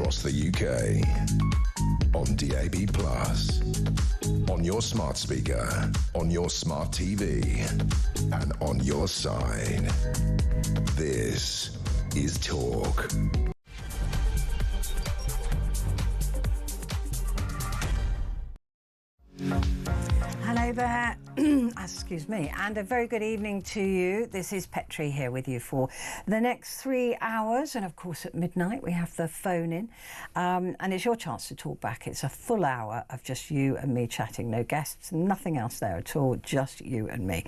across the UK. On DAB+, on your smart speaker, on your smart TV, and on your side. This is Talk. Hello there, excuse me, and a very good evening to you. This is Petrie here with you for the next 3 hours, and of course at midnight we have the phone in, and it's your chance to talk back. It's a full hour of just you and me chatting, no guests, nothing else there at all, just you and me.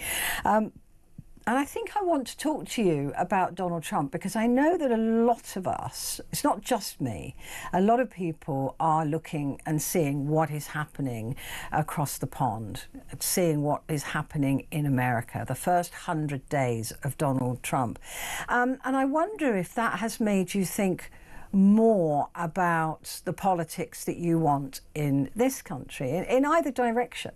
And I think I want to talk to you about Donald Trump because I know that a lot of us, it's not just me, a lot of people are looking and seeing what is happening across the pond, seeing what is happening in America, the first 100 days of Donald Trump. And I wonder if that has made you think more about the politics that you want in this country, in either direction.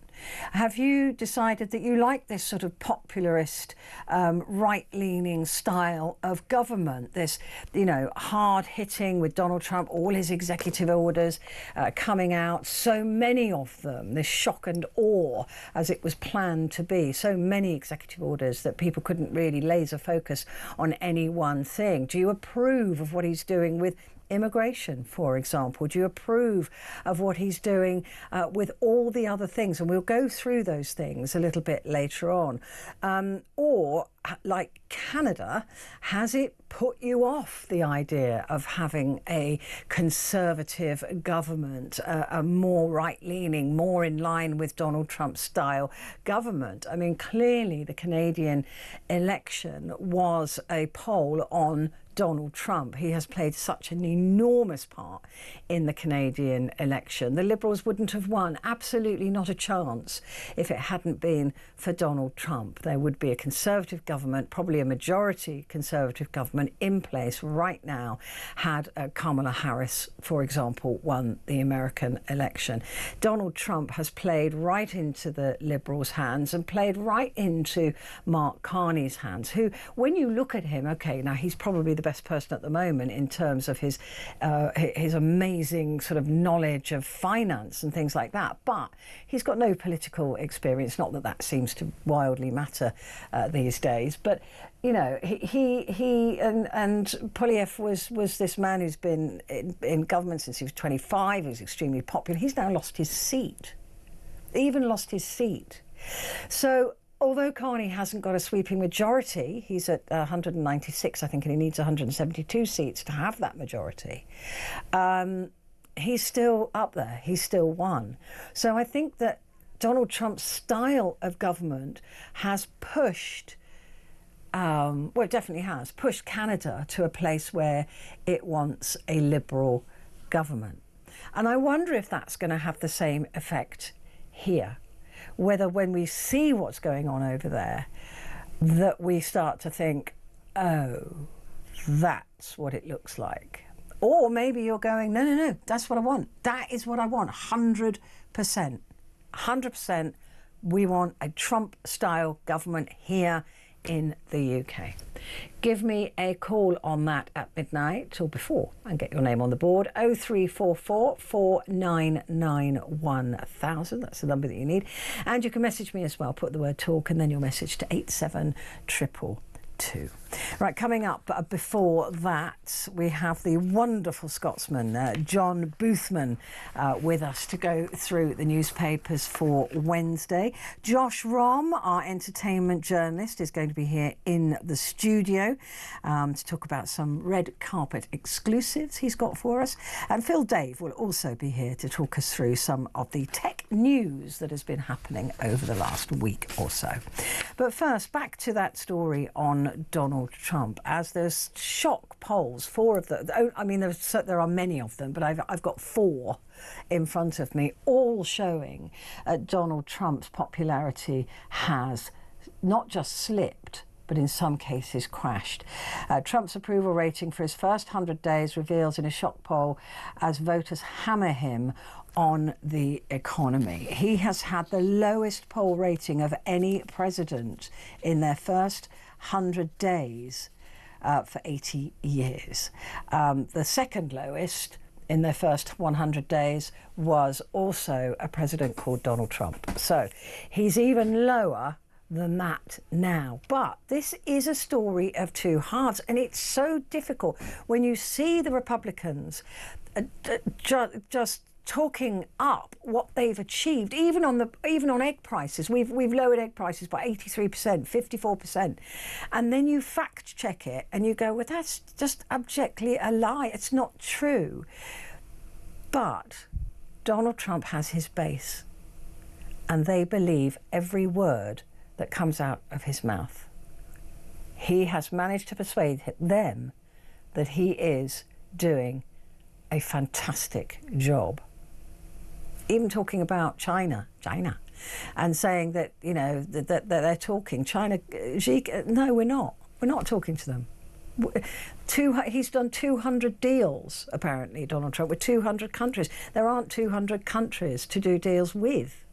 Have you decided that you like this sort of popularist, right-leaning style of government, this, you know, hard-hitting with Donald Trump, all his executive orders coming out, so many of them, this shock and awe as it was planned to be, so many executive orders that people couldn't really laser focus on any one thing? Do you approve of what he's doing with immigration, for example? Do you approve of what he's doing with all the other things? And we'll go through those things a little bit later on. Or, like Canada, has it put you off the idea of having a conservative government, a more right-leaning, more in line with Donald Trump's style government? I mean, clearly the Canadian election was a poll on Donald Trump. He has played such an enormous part in the Canadian election. The Liberals wouldn't have won, absolutely not a chance, if it hadn't been for Donald Trump. There would be a Conservative government, probably a majority Conservative government in place right now had Kamala Harris, for example, won the American election. Donald Trump has played right into the Liberals' hands and played right into Mark Carney's hands, who, when you look at him, okay, now he's probably the best person at the moment in terms of his amazing sort of knowledge of finance and things like that, but he's got no political experience. Not that that seems to wildly matter these days, but you know, he and Polyev was this man who's been in government since he was 25. He was extremely popular. He's now lost his seat, even lost his seat. So although Carney hasn't got a sweeping majority, he's at 196, I think, and he needs 172 seats to have that majority. He's still up there. He's still won. So I think that Donald Trump's style of government has pushed, well, it definitely has, pushed Canada to a place where it wants a Liberal government. And I wonder if that's going to have the same effect here. Whether when we see what's going on over there, that we start to think, oh, that's what it looks like. Or maybe you're going, no, no, no, that's what I want. That is what I want, 100%. 100%. We want a Trump-style government here in the UK. Give me a call on that at midnight or before and get your name on the board. 0344 499 1000. That's the number that you need. And you can message me as well. Put the word talk and then your message to 87222. Right, coming up before that, we have the wonderful Scotsman, John Boothman, with us to go through the newspapers for Wednesday. Josh Rom, our entertainment journalist, is going to be here in the studio to talk about some red carpet exclusives he's got for us. And Phil Dave will also be here to talk us through some of the tech news that has been happening over the last week or so. But first, back to that story on Donald Trump. As there's shock polls, 4 of them, I mean, there are many of them, but I've got 4 in front of me, all showing Donald Trump's popularity has not just slipped, but in some cases crashed. Trump's approval rating for his first 100 days reveals in a shock poll as voters hammer him on the economy. He has had the lowest poll rating of any president in their first 100 days for 80 years. The second lowest in their first 100 days was also a president called Donald Trump. So he's even lower than that now. But this is a story of two halves, and it's so difficult when you see the Republicans just talking up what they've achieved, even on egg prices. We've lowered egg prices by 83%, 54%, and then you fact check it and you go, well, that's just abjectly a lie. It's not true. But Donald Trump has his base, and they believe every word that comes out of his mouth. He has managed to persuade them that he is doing a fantastic job. Even talking about China, and saying that, you know, that they're talking. China, no, we're not. We're not talking to them. He's done 200 deals, apparently, Donald Trump, with 200 countries. There aren't 200 countries to do deals with.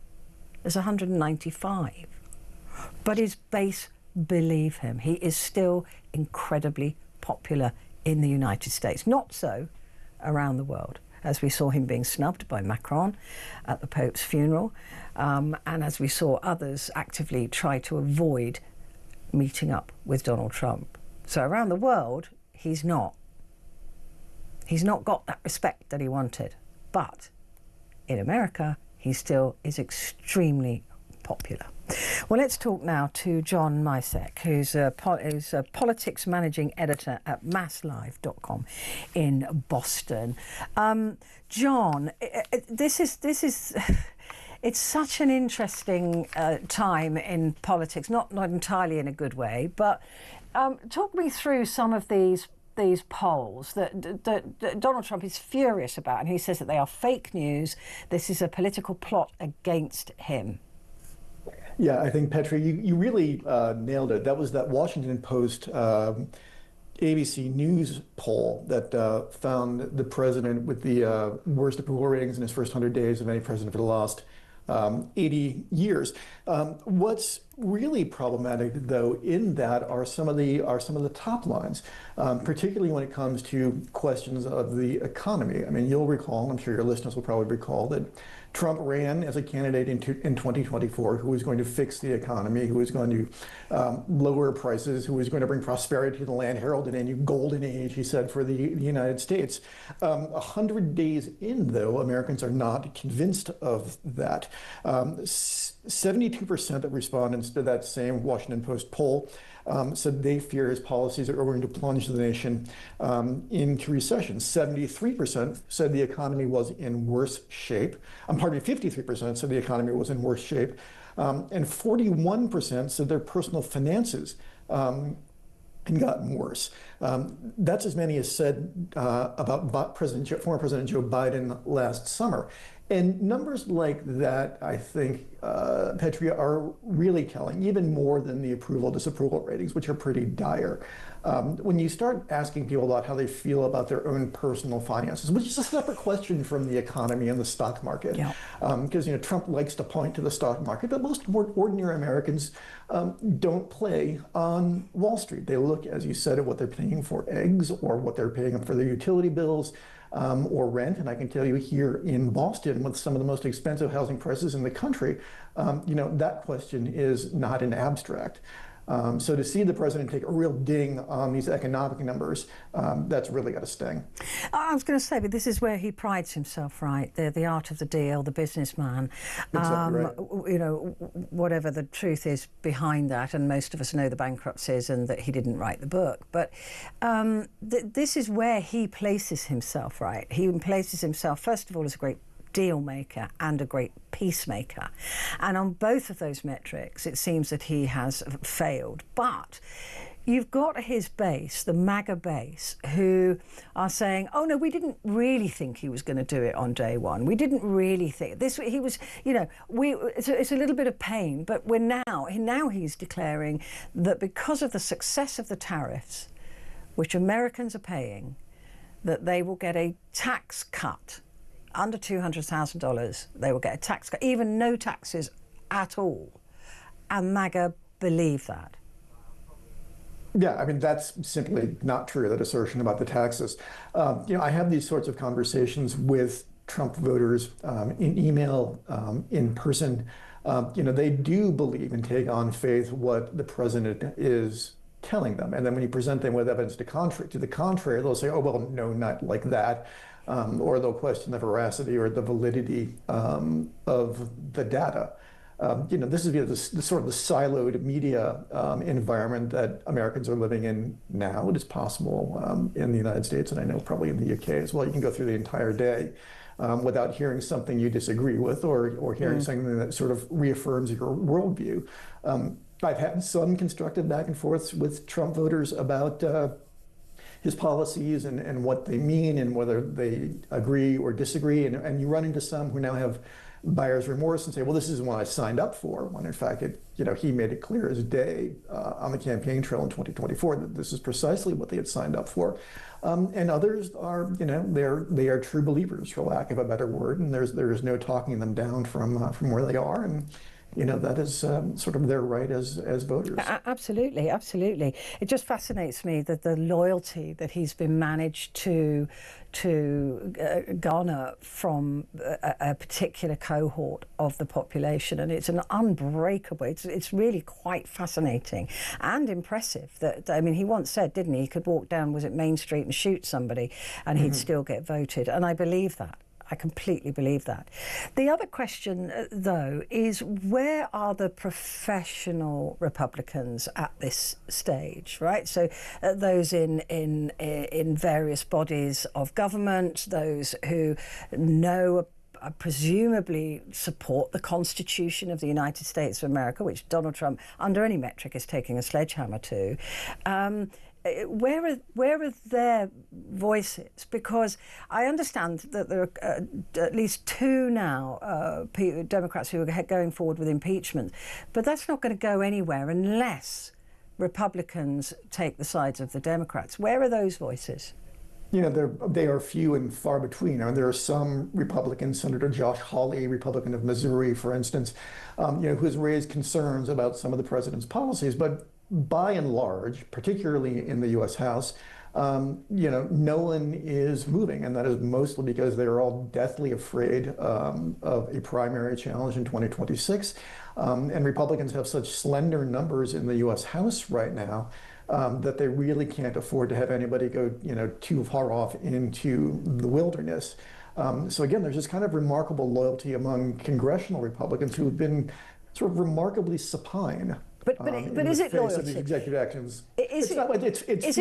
There's 195. But his base believe him. He is still incredibly popular in the United States. Not so around the world, as we saw him being snubbed by Macron at the Pope's funeral, and as we saw others actively try to avoid meeting up with Donald Trump. So around the world, he's not got that respect that he wanted. But in America, he still is extremely popular. Well, let's talk now to John Micek, who's a politics managing editor at masslive.com in Boston. John, this is it's such an interesting time in politics, not entirely in a good way, but talk me through some of these polls that Donald Trump is furious about, and he says that they are fake news. This is a political plot against him. Yeah, I think, Petrie, you really nailed it. That was that Washington Post ABC News poll that found the president with the worst approval ratings in his first 100 days of any president for the last 80 years. What's really problematic, though, in that are some of the top lines, particularly when it comes to questions of the economy. I mean, you'll recall, I'm sure your listeners will probably recall, that Trump ran as a candidate in 2024 who was going to fix the economy, who was going to lower prices, who was going to bring prosperity to the land, heralded a new golden age, he said, for the United States. 100 days in, though, Americans are not convinced of that. 72% of respondents to that same Washington Post poll said they fear his policies are going to plunge the nation into recession. 73% said the economy was in worse shape. 53% said the economy was in worse shape. And 41% said their personal finances had gotten worse. That's as many as said about former President Joe Biden last summer. And numbers like that, I think, Petrie, are really telling, even more than the approval-disapproval ratings, which are pretty dire. When you start asking people about how they feel about their own personal finances, which is a separate question from the economy and the stock market, because Trump likes to point to the stock market, but most ordinary Americans don't play on Wall Street. They look, as you said, at what they're paying for eggs or what they're paying for their utility bills. Or rent, and I can tell you here in Boston, with some of the most expensive housing prices in the country, that question is not an abstract. So to see the president take a real ding on these economic numbers, that's really got to sting. I was going to say, but this is where he prides himself, right? The art of the deal, the businessman. Exactly right. Whatever the truth is behind that, and most of us know the bankruptcies and that he didn't write the book. But this is where he places himself, right? He places himself, first of all, as a great deal maker and a great peacemaker. And on both of those metrics, it seems that he has failed. But you've got his base, the MAGA base, who are saying, oh, no, we didn't really think he was going to do it on day one. We didn't really think this. He was, it's a little bit of pain, but now he's declaring that because of the success of the tariffs, which Americans are paying, that they will get a tax cut. Under $200,000, they will get a tax cut, even no taxes at all. And MAGA believe that. Yeah, I mean, that's simply not true, that assertion about the taxes. I have these sorts of conversations with Trump voters in email, in person. They do believe and take on faith what the president is telling them. And then when you present them with evidence to the contrary, they'll say, oh, well, no, not like that. Or they'll question the veracity or the validity of the data. This is the sort of the siloed media environment that Americans are living in now. It is possible in the United States, and I know probably in the UK as well. You can go through the entire day without hearing something you disagree with or hearing something that sort of reaffirms your worldview. I've had some constructive back and forths with Trump voters about his policies and what they mean and whether they agree or disagree. And you run into some who now have buyer's remorse and say, well, this isn't what I signed up for, when in fact he made it clear as day on the campaign trail in 2024 that this is precisely what they had signed up for. And others are, they are true believers, for lack of a better word, and there is no talking them down from where they are. And that is sort of their right as voters. Absolutely, absolutely. It just fascinates me that the loyalty that he's been managed to garner from a particular cohort of the population, and it's an unbreakable. It's really quite fascinating and impressive. He once said, didn't he could walk down, was it Main Street, and shoot somebody, and he'd still get voted. And I believe that. I completely believe that. The other question, though, is where are the professional Republicans at this stage, right? So those in various bodies of government, those who know presumably support the Constitution of the United States of America, which Donald Trump, under any metric, is taking a sledgehammer to. Where are their voices? Because I understand that there are at least two now Democrats who are going forward with impeachment, but that's not going to go anywhere unless Republicans take the sides of the Democrats. Where are those voices? They are few and far between. There are some Republicans, Senator Josh Hawley, Republican of Missouri, for instance, who has raised concerns about some of the president's policies, but by and large, particularly in the U.S. House, no one is moving, and that is mostly because they're all deathly afraid of a primary challenge in 2026. And Republicans have such slender numbers in the U.S. House right now that they really can't afford to have anybody go, too far off into the wilderness. So again, there's this kind of remarkable loyalty among congressional Republicans who have been sort of remarkably supine. But is it loyalty? These executive actions. Is it loyalty? It's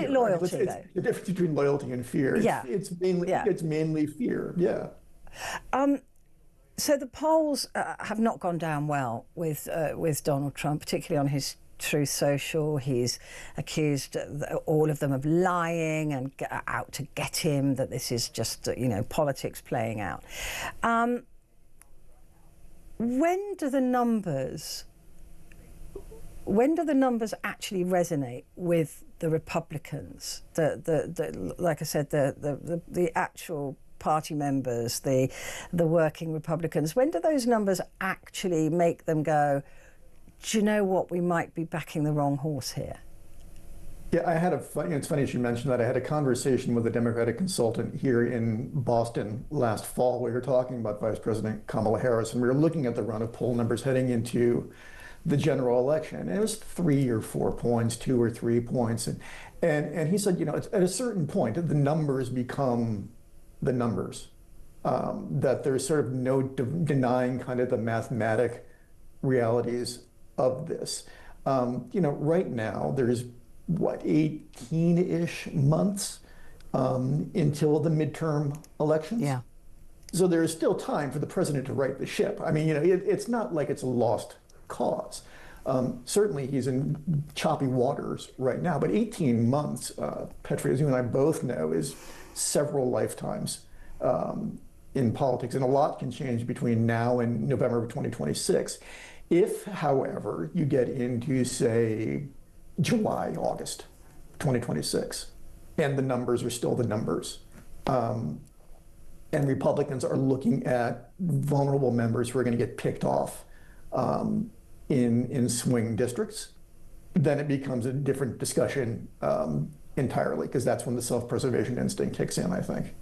the difference between loyalty and fear. It's mainly fear. Yeah. So the polls have not gone down well with Donald Trump, particularly on his Truth Social. He's accused all of them of lying and out to get him. That this is just politics playing out. When do the numbers actually resonate with the Republicans? Like I said, the actual party members, the working Republicans. When do those numbers actually make them go, do you know what, we might be backing the wrong horse here? Yeah, it's funny you should mention that. I had a conversation with a Democratic consultant here in Boston last fall. We were talking about Vice President Kamala Harris, and we were looking at the run of poll numbers heading into the general election. And it was 3 or 4 points, 2 or 3 points. And he said, at a certain point, the numbers become the numbers, that there's sort of no denying kind of the mathematic realities of this. Right now, there's 18-ish months until the midterm elections. Yeah. So there is still time for the president to right the ship. It's not like it's a lost cause. Certainly he's in choppy waters right now, but 18 months, Petrie, as you and I both know, is several lifetimes in politics, and a lot can change between now and November of 2026. If, however, you get into, say, July, August 2026, and the numbers are still the numbers, and Republicans are looking at vulnerable members who are going to get picked off in swing districts, then it becomes a different discussion entirely, because that's when the self-preservation instinct kicks in, I think.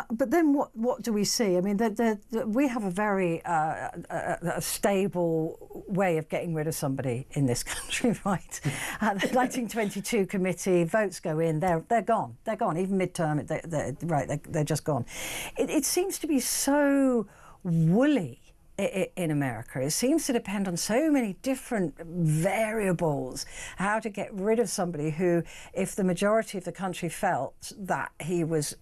But then what do we see? I mean, we have a very a stable way of getting rid of somebody in this country, right? The 1922 committee, votes go in, they're gone. They're gone. Even midterm, they're just gone. It seems to be so woolly in America. It seems to depend on so many different variables, how to get rid of somebody who, if the majority of the country felt that he was,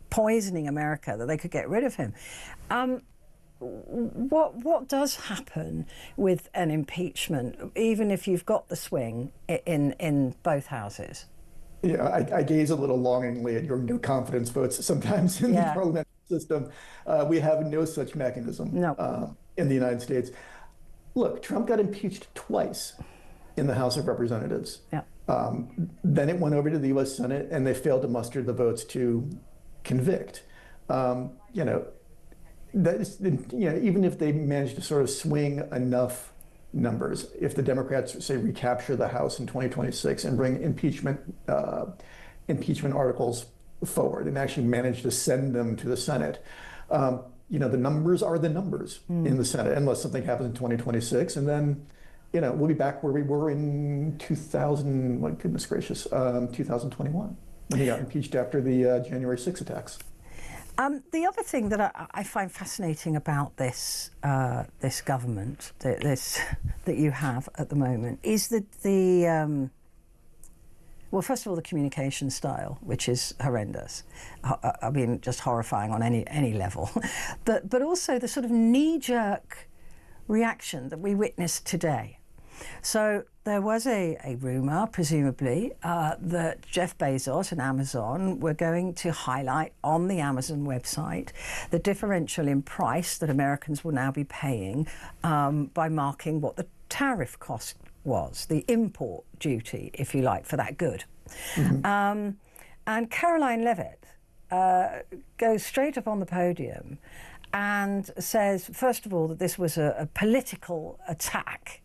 poisoning America, that they could get rid of him. What does happen with an impeachment, even if you've got the swing in both houses? Yeah, I gaze a little longingly at your no confidence votes sometimes in the parliamentary system. We have no such mechanism in the United States. Look, Trump got impeached twice in the House of Representatives. Yeah. Then it went over to the U.S. Senate, and they failed to muster the votes to convict. Even if they managed to sort of swing enough numbers, if the Democrats, say, recapture the House in 2026 and bring impeachment articles forward and actually manage to send them to the Senate, the numbers are the numbers in the Senate, unless something happens in 2026, and then we'll be back where we were in 2021 when he got impeached after the January 6 attacks. The other thing that I find fascinating about this government, that you have at the moment, is that well, first of all, the communication style, which is horrendous. I mean, just horrifying on any level. But also the sort of knee-jerk reaction that we witnessed today. So there was a rumour, presumably, that Jeff Bezos and Amazon were going to highlight on the Amazon website the differential in price that Americans will now be paying by marking what the tariff cost was, the import duty, if you like, for that good. Mm-hmm. And Caroline Levitt goes straight up on the podium and says, first of all, that this was a political attack,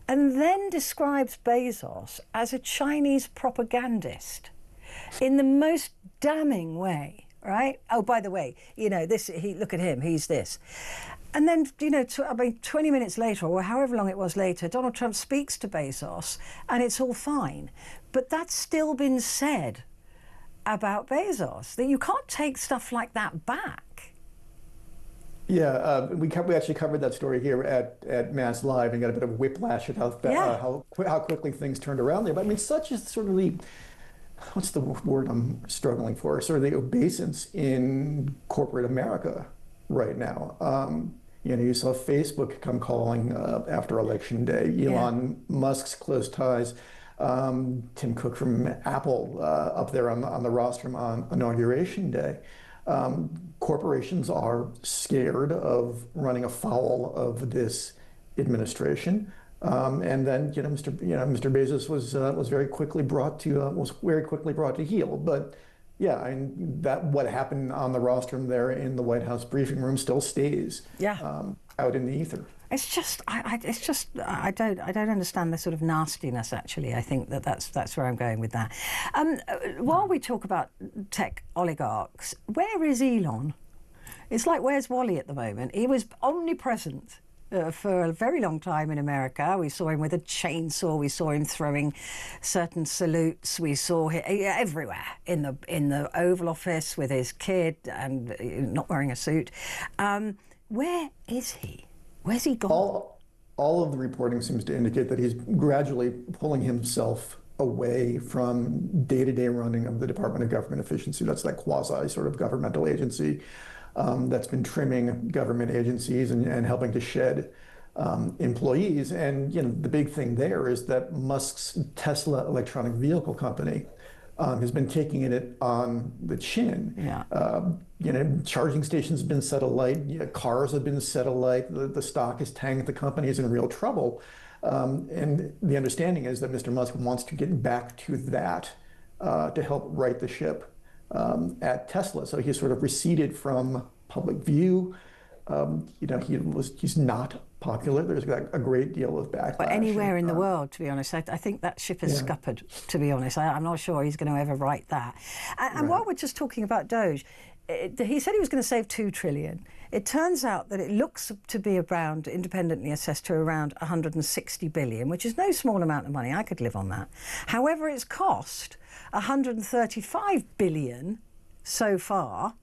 and then describes Bezos as a Chinese propagandist in the most damning way, right? Oh, by the way, look at him, he's this. And then, 20 minutes later, or however long it was later, Donald Trump speaks to Bezos, and it's all fine. But that's still been said about Bezos, that you can't take stuff like that back. Yeah, we actually covered that story here at Mass Live and got a bit of whiplash at how quickly things turned around there. But I mean, such is sort of what's the word I'm struggling for? Sort of the obeisance in corporate America right now. You saw Facebook come calling after Election Day. Elon Musk's close ties. Tim Cook from Apple up there on the rostrum on Inauguration Day. Corporations are scared of running afoul of this administration, and then Mr. Bezos was very quickly brought to heel. But what happened on the rostrum there in the White House briefing room still stays out in the ether. It's just I don't understand the sort of nastiness. Actually, I think that's where I'm going with that. While we talk about tech oligarchs, where is Elon? It's like, where's Wally at the moment? He was omnipresent for a very long time in America. We saw him with a chainsaw. We saw him throwing certain salutes. We saw him everywhere in the Oval Office with his kid and not wearing a suit. Where is he? Where's he gone? All of the reporting seems to indicate that he's gradually pulling himself away from day-to-day running of the Department of Government Efficiency. That's that quasi sort of governmental agency that's been trimming government agencies and helping to shed employees. And the big thing there is that Musk's Tesla electronic vehicle company has been taking it on the chin. Yeah. Charging stations have been set alight. Cars have been set alight. The stock is tanked. The company is in real trouble. And the understanding is that Mr. Musk wants to get back to that to help right the ship at Tesla. So he sort of receded from public view. He's not popular. There's a great deal of backlash. But anywhere in the world, to be honest, I think that ship has scuppered, to be honest. I'm not sure he's going to ever write that. And while we're just talking about Doge, he said he was going to save $2 trillion. It turns out that it looks to be around, independently assessed to around 160 billion, which is no small amount of money. I could live on that. However, it's cost 135 billion so far.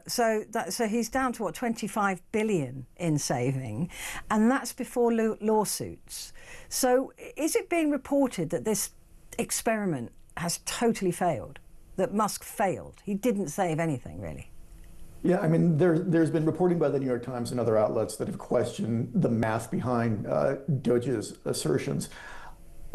So he's down to, what, 25 billion in saving, and that's before lawsuits. So is it being reported that this experiment has totally failed, that Musk failed? He didn't save anything, really. Yeah, I mean, there's been reporting by the New York Times and other outlets that have questioned the math behind Doge's assertions.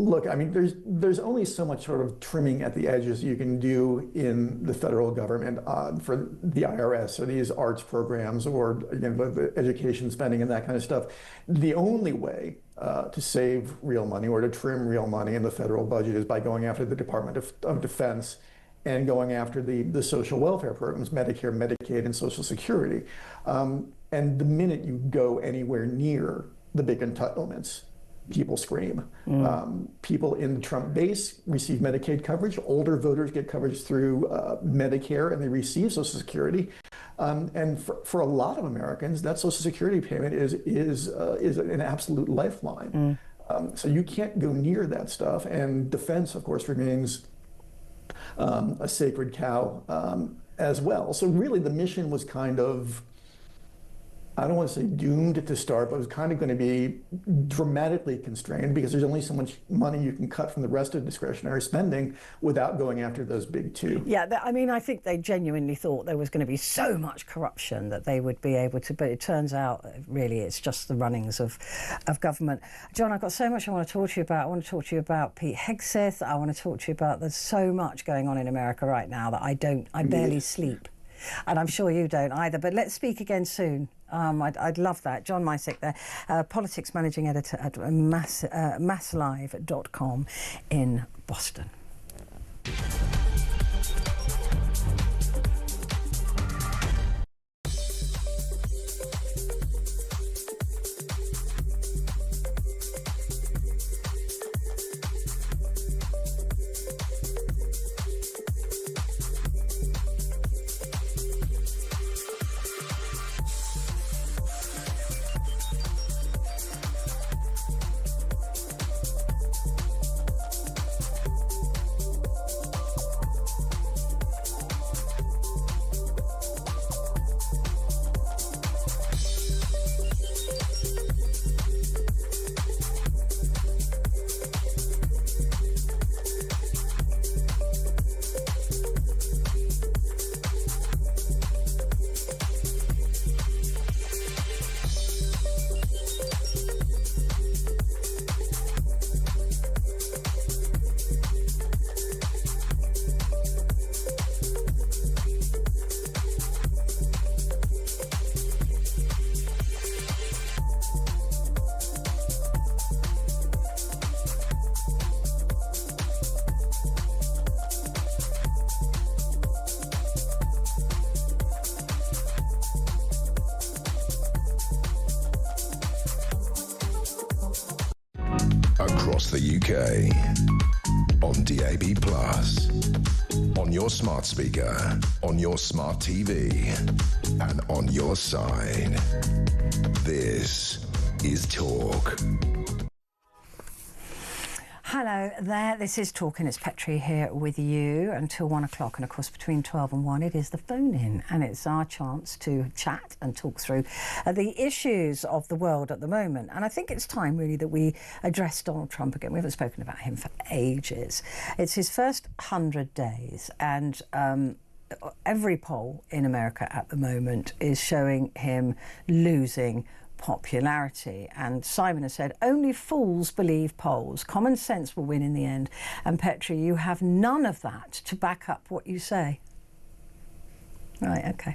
Look, I mean, there's only so much sort of trimming at the edges you can do in the federal government for the IRS or these arts programs or the education spending and that kind of stuff. The only way to save real money or to trim real money in the federal budget is by going after the Department of Defense and going after the social welfare programs, Medicare, Medicaid, and Social Security. And the minute you go anywhere near the big entitlements, people scream. People in the Trump base receive Medicaid coverage. Older voters get coverage through Medicare, and they receive Social Security. And for a lot of Americans, that Social Security payment is an absolute lifeline. So you can't go near that stuff. And defense, of course, remains a sacred cow as well. So really, the mission was kind of, I don't want to say doomed to start, but it was kind of going to be dramatically constrained because there's only so much money you can cut from the rest of discretionary spending without going after those big two. Yeah, I mean, I think they genuinely thought there was going to be so much corruption that they would be able to, but it turns out really it's just the runnings of government. John, I've got so much I want to talk to you about. I want to talk to you about Pete Hegseth. I want to talk to you about, there's so much going on in America right now that I barely sleep. And I'm sure you don't either, but let's speak again soon. I'd love that. John Micek there, politics managing editor at masslive.com in Boston. Across the UK, on DAB+, on your smart speaker, on your smart TV, and on your side. This is Talk. Hello there, this is Talk and it's Petrie here with you until 1 o'clock, and of course between 12 and 1 it is the phone in, and it's our chance to chat and talk through the issues of the world at the moment. And I think it's time really that we address Donald Trump again. We haven't spoken about him for ages. It's his first 100 days, and every poll in America at the moment is showing him losing popularity. And Simon has said, only fools believe polls. Common sense will win in the end. And Petrie, you have none of that to back up what you say. Right, okay.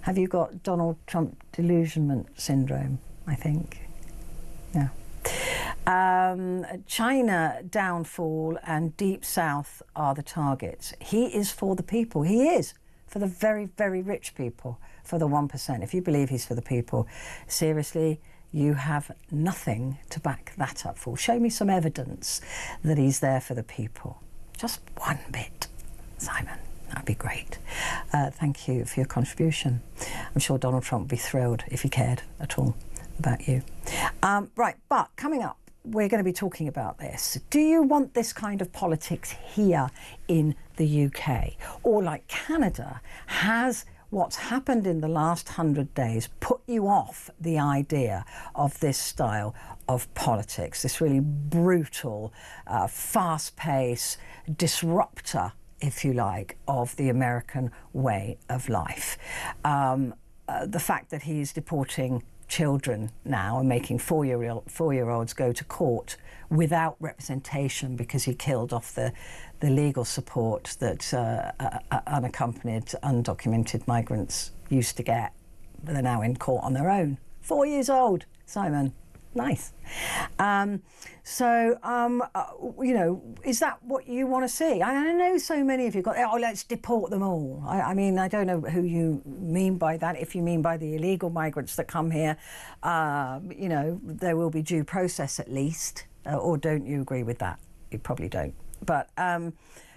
Have you got Donald Trump delusionment syndrome, I think? Yeah. China downfall and Deep South are the targets. He is for the people. He is for the very, very rich people, for the 1%. If you believe he's for the people, seriously, you have nothing to back that up for. Show me some evidence that he's there for the people. Just one bit, Simon. That'd be great. Thank you for your contribution. I'm sure Donald Trump would be thrilled if he cared at all about you. Right, but coming up, we're going to be talking about this. Do you want this kind of politics here in the UK? Or like Canada, has what's happened in the last 100 days put you off the idea of this style of politics, this really brutal, fast-paced disruptor, if you like, of the American way of life? The fact that he's deporting children now and making four-year-olds go to court without representation because he killed off the legal support that unaccompanied, undocumented migrants used to get. They're now in court on their own. 4 years old, Simon. Nice. You know, is that what you want to see? I know so many of you got, oh, let's deport them all. I mean, I don't know who you mean by that. If you mean by the illegal migrants that come here, you know, there will be due process at least. Or don't you agree with that? You probably don't. But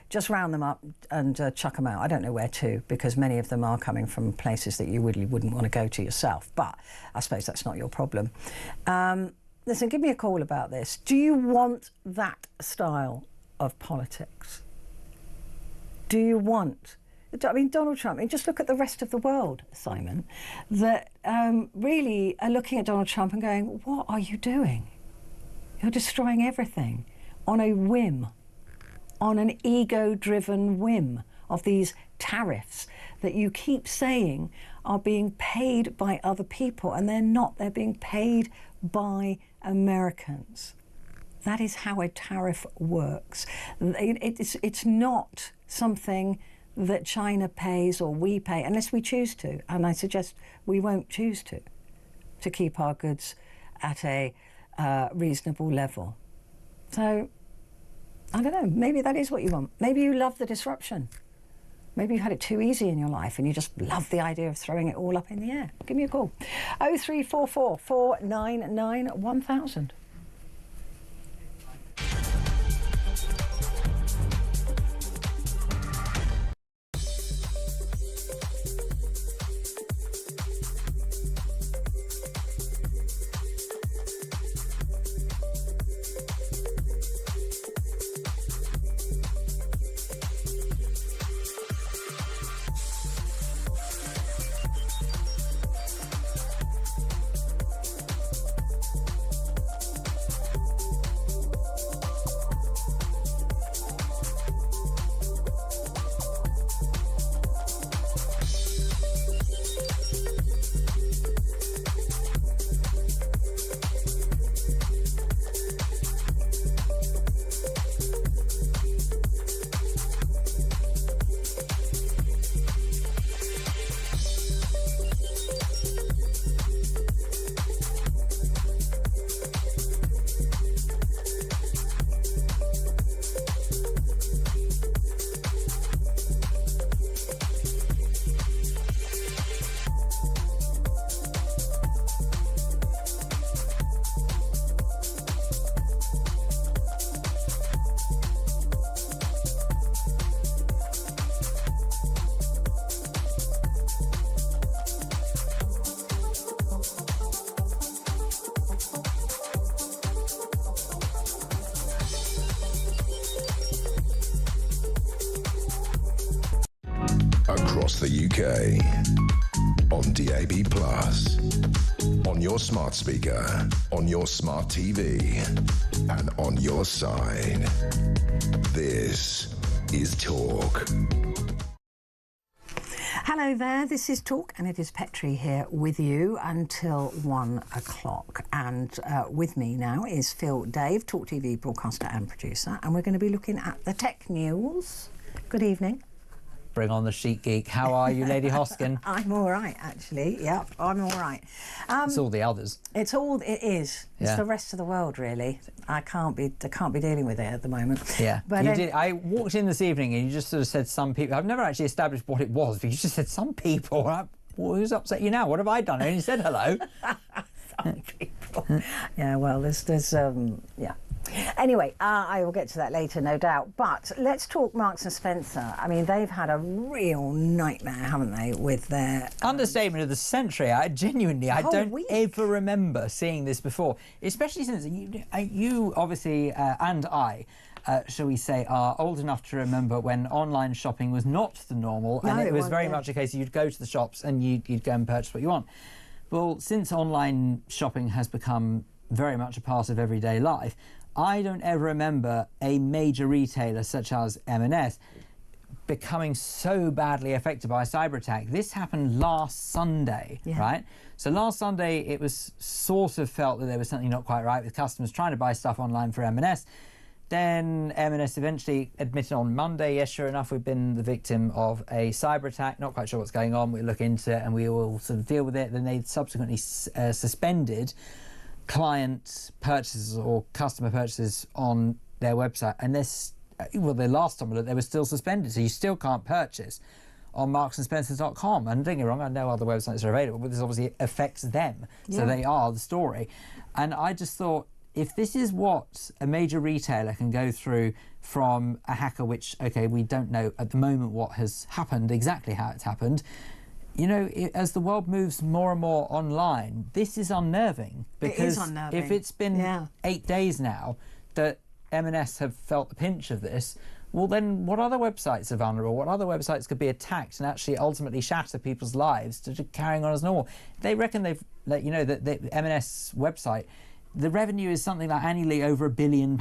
just round them up and chuck them out. I don't know where to, because many of them are coming from places that you really wouldn't want to go to yourself. But I suppose that's not your problem. Listen, give me a call about this. Do you want that style of politics? Do you want... I mean, Donald Trump, I mean, just look at the rest of the world, Simon, that really are looking at Donald Trump and going, what are you doing? You're destroying everything on a whim, on an ego-driven whim of these tariffs that you keep saying are being paid by other people, and they're not. They're being paid by Americans. That is how a tariff works. It's not something that China pays or we pay, unless we choose to, and I suggest we won't choose to keep our goods at a reasonable level. So, I don't know, maybe that is what you want. Maybe you love the disruption. Maybe you've had it too easy in your life and you just love the idea of throwing it all up in the air. Give me a call. 0344 499 1000. Across the UK, on DAB+, on your smart speaker, on your smart TV, and on your side. This is Talk. Hello there, this is Talk, and it is Petrie here with you until 1 o'clock. And with me now is Phil Dave, talkTV broadcaster and producer, and we're going to be looking at the tech news. Good evening. Bring on the chic geek. How are you, Lady Hosken? I'm all right, actually. Yep, I'm all right. It's all the others. It is. It's Yeah. the rest of the world, really. I can't be dealing with it at the moment. Yeah, but you did. I walked in this evening and you just sort of said some people. I've never actually established what it was, but you just said some people. Well, who's upset you now? What have I done? I only said hello. Some people. Yeah, well, there's yeah. Anyway, I will get to that later, no doubt. But let's talk Marks and Spencer. I mean, they've had a real nightmare, haven't they, with their... Understatement of the century. I don't ever remember seeing this before, especially since you obviously, and I, shall we say, are old enough to remember when online shopping was not the normal, and it was very much a case of you'd go to the shops and you'd go and purchase what you want. Well, since online shopping has become very much a part of everyday life, I don't ever remember a major retailer such as M&S becoming so badly affected by a cyber attack. This happened last Sunday, right? So last Sunday, it was sort of felt that there was something not quite right with customers trying to buy stuff online for M&S. Then M&S eventually admitted on Monday, yes, sure enough, we've been the victim of a cyber attack. Not quite sure what's going on. We'll look into it and we will sort of deal with it. Then they subsequently suspended client purchases or customer purchases on their website, and the last time I looked, they were still suspended, so you still can't purchase on marksandspencers.com. And don't get me wrong, I know other websites are available, but this obviously affects them, so they are the story. And I just thought, if this is what a major retailer can go through from a hacker, which, okay, we don't know at the moment what has happened, exactly how it's happened, you know, as the world moves more and more online, this is unnerving. Because it is unnerving. If it's been 8 days now that M&S have felt the pinch of this, well then what other websites are vulnerable? What other websites could be attacked and actually ultimately shatter people's lives to carrying on as normal? They reckon they've, you know, that the M&S website, the revenue is something like annually over £1 billion.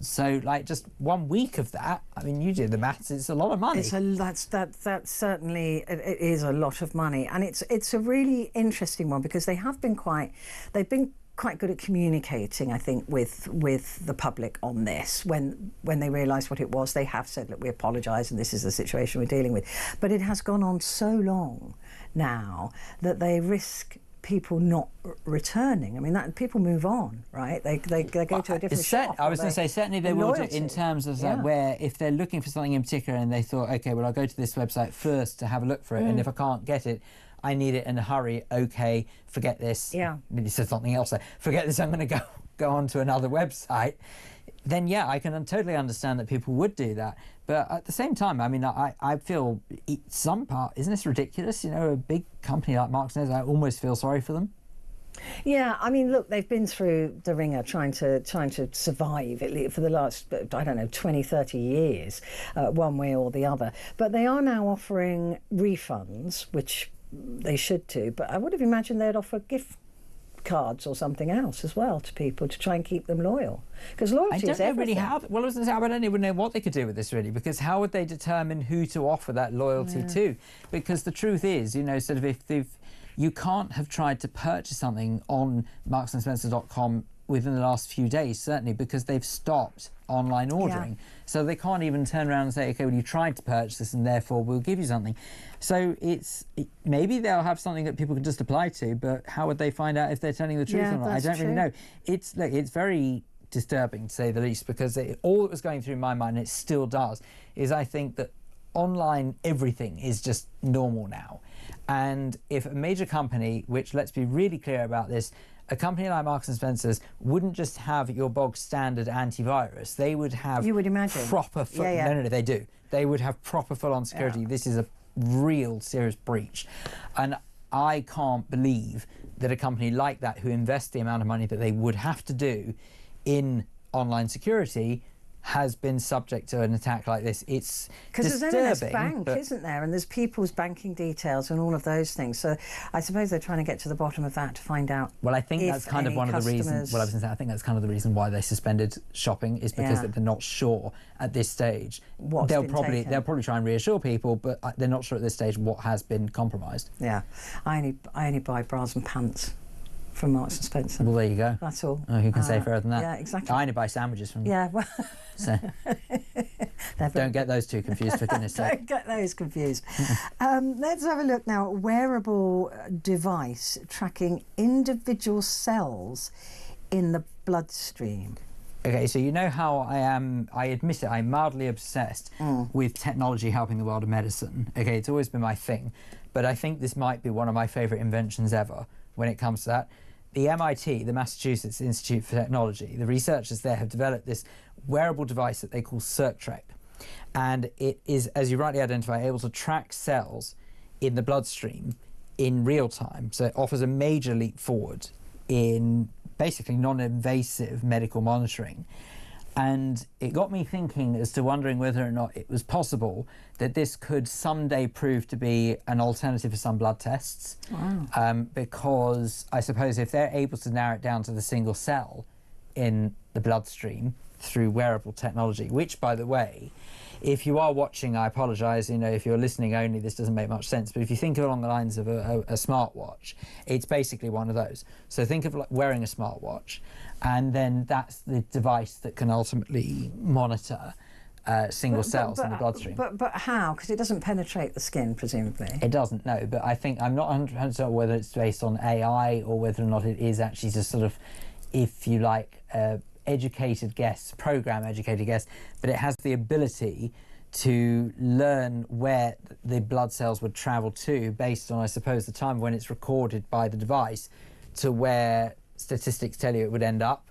So, like, just 1 week of that, I mean, you do the maths, it's a lot of money. That's certainly, it is a lot of money. And it's a really interesting one because they've been quite good at communicating, I think, with the public on this. When they realised what it was, they have said, look, we apologise and this is the situation we're dealing with. But it has gone on so long now that they risk people not returning. I mean, that people move on, right? They go to a different shop. I was going to say, certainly they will do it in terms of that, where if they're looking for something in particular and they thought, okay, well, I'll go to this website first to have a look for it, and if I can't get it, I need it in a hurry. Okay, forget this. Yeah. Maybe said something else. Like, forget this. I'm going to go on to another website. Then I can totally understand that people would do that. But at the same time, I mean, I feel some part, isn't this ridiculous? You know, a big company like Marks & Spencer, I almost feel sorry for them. Yeah, I mean, look, they've been through the ringer trying to survive for the last, I don't know, 20, 30 years, one way or the other. But they are now offering refunds, which they should do. But I would have imagined they'd offer gift cards or something else as well to people to try and keep them loyal, because loyalty is everything. I don't know really how. Well, I was going to say, I don't even know what they could do with this really, because how would they determine who to offer that loyalty to? Because the truth is, you know, sort of if you can't have tried to purchase something on marksandspencers.com within the last few days, certainly, because they've stopped online ordering. So they can't even turn around and say, okay, well, you tried to purchase this and therefore we'll give you something. So maybe they'll have something that people can just apply to, but how would they find out if they're telling the truth or not? I don't really know. It's very disturbing, to say the least, because all that was going through my mind, and it still does, is I think that online everything is just normal now. And if a major company, which, let's be really clear about this, a company like Marks & Spencer's wouldn't just have your bog standard antivirus. They would have proper... No, they do. They would have proper full-on security. This is a real serious breach. And I can't believe that a company like that, who invests the amount of money that they would have to do in online security, has been subject to an attack like this. It's disturbing. Because there's M&S Bank, isn't there? And there's people's banking details and all of those things. So I suppose they're trying to get to the bottom of that to find out. Well, I think that's kind of one of the reasons. Well, I was going to say, I think that's kind of the reason why they suspended shopping, is because they're not sure at this stage. They'll probably try and reassure people, but they're not sure at this stage what has been compromised. Yeah, I only buy bras and pants from Marks & Spencer. Well, there you go. That's all. Oh, you can say further than that. Yeah, exactly. I only buy sandwiches from them. Yeah, well... So, don't get those two confused, for goodness sake. Don't get those confused. Let's have a look now at a wearable device tracking individual cells in the bloodstream. Okay, so you know how I admit it, I'm mildly obsessed with technology helping the world of medicine. Okay, it's always been my thing. But I think this might be one of my favourite inventions ever when it comes to that. the MIT, the Massachusetts Institute for Technology, the researchers there have developed this wearable device that they call CircTrek. And it is, as you rightly identify, able to track cells in the bloodstream in real time. So it offers a major leap forward in basically non-invasive medical monitoring. And it got me thinking as to wondering whether or not it was possible that this could someday prove to be an alternative for some blood tests. Wow. Because I suppose if they're able to narrow it down to the single cell in the bloodstream through wearable technology, which, by the way, if you are watching, I apologise, if you're listening only, this doesn't make much sense, but if you think along the lines of a smartwatch, it's basically one of those. So think of like wearing a smartwatch, and then that's the device that can ultimately monitor single cells in the bloodstream. But how? Because it doesn't penetrate the skin, presumably. It doesn't, no, but I think I'm not 100% sure whether it's based on AI or whether or not it is actually just sort of, if you like, educated guess, program educated guess, but it has the ability to learn where the blood cells would travel to based on, I suppose, the time when it's recorded by the device to where statistics tell you it would end up,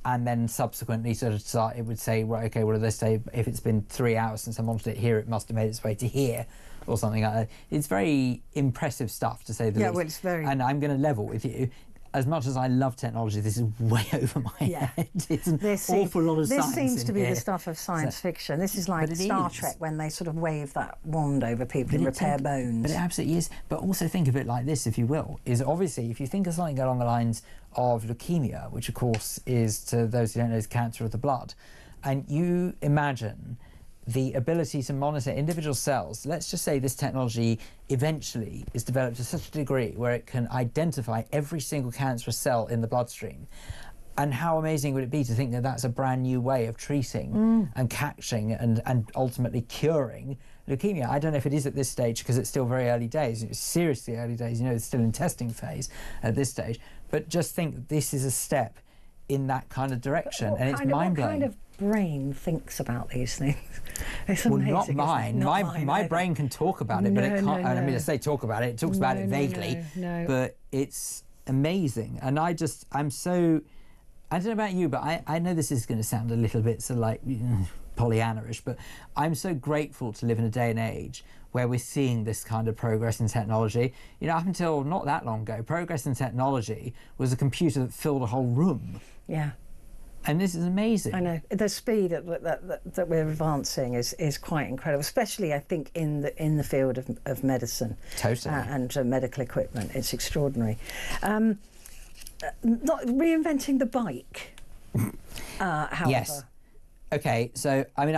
and then subsequently sort of start, it would say, right, okay, well, let's say if it's been 3 hours since I monitored it here, it must have made its way to here, or something like that. It's very impressive stuff, to say the least. Yeah, well, it's very... And I'm going to level with you. As much as I love technology, this is way over my head. It's an awful lot of science. This seems to be here. the stuff of science fiction. This is like Star Trek when they sort of wave that wand over people and repair bones. But it absolutely is. But also think of it like this, if you will, is obviously if you think of something along the lines of leukemia, which of course is, to those who don't know, is cancer of the blood, and you imagine the ability to monitor individual cells. Let's just say this technology eventually is developed to such a degree where it can identify every single cancerous cell in the bloodstream. And how amazing would it be to think that that's a brand new way of treating and catching and ultimately curing leukemia. I don't know if it is at this stage because it's still very early days. It's seriously early days. It's still in testing phase at this stage. But just think this is a step in that kind of direction, and it's mind-blowing. What kind of brain thinks about these things? It's amazing. Well, not mine. My brain can talk about it, but it can't. No. I mean, I say talk about it. It talks about it vaguely, but it's amazing. And I'm so. I don't know about you, but I know this is going to sound a little bit sort of like Pollyanna-ish, but I'm so grateful to live in a day and age where we're seeing this kind of progress in technology. Up until not that long ago, progress in technology was a computer that filled a whole room. Yeah. And this is amazing. I know. The speed that we're advancing is quite incredible, especially, I think, in the field of medicine. Totally. And medical equipment. It's extraordinary. Not reinventing the bike, however. Yes. Okay, so, I mean,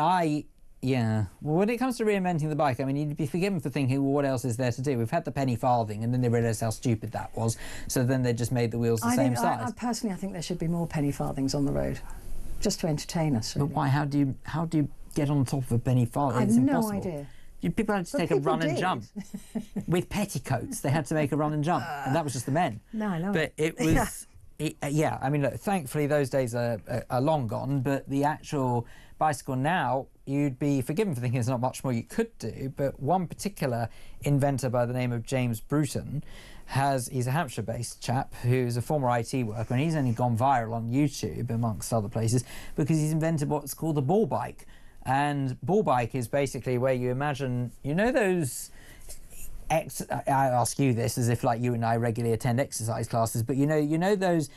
well, when it comes to reinventing the bike, I mean, you'd be forgiven for thinking, well, what else is there to do? We've had the penny farthing, and then they realised how stupid that was, so then they just made the wheels the same size. Personally, I think there should be more penny farthings on the road, just to entertain us, really. But why? How do you get on top of a penny farthing? It's impossible. I have no idea. People had to take a run and jump. With petticoats, they had to make a run and jump, and that was just the men. No, I know. But it was... I mean, look, thankfully those days are long gone, but the actual bicycle now, you'd be forgiven for thinking there's not much more you could do, but one particular inventor by the name of James Bruton he's a Hampshire-based chap who's a former IT worker, and he's only gone viral on YouTube, amongst other places, because he's invented what's called the ball bike. And ball bike is basically where you imagine, those... I ask you this as if like you and I regularly attend exercise classes, but you know those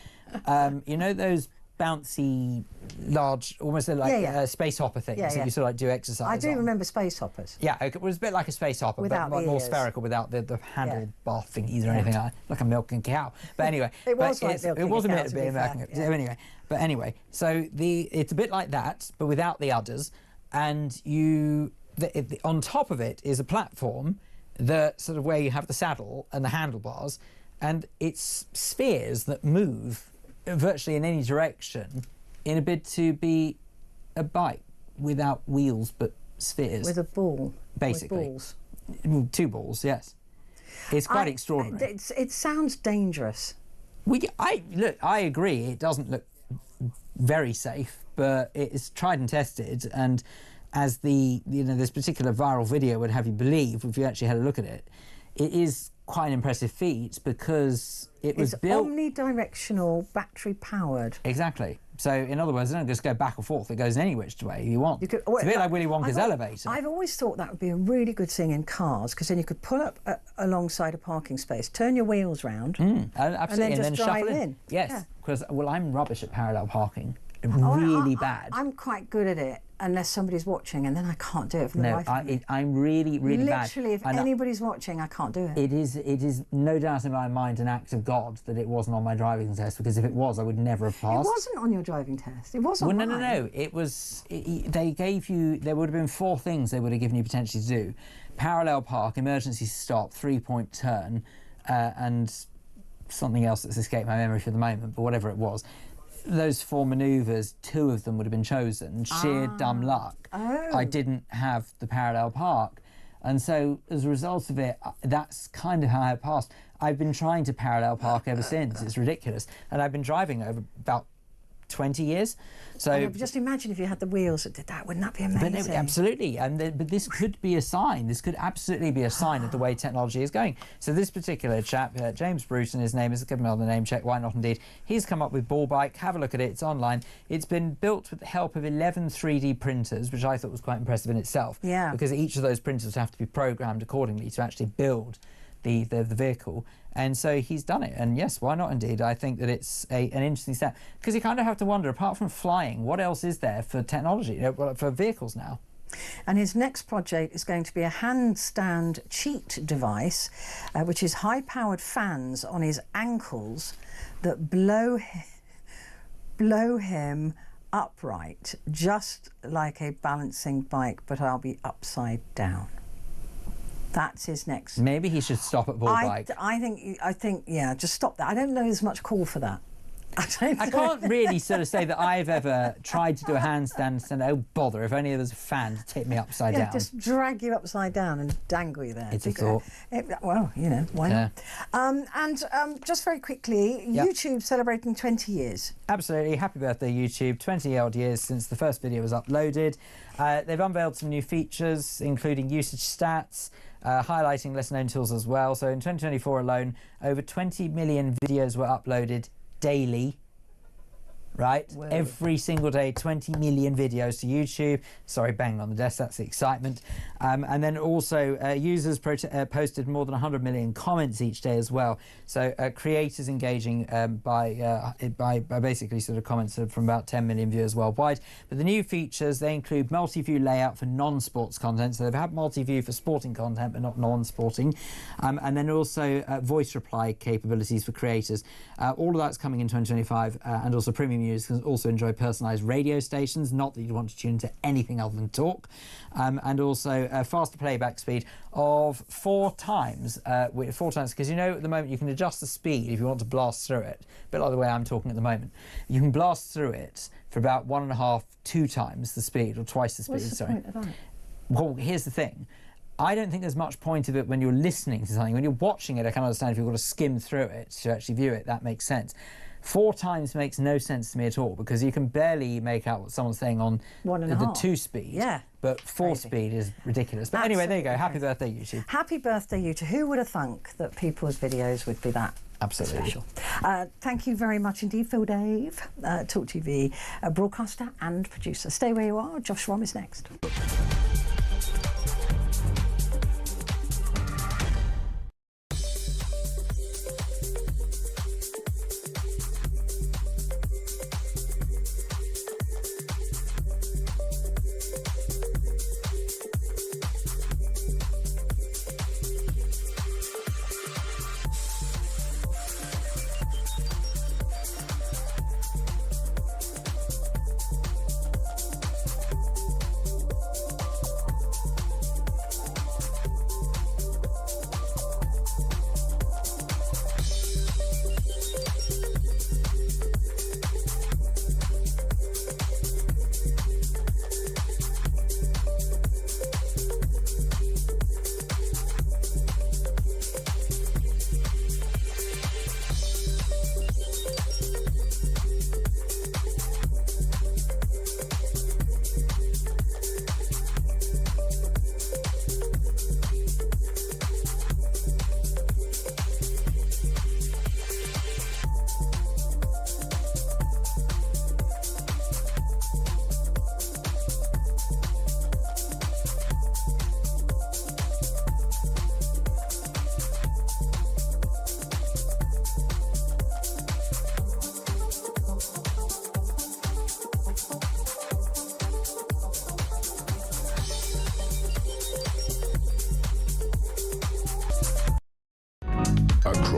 bouncy, large, almost like space hopper things that you sort of like do exercise. I do remember space hoppers. Yeah, it was a bit like a space hopper, without but more spherical, without the handlebar thingies or anything like a milking cow. But anyway, it was a bit Anyway, but anyway, so it's a bit like that, but without the udders, and on top of it is a platform. The sort of where you have the saddle and the handlebars, and it's spheres that move virtually in any direction in a bid to be a bike without wheels but spheres. With a ball. Basically. With balls. 2 balls, yes. It's quite extraordinary. It sounds dangerous. I agree. It doesn't look very safe, but it's tried and tested, and as this particular viral video would have you believe, if you actually had a look at it, it is quite an impressive feat because it was built... omnidirectional, battery-powered. Exactly. So, in other words, it doesn't just go back or forth. It goes any which way you want. It's a bit like Willy Wonka's elevator. I've always thought that would be a really good thing in cars, because then you could pull up alongside a parking space, turn your wheels round, absolutely, and then just drive shuffle in. Yes, because, well, I'm rubbish at parallel parking. Really bad. I'm quite good at it, unless somebody's watching, and then I can't do it for the life of me. I'm really, really bad. Literally, if anybody's watching, I can't do it. It is no doubt in my mind an act of God that it wasn't on my driving test, because if it was, I would never have passed. It wasn't on your driving test. It wasn't. Well, no. It was. They gave you. There would have been 4 things they would have given you potentially to do: parallel park, emergency stop, 3-point turn, and something else that's escaped my memory for the moment. But whatever it was. Those 4 manoeuvres, 2 of them would have been chosen. Sheer dumb luck. I didn't have the parallel park. And so, as a result of it, that's kind of how I passed. I've been trying to parallel park ever since. It's ridiculous. And I've been driving over about 20 years. So just imagine if you had the wheels that did that. Wouldn't that be amazing? But absolutely. But this could be a sign. This could absolutely be a sign of the way technology is going. So this particular chap, James Bruton, his name is, give him another name check, why not indeed? He's come up with Ball Bike. Have a look at it. It's online. It's been built with the help of 11 3D printers, which I thought was quite impressive in itself. Yeah. Because each of those printers have to be programmed accordingly to actually build the vehicle, and so he's done it. And yes, why not indeed? I think that it's an interesting step, because you kind of have to wonder, apart from flying, what else is there for technology, for vehicles now? And his next project is going to be a handstand cheat device, which is high-powered fans on his ankles that blow him upright, just like a balancing bike, but I'll be upside down. That's his next. Maybe he should stop at Ball Bike. I think, yeah, just stop that. I don't know there's much call for that. I can't really sort of say that I've ever tried to do a handstand and oh bother, if only there was a fan to tip me upside down. Just drag you upside down and dangle you there. It's a thought. Well, you know, why not? Just very quickly, YouTube celebrating 20 years. Absolutely. Happy birthday, YouTube. 20-odd years since the first video was uploaded. They've unveiled some new features, including usage stats, highlighting lesser-known tools as well. So in 2024 alone, over 20 million videos were uploaded daily, right? Whoa. Every single day, 20 million videos to YouTube. Sorry, bang on the desk, that's the excitement. And then also users posted more than 100 million comments each day as well. So creators engaging by basically sort of comments from about 10 million viewers worldwide. But the new features, they include multi-view layout for non-sports content. So they've had multi-view for sporting content, but not non-sporting. And then also voice reply capabilities for creators. All of that's coming in 2025, and also premium users can also enjoy personalised radio stations, not that you'd want to tune into anything other than talk, and also faster playback speed of 4 times, because you know at the moment you can adjust the speed if you want to blast through it, a bit like the way I'm talking at the moment. You can blast through it for about 1.5, 2 times the speed, or twice the speed. What's the point of that? Well, here's the thing. I don't think there's much point of it when you're listening to something. When you're watching it, I can understand if you've got to skim through it to actually view it. That makes sense. 4 times makes no sense to me at all, because you can barely make out what someone's saying on the 2 speed. Yeah. But 4 speed is ridiculous. But anyway, there you go. Happy birthday, YouTube. Happy birthday, YouTube. Who would have thunk that people's videos would be that special? Thank you very much indeed, Phil Dave, talkTV broadcaster and producer. Stay where you are. Josh Rom is next.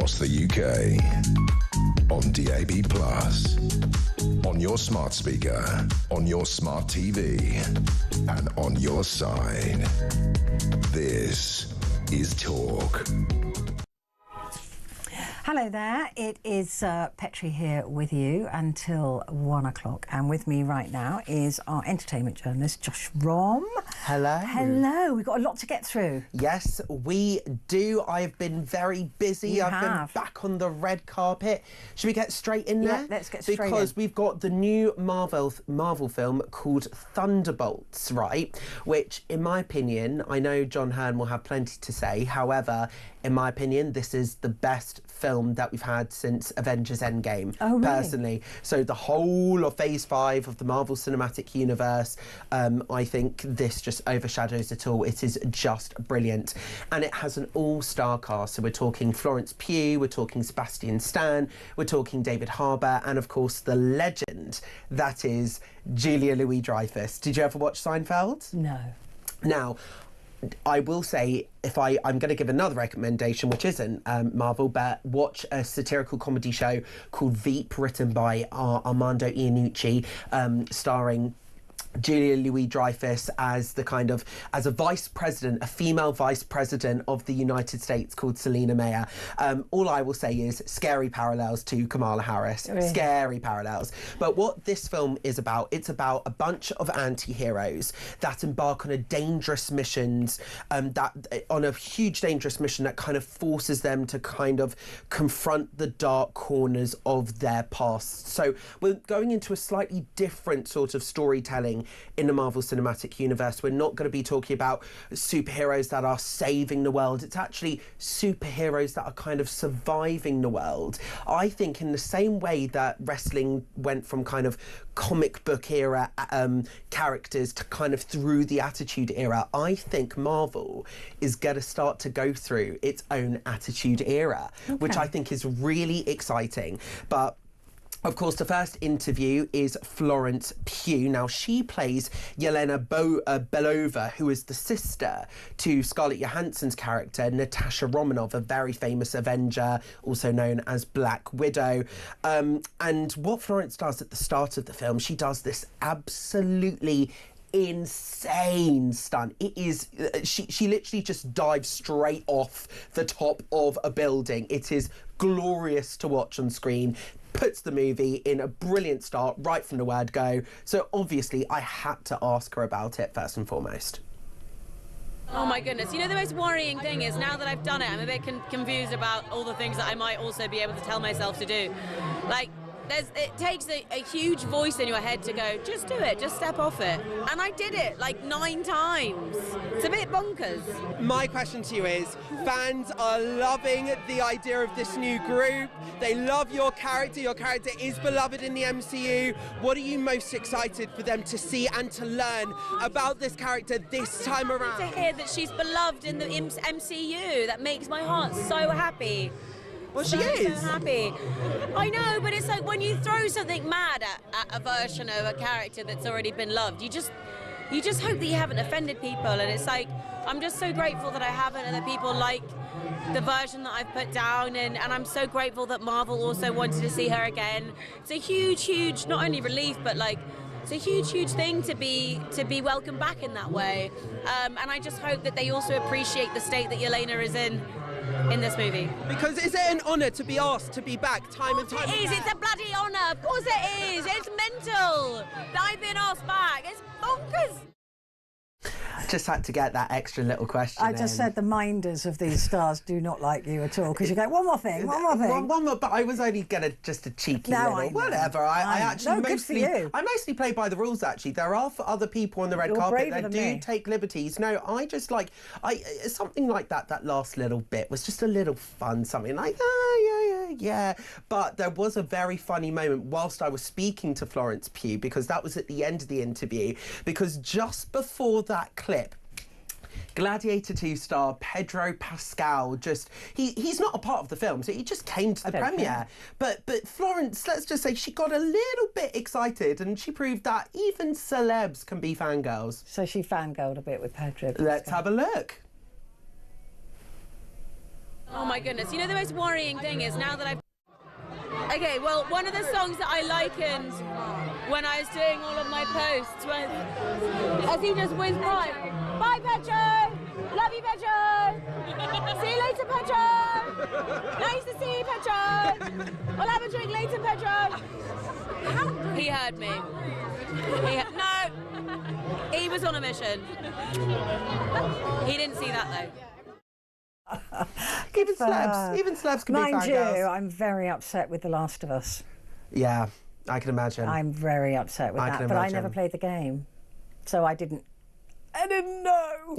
across the UK. On DAB+, on your smart speaker, on your smart TV, and on your side. This is Talk. Hello there, it is Petrie here with you until 1 o'clock, and with me right now is our entertainment journalist Josh Rom. Hello. Hello, we've got a lot to get through. Yes, we do. I've been very busy. I've been back on the red carpet. Should we get straight in there? Yeah, let's get straight in. Because we've got the new Marvel film called Thunderbolts, right? Which, in my opinion, I know John Hearn will have plenty to say. However, in my opinion, this is the best film that we've had since Avengers Endgame, personally. So the whole of Phase 5 of the Marvel Cinematic Universe, I think this just overshadows it all. It is just brilliant. And it has an all-star cast. So we're talking Florence Pugh, we're talking Sebastian Stan, we're talking David Harbour, and of course the legend that is Julia Louis-Dreyfus. Did you ever watch Seinfeld? No. Now, I will say, I'm going to give another recommendation, which isn't Marvel, but watch a satirical comedy show called Veep, written by Armando Iannucci, starring Julia Louis-Dreyfus as a vice president, a female vice president of the United States called Selena Meyer. All I will say is scary parallels to Kamala Harris. Really? Scary parallels. But what this film is about, it's about a bunch of anti-heroes that embark on a dangerous missions, on a huge dangerous mission that kind of forces them to kind of confront the dark corners of their past. So we're going into a slightly different sort of storytelling in the Marvel Cinematic Universe. We're not going to be talking about superheroes that are saving the world. It's actually superheroes that are kind of surviving the world. I think in the same way that wrestling went from kind of comic book era characters to kind of through the Attitude Era, I think Marvel is going to start to go through its own Attitude Era, which I think is really exciting. But of course, the first interview is Florence Pugh. Now, she plays Yelena Belova, who is the sister to Scarlett Johansson's character, Natasha Romanoff, a very famous Avenger, also known as Black Widow. And what Florence does at the start of the film, she does this absolutely insane stunt. It is, she literally just dives straight off the top of a building. It is glorious to watch on screen. Puts the movie in a brilliant start right from the word go. So obviously I had to ask her about it first and foremost. Oh my goodness, you know, the most worrying thing is now that I've done it, I'm a bit confused about all the things that I might also be able to tell myself to do. Like, it takes a huge voice in your head to go, just do it, just step off it. And I did it like 9 times. It's a bit bonkers. My question to you is, fans are loving the idea of this new group. They love your character. Your character is beloved in the MCU. What are you most excited for them to see and to learn about this character this time around? To hear that she's beloved in the MCU, that makes my heart so happy. Well, she is. So happy. I know, but it's like when you throw something mad at a version of a character that's already been loved, you just hope that you haven't offended people. And it's like, I'm just so grateful that I haven't and that people like the version that I've put down, and I'm so grateful that Marvel also wanted to see her again. It's a huge, not only relief, but like, it's a huge thing to be welcomed back in that way. And I just hope that they also appreciate the state that Yelena is in this movie. Because is it an honour to be asked to be back time and time again? It is, it's a bloody honour, of course it is. It's mental that I've been asked back. It's bonkers. Just had to get that extra little question I just said the minders of these stars do not like you at all, because you go, one more thing. One more, but I was only going to just a cheeky little, whatever. I actually mostly play by the rules, actually. There are for other people on the red carpet that do take liberties. No, I just like, something like that last little bit was just a little fun, something like, yeah. But there was a very funny moment whilst I was speaking to Florence Pugh, because that was at the end of the interview, because just before that clip, Gladiator 2 star Pedro Pascal he's not a part of the film, so he just came to the premiere. But Florence, let's just say she got a little bit excited, and she proved that even celebs can be fangirls. So she fangirled a bit with Pedro Pascal. Let's have a look. Oh my goodness. You know, the most worrying thing is now that I've... Okay, well, one of the songs that I likened when I was doing all of my posts was, as he just whizzed by, bye, Petro! Love you, Petro! See you later, Petro! Nice to see you, Petro! We'll have a drink later, Petro! He heard me. No! He was on a mission. He didn't see that, though. Even celebs can be Mind you, fangirls. I'm very upset with The Last of Us. Yeah, I can imagine. I'm very upset with that, but I never played the game, so I didn't know.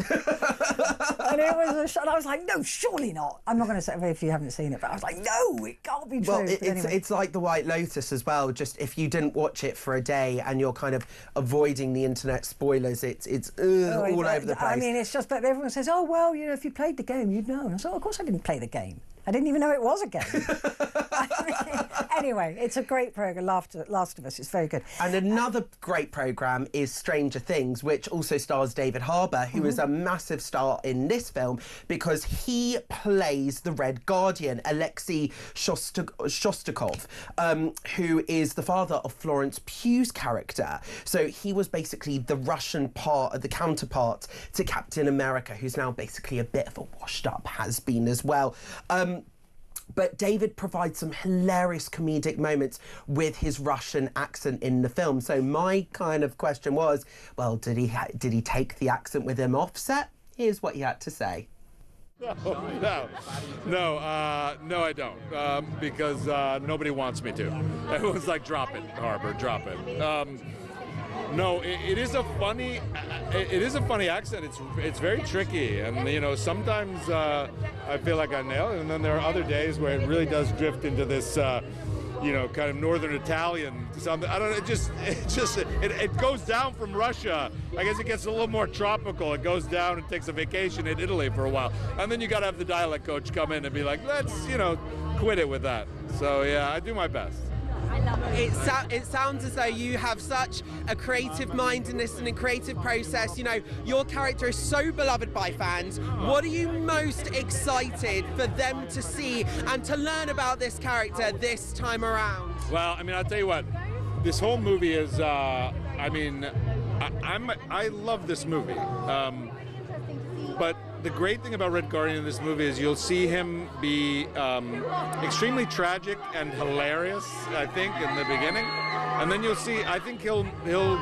And it was and I was like, no, surely not. I'm not going to say if you haven't seen it, but I was like, no, it can't be true. Well, it's like The White Lotus as well. Just if you didn't watch it for a day and you're kind of avoiding the internet spoilers, it's all over the place. I mean, it's just that everyone says, oh, well, you know, if you played the game, you'd know. And I said, oh, of course I didn't play the game. I didn't even know it was a game. Anyway, it's a great programme, Last of Us. It's very good. And another great programme is Stranger Things, which also stars David Harbour, who is a massive star in this film because he plays the Red Guardian, Alexei Shostakov, who is the father of Florence Pugh's character. So he was basically the Russian the counterpart to Captain America, who's now basically a bit of a washed-up has-been as well. But David provides some hilarious comedic moments with his Russian accent in the film. So my kind of question was, well, did he take the accent with him offset? Here's what he had to say. No, I don't, because nobody wants me to. Everyone's like, drop it, Harbour, drop it. No, it is a funny accent. It's very tricky, and you know, sometimes I feel like I nail it, and then there are other days where it really does drift into this, you know, kind of northern Italian something. I don't know. It goes down from Russia. I guess it gets a little more tropical. It goes down and takes a vacation in Italy for a while, and then you got to have the dialect coach come in and be like, let's, you know, quit it with that. So yeah, I do my best. It sounds as though you have such a creative mind in this and a creative process. You know, your character is so beloved by fans. What are you most excited for them to see and to learn about this character this time around? Well, I mean, I'll tell you what, this whole movie is, I love this movie. But the great thing about Red Guardian in this movie is you'll see him be extremely tragic and hilarious, I think, in the beginning. And then you'll see, I think he'll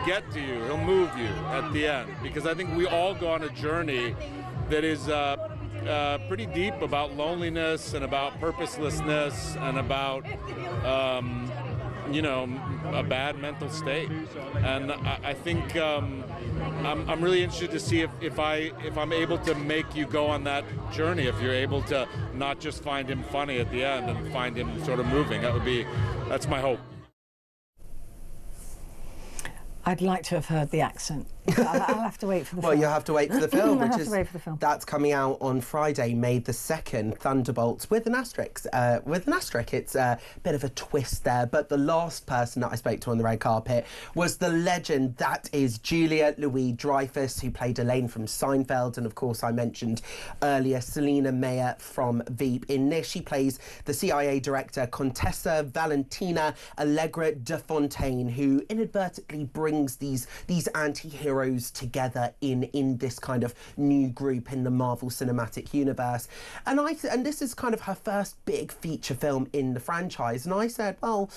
get to you, he'll move you at the end. Because I think we all go on a journey that is pretty deep about loneliness and about purposelessness and about, you know, a bad mental state. And I think I'm really interested to see if I'm able to make you go on that journey, if you're able to not just find him funny at the end and find him sort of moving. That's my hope. I'd like to have heard the accent. I'll have to wait for the film. Well, you'll have to wait for the film, I'll have to wait for the film. That's coming out on Friday, May the 2nd, Thunderbolts, with an asterisk. It's a bit of a twist there, but the last person that I spoke to on the red carpet was the legend that is Julia Louis-Dreyfus, who played Elaine from Seinfeld, and of course I mentioned earlier Selena Meyer from Veep. In this, she plays the CIA director Contessa Valentina Allegra de Fontaine, who inadvertently brings these anti-heroes together in this kind of new group in the Marvel Cinematic Universe. And this is kind of her first big feature film in the franchise. And I said, well,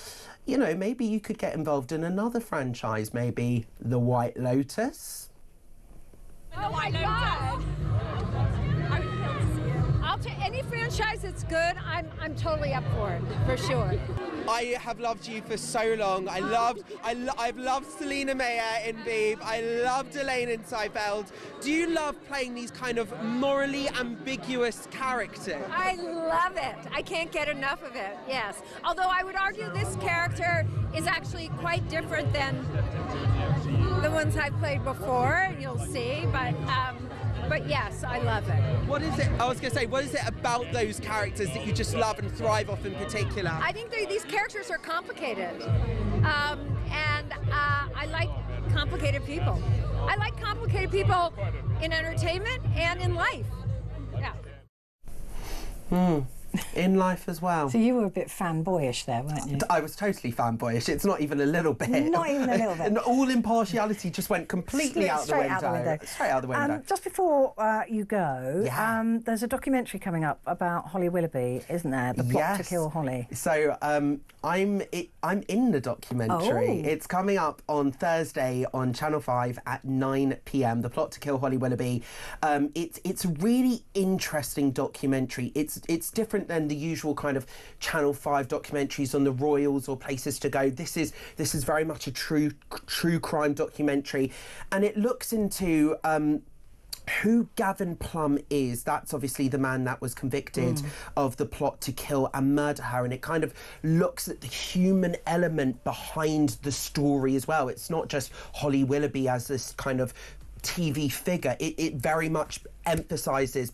you know, maybe you could get involved in another franchise, maybe The White Lotus. The White Lotus. I'll take any franchise that's good. I'm totally up for it, for sure. I have loved you for so long. I've loved Selena Meyer in Veep. I loved Elaine in Seinfeld. Do you love playing these kind of morally ambiguous characters? I love it. I can't get enough of it, yes. Although I would argue this character is actually quite different than the ones I've played before, you'll see, but yes, I love it. What is it? I was going to say, what is it about those characters that you just love and thrive off in particular? I think these characters are complicated, and I like complicated people. I like complicated people in entertainment and in life. Yeah. In life as well. So you were a bit fanboyish there, weren't you? I was totally fanboyish. It's not even a little bit. Not even a little bit. And all impartiality just went completely out the window. Straight out the window. Just before you go, there's a documentary coming up about Holly Willoughby, isn't there? The Plot to Kill Holly. So I'm in the documentary. Oh. It's coming up on Thursday on Channel 5 at 9 p.m. The Plot to Kill Holly Willoughby. It's a really interesting documentary. It's different than the usual kind of Channel 5 documentaries on the royals or places to go. This is very much a true crime documentary, and it looks into who Gavin Plum is. That's obviously the man that was convicted of the plot to kill and murder her, and it kind of looks at the human element behind the story as well. It's not just Holly Willoughby as this kind of TV figure. It very much emphasises,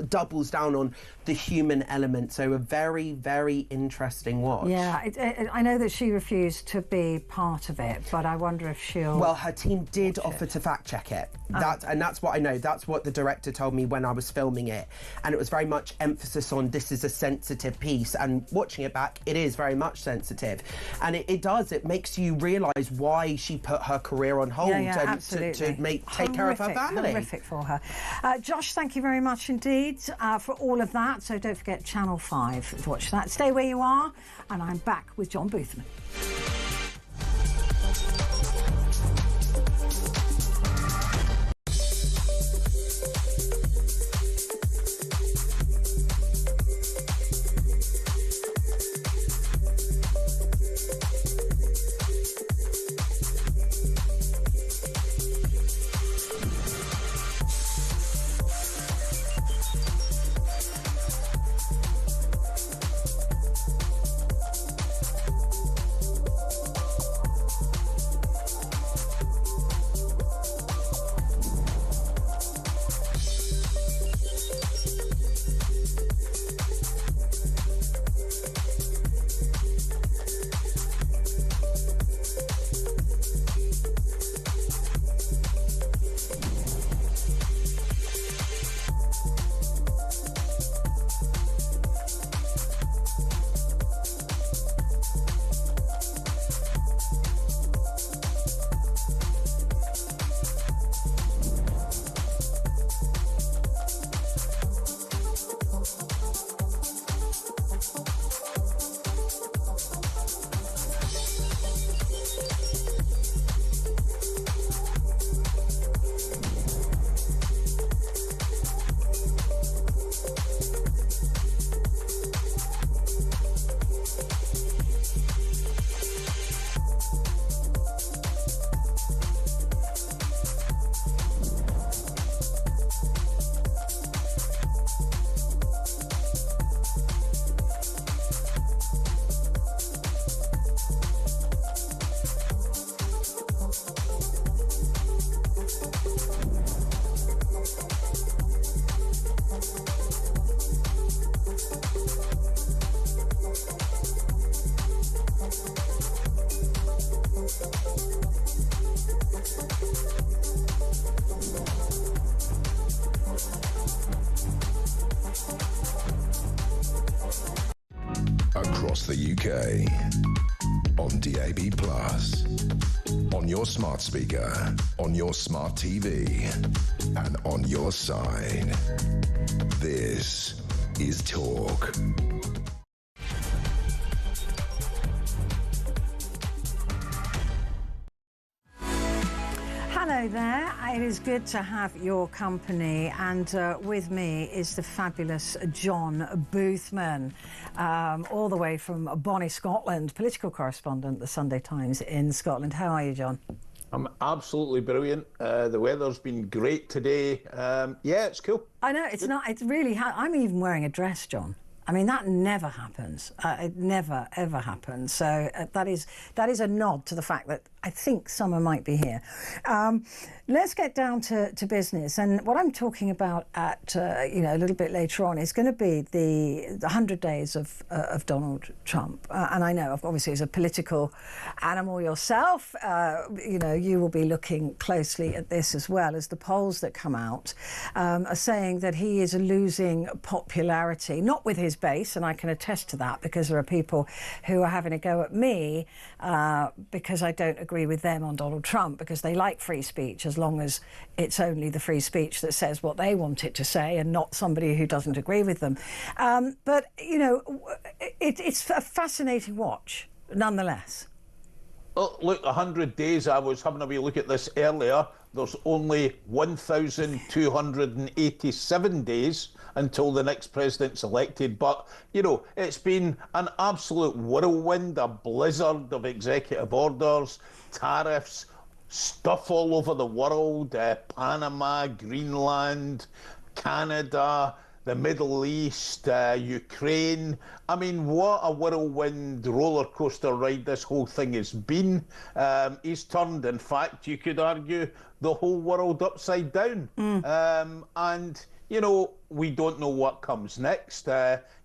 doubles down on the human element. So a very, very interesting watch. Yeah, I know that she refused to be part of it, but I wonder if she'll... Well, her team did offer to fact check it. And that's what I know. That's what the director told me when I was filming it. And it was very much emphasis on this is a sensitive piece. And watching it back, it is very much sensitive. And it makes you realise why she put her career on hold and to take care of her family. Horrific for her. Josh, thank you very much indeed for all of that. So don't forget Channel 5 to watch that. Stay where you are, and I'm back with John Boothman. Across the UK, on DAB+, on your smart speaker, on your smart TV, and on your side. This is Talk. Hello there, it is good to have your company, and with me is the fabulous John Boothman, all the way from Bonnie, Scotland, political correspondent, the Sunday Times in Scotland. How are you, John? I'm absolutely brilliant. The weather's been great today. Yeah, it's cool. I know, it's not, it's really, I'm even wearing a dress, John. I mean, that never happens. It never, ever happens. So that is a nod to the fact that I think summer might be here. Let's get down to business. And what I'm talking about at, a little bit later on is going to be the 100 days of Donald Trump. And I know, obviously, as a political animal yourself, you will be looking closely at this as well, as the polls that come out are saying that he is losing popularity, not with his base, and I can attest to that because there are people who are having a go at me because I don't agree with them on Donald Trump, because they like free speech as long as it's only the free speech that says what they want it to say and not somebody who doesn't agree with them. But, it's a fascinating watch, nonetheless. Oh, look, 100 days, I was having a wee look at this earlier. There's only 1,287 days until the next president's elected. But, it's been an absolute whirlwind, a blizzard of executive orders, tariffs, stuff all over the world, Panama, Greenland, Canada, the Middle East, Ukraine. I mean, what a whirlwind roller coaster ride this whole thing has been. He's turned, in fact, you could argue, the whole world upside down. And, we don't know what comes next.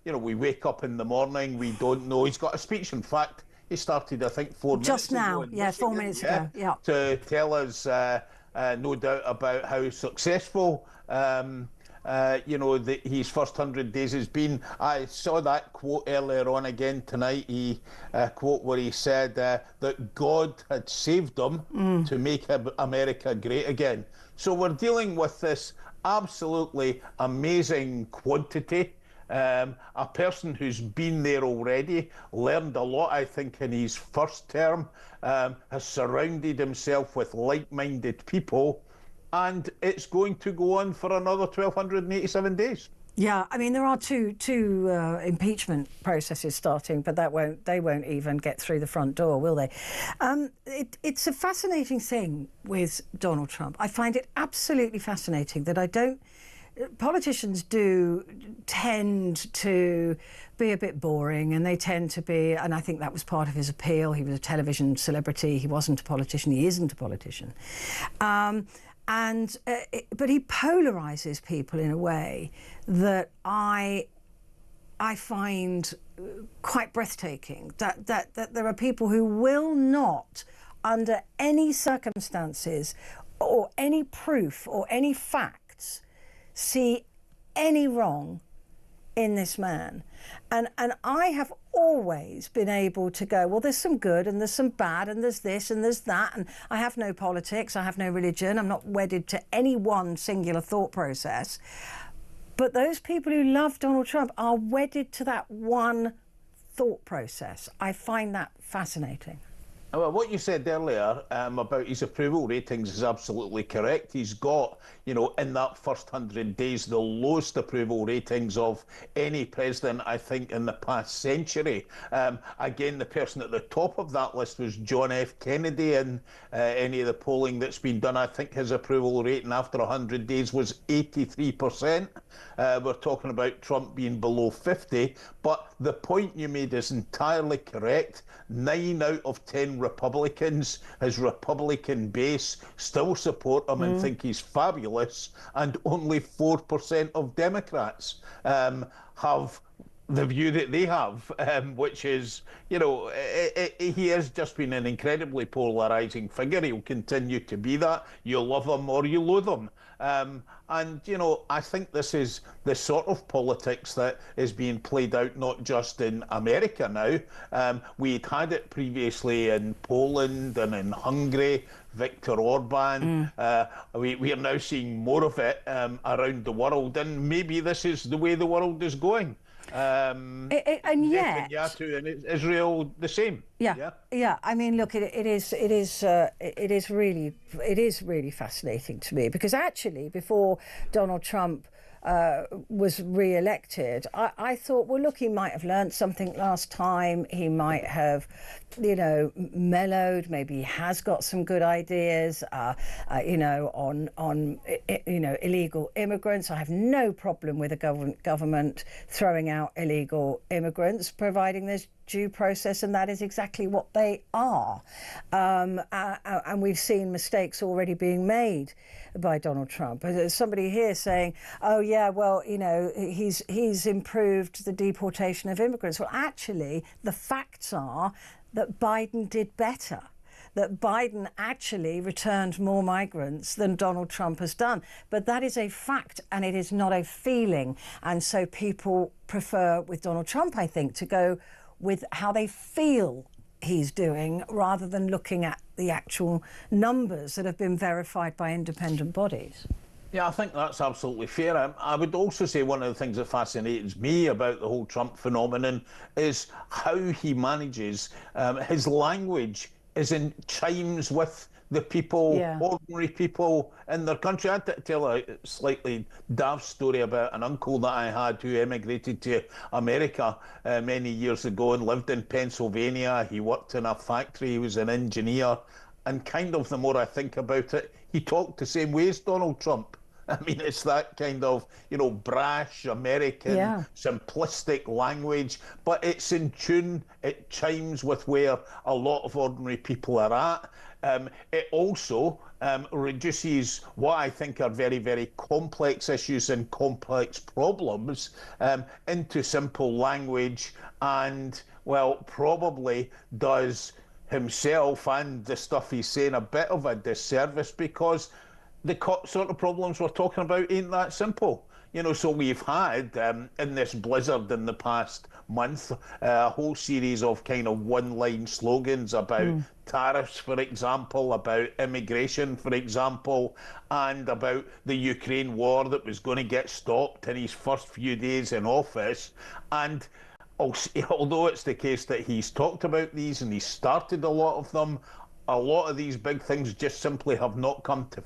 We wake up in the morning, we don't know. He's got a speech, in fact. He started, I think, 4 minutes just now, ago. 4 minutes ago, yeah. To tell us, no doubt, about how successful, his first 100 days has been. I saw that quote earlier on again tonight. He quote where he said that God had saved him to make America great again. So we're dealing with this absolutely amazing quantity. A person who's been there already, learned a lot, I think, in his first term, has surrounded himself with like-minded people, and it's going to go on for another 1,287 days. Yeah, I mean, there are two impeachment processes starting, but they won't even get through the front door, will they? It's a fascinating thing with Donald Trump. I find it absolutely fascinating that politicians do tend to be a bit boring, and they tend to be, and I think that was part of his appeal. He was a television celebrity. He wasn't a politician. He isn't a politician. But he polarizes people in a way that I find quite breathtaking. That there are people who will not, under any circumstances or any proof or any facts, see any wrong in this man. And I have always been able to go, well, there's some good and there's some bad and there's this and there's that, and I have no politics, I have no religion, I'm not wedded to any one singular thought process. But those people who love Donald Trump are wedded to that one thought process. I find that fascinating. Well, what you said earlier about his approval ratings is absolutely correct. He's got, in that first 100 days, the lowest approval ratings of any president, I think, in the past century. Again, the person at the top of that list was John F. Kennedy, and any of the polling that's been done, I think his approval rating after 100 days was 83%. We're talking about Trump being below 50, but the point you made is entirely correct. 9 out of 10 Republicans, his Republican base, still support him and think he's fabulous, and only 4% of Democrats have the view that they have, which is, he has just been an incredibly polarising figure. He'll continue to be that. You love him or you loathe him. And, I think this is the sort of politics that is being played out not just in America now. We'd had it previously in Poland and in Hungary, Viktor Orban. We are now seeing more of it around the world, and maybe this is the way the world is going. And yet, Netanyahu and Israel the same. Yeah. I mean, look, it is really fascinating to me, because actually, before Donald Trump was re-elected, I thought, well, look, he might have learned something last time. He might have, mellowed. Maybe he has got some good ideas, on illegal immigrants. I have no problem with a government throwing out illegal immigrants, providing there's due process, and that is exactly what they are. And we've seen mistakes already being made by Donald Trump. There's somebody here saying, oh yeah, well, you know, he's improved the deportation of immigrants. Well, actually, the facts are that Biden did better, that Biden actually returned more migrants than Donald Trump has done. But that is a fact, and it is not a feeling. And so people prefer with Donald Trump, I think, to go with how they feel he's doing rather than looking at the actual numbers that have been verified by independent bodies. Yeah, I think that's absolutely fair. I would also say one of the things that fascinates me about the whole Trump phenomenon is how he manages his language is in chimes with the people, ordinary people in their country. I had to tell a slightly daft story about an uncle that I had who emigrated to America many years ago and lived in Pennsylvania. He worked in a factory, he was an engineer, and kind of the more I think about it, he talked the same way as Donald Trump. I mean, it's that kind of, you know, brash, American, simplistic language, but it's in tune, it chimes with where a lot of ordinary people are at. It also reduces what I think are very, very complex issues and complex problems into simple language, and, well, probably does himself and the stuff he's saying a bit of a disservice, because the sort of problems we're talking about ain't that simple. You know, so we've had, in this blizzard in the past month, a whole series of kind of one-line slogans about tariffs, for example, about immigration, for example, and about the Ukraine war that was going to get stopped in his first few days in office. And although it's the case that he's talked about these and he's started a lot of them, a lot of these big things just simply have not come to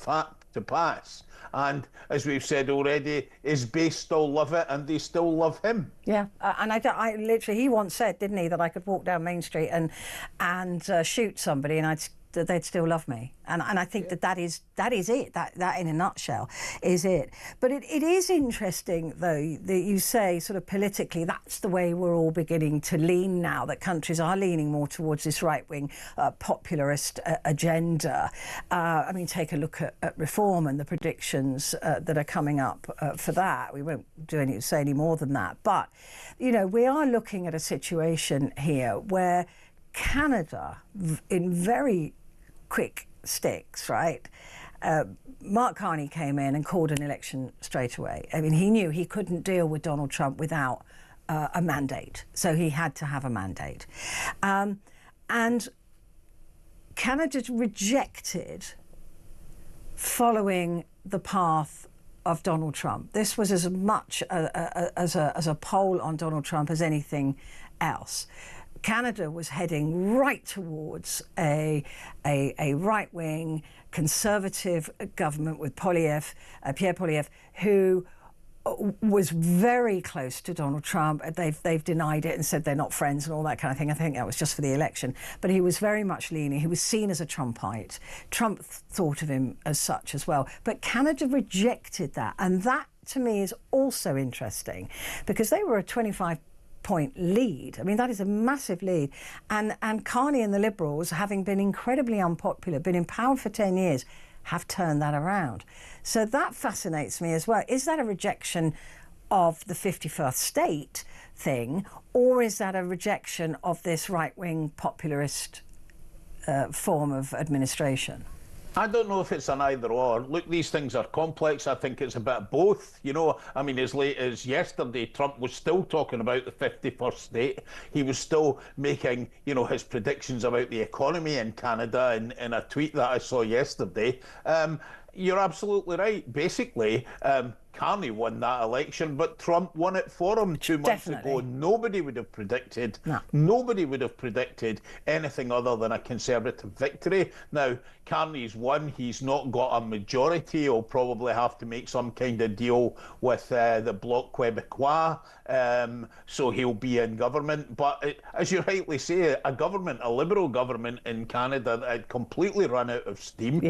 pass. And as we've said already, his base still love it, and they still love him. Yeah, and I literally, he once said, didn't he, that I could walk down Main Street and shoot somebody and they'd still love me. And I think that is it. That in a nutshell is it. But it is interesting, though, that you say sort of politically that's the way we're all beginning to lean now, that countries are leaning more towards this right-wing popularist agenda. I mean, take a look at reform and the predictions that are coming up for that. We won't say any more than that. But, you know, we are looking at a situation here where Canada, in very quick sticks, right? Mark Carney came in and called an election straight away. I mean, he knew he couldn't deal with Donald Trump without a mandate, so he had to have a mandate. And Canada rejected following the path of Donald Trump. This was as much as a poll on Donald Trump as anything else. Canada was heading right towards a right-wing conservative government with Pierre Poilievre, who was very close to Donald Trump. They've denied it and said they're not friends and all that kind of thing. I think that was just for the election. But he was very much leaning. He was seen as a Trumpite. Trump thought of him as such as well. But Canada rejected that. And that, to me, is also interesting, because they were a 25-point lead. I mean, that is a massive lead. And Carney and the Liberals, having been incredibly unpopular, been in power for 10 years, have turned that around. So that fascinates me as well. Is that a rejection of the 51st state thing, or is that a rejection of this right-wing popularist form of administration? I don't know if it's an either or. Look, these things are complex. I think it's a bit of both. You know, I mean, as late as yesterday, Trump was still talking about the 51st state. He was still making, you know, his predictions about the economy in Canada in a tweet that I saw yesterday. You're absolutely right. Basically, Carney won that election, but Trump won it for him 2 months ago. Nobody would have predicted, nobody would have predicted anything other than a Conservative victory. Now, Carney's won. He's not got a majority. He'll probably have to make some kind of deal with the Bloc Québécois, so he'll be in government. But as you rightly say, a Liberal government in Canada that had completely run out of steam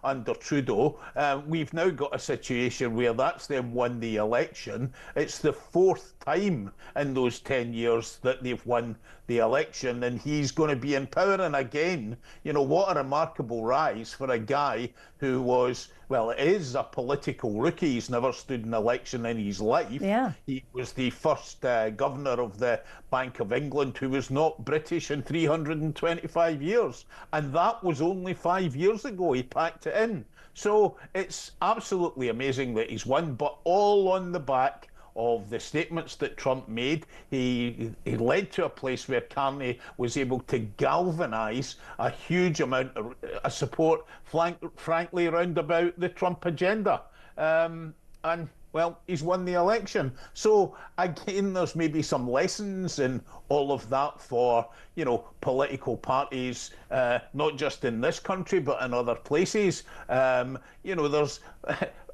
under Trudeau, we've now got a situation where where that's them won the election. It's the 4th time in those 10 years that they've won the election, and he's going to be in power. And again, you know, what a remarkable rise for a guy who was, well, is a political rookie. He's never stood an election in his life. Yeah. He was the first governor of the Bank of England who was not British in 325 years. And that was only 5 years ago. He packed it in. So it's absolutely amazing that he's won, but all on the back of the statements that Trump made. He led to a place where Carney was able to galvanise a huge amount of support, frankly, round about the Trump agenda. And, well, he's won the election. So, again, there's maybe some lessons in all of that for, you know, political parties, not just in this country, but in other places. You know, there's...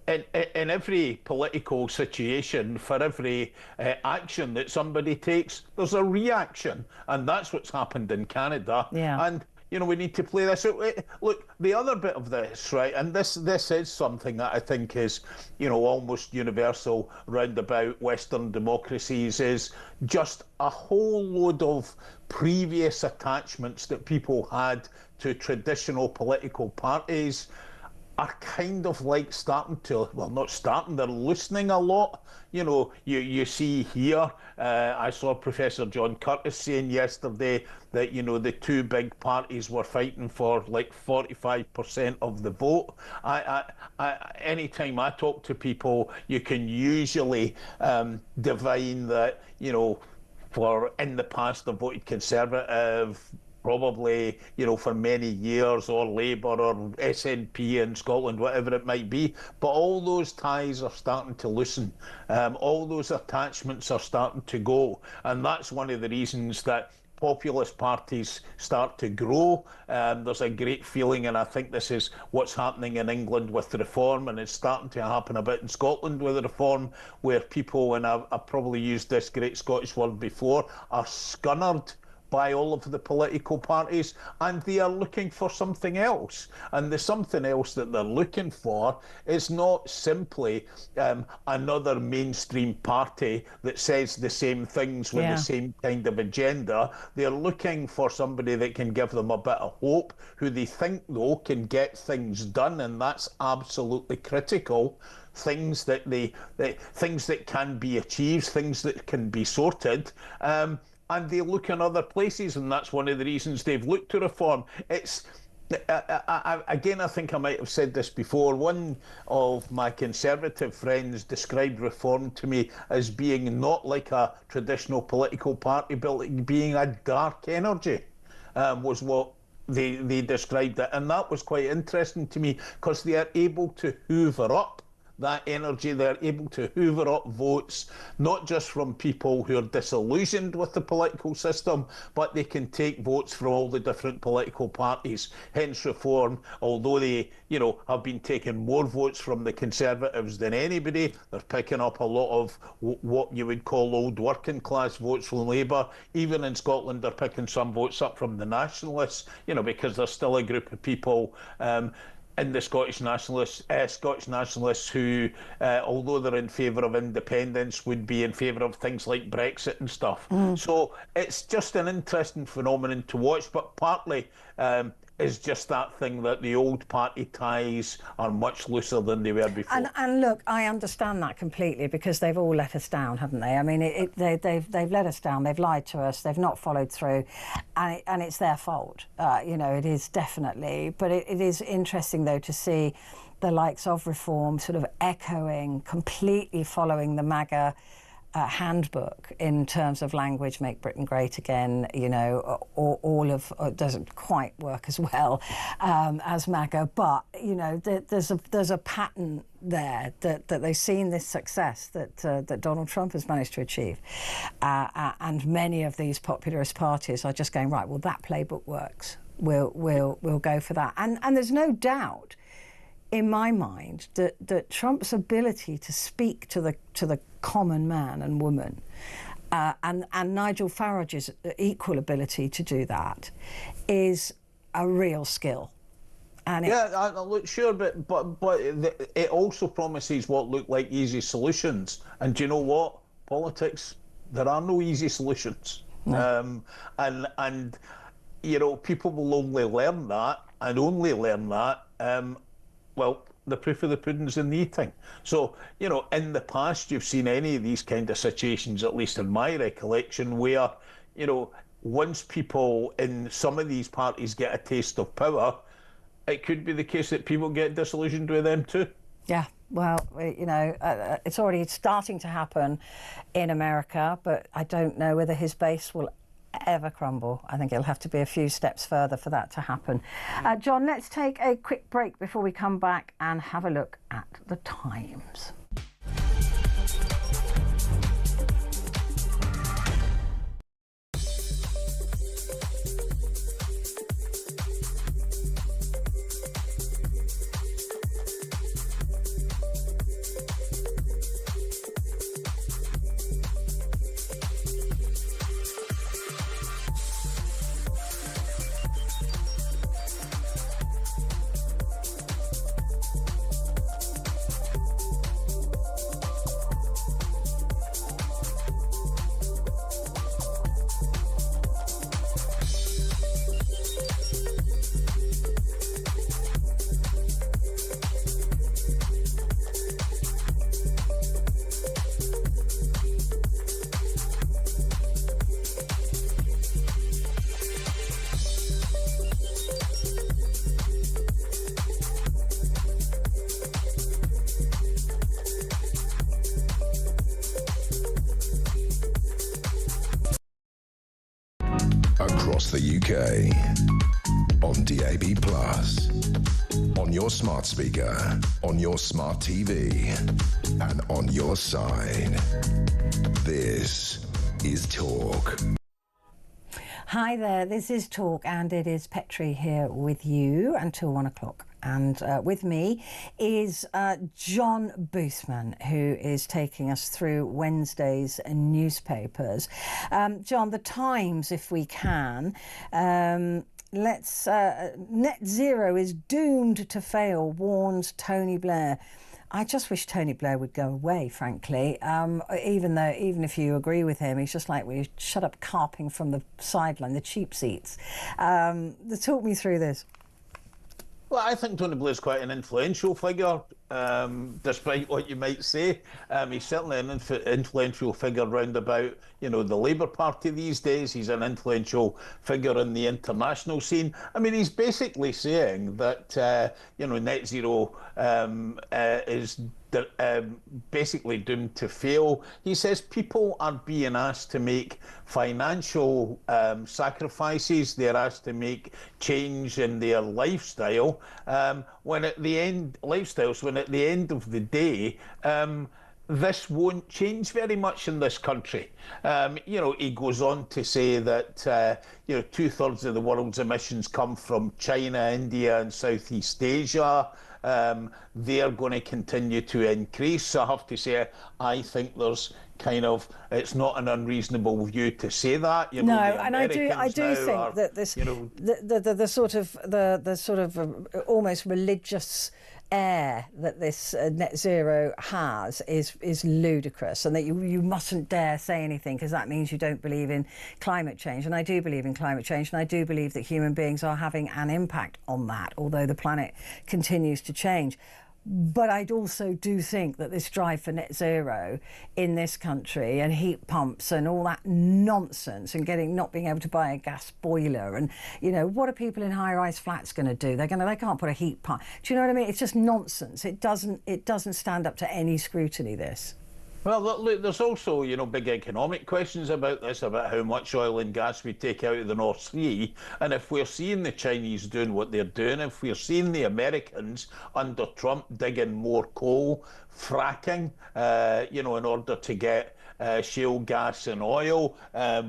In every political situation, for every action that somebody takes, there's a reaction. And that's what's happened in Canada. Yeah. And, you know, we need to play this out. Look, the other bit of this, right, and this is something that I think is, you know, almost universal round about Western democracies, is just a whole load of previous attachments that people had to traditional political parties are kind of like starting to, well, not starting, they're loosening a lot. You know, you see here, I saw Professor John Curtis saying yesterday that, you know, the two big parties were fighting for like 45% of the vote. Anytime I talk to people, you can usually divine that, you know, for in the past they've voted Conservative, probably, you know, for many years, or Labour or SNP in Scotland, whatever it might be. But all those ties are starting to loosen. All those attachments are starting to go. And that's one of the reasons that populist parties start to grow. There's a great feeling, and I think this is what's happening in England with reform, and it's starting to happen a bit in Scotland with reform, where people, and I've probably used this great Scottish word before, are scunnered by all of the political parties, and they are looking for something else. And the something else that they're looking for is not simply another mainstream party that says the same things with the same kind of agenda. They're looking for somebody that can give them a bit of hope, who they think, though, can get things done, and that's absolutely critical. Things that things that can be achieved, things that can be sorted. And they look in other places, and that's one of the reasons they've looked to reform. It's again, I think I might have said this before. One of my Conservative friends described reform to me as being not like a traditional political party, but being a dark energy, was what they described it. And that was quite interesting to me, because they are able to hoover up that energy. They're able to hoover up votes, not just from people who are disillusioned with the political system, but they can take votes from all the different political parties. Hence reform, although they, you know, have been taking more votes from the Conservatives than anybody, they're picking up a lot of what you would call old working class votes from Labour. Even in Scotland, they're picking some votes up from the Nationalists, you know, because there's still a group of people in the Scottish Nationalists who, although they're in favour of independence, would be in favour of things like Brexit and stuff. So it's just an interesting phenomenon to watch, but partly is just that thing that the old party ties are much looser than they were before. And look, I understand that completely, because they've all let us down, haven't they? I mean, they've let us down, they've lied to us, they've not followed through, and it's their fault. You know, it is definitely. But it is interesting, though, to see the likes of reform sort of echoing, completely following the MAGA handbook in terms of language, make Britain great again, you know, all of doesn't quite work as well as MAGA, but, you know, there's a pattern there that they've seen this success that Donald Trump has managed to achieve, and many of these populist parties are just going, right, well, that playbook works, we'll go for that, and there's no doubt in my mind that Trump's ability to speak to the common man and woman, and Nigel Farage's equal ability to do that, is a real skill. And look, sure, but it also promises what look like easy solutions. And do you know what? Politics, there are no easy solutions. No. And you know, people will only learn that, and only learn that, well, the proof of the pudding's in the eating. So, you know, in the past, you've seen any of these kind of situations, at least in my recollection, where, you know, once people in some of these parties get a taste of power, it could be the case that people get disillusioned with them too. Yeah, well, you know, it's already starting to happen in America, but I don't know whether his base will ever crumble. I think it'll have to be a few steps further for that to happen. John, let's take a quick break before we come back and have a look at the Times. Across the UK, on DAB+, on your smart speaker, on your smart TV, and on your side. This is Talk. Hi there, this is Talk, and it is Petrie here with you until 1 o'clock. And with me is John Boothman, who is taking us through Wednesday's newspapers. John, the Times, if we can. Net zero is doomed to fail, warns Tony Blair. I just wish Tony Blair would go away, frankly. Even if you agree with him, he's just like, we shut up carping from the sideline, the cheap seats. Talk me through this. Well, I think Tony Blair's quite an influential figure, despite what you might say. He's certainly an influential figure round about, you know, the Labour Party these days. He's an influential figure in the international scene. I mean, he's basically saying that, you know, net zero is basically doomed to fail. He says people are being asked to make financial sacrifices. They're asked to make change in their lifestyle. When at the end of the day, this won't change very much in this country. You know, he goes on to say that, you know, 2/3 of the world's emissions come from China, India and Southeast Asia. They're going to continue to increase. So I have to say, I think there's kind of, it's not an unreasonable view to say that. You know, no, and I do think that this, you know, the sort of almost religious air that this net zero has is ludicrous, and that you mustn't dare say anything because that means you don't believe in climate change. And I do believe in climate change, and I do believe that human beings are having an impact on that, although the planet continues to change. But I also do think that this drive for net zero in this country, and heat pumps and all that nonsense, and not being able to buy a gas boiler, and, you know, what are people in high-rise flats going to do? They can't put a heat pump. Do you know what I mean? It's just nonsense. It doesn't stand up to any scrutiny, this. Well, look, there's also, you know, big economic questions about this, about how much oil and gas we take out of the North Sea. And if we're seeing the Chinese doing what they're doing, if we're seeing the Americans under Trump digging more coal, fracking, you know, in order to get shale gas and oil.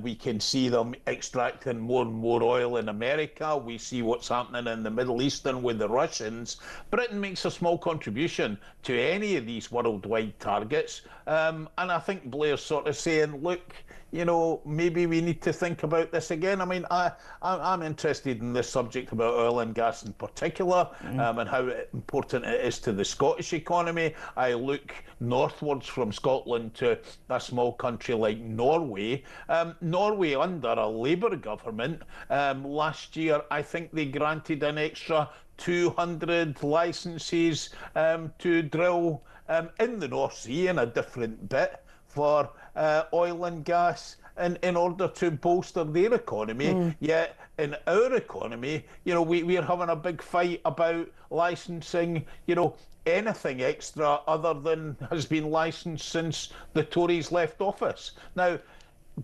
We can see them extracting more and more oil in America. We see what's happening in the Middle East and with the Russians. Britain makes a small contribution to any of these worldwide targets. And I think Blair's sort of saying, look, you know, maybe we need to think about this again. I mean, I'm interested in this subject about oil and gas in particular, and how important it is to the Scottish economy. I look northwards from Scotland to a small country like Norway. Norway, under a Labour government, last year, I think they granted an extra 200 licences to drill in the North Sea in a different bit for oil and gas in order to bolster their economy. Yet in our economy, you know, we're having a big fight about licensing, you know, anything extra other than has been licensed since the Tories left office. Now,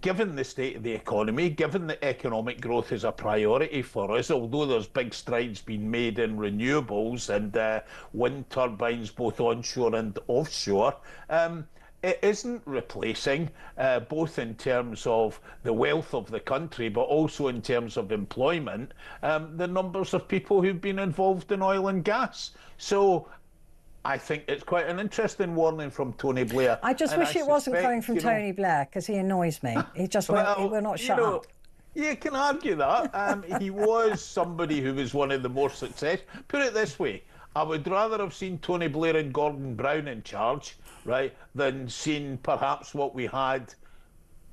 given the state of the economy, given that economic growth is a priority for us, although there's big strides being made in renewables and wind turbines both onshore and offshore, it isn't replacing, both in terms of the wealth of the country, but also in terms of employment, the numbers of people who've been involved in oil and gas. So I think it's quite an interesting warning from Tony Blair. I just wish it wasn't coming from Tony Blair, because he annoys me. He just he will not shut up. You can argue that. He was somebody who was one of the more successful. Put it this way, I would rather have seen Tony Blair and Gordon Brown in charge, right, than seen perhaps what we had,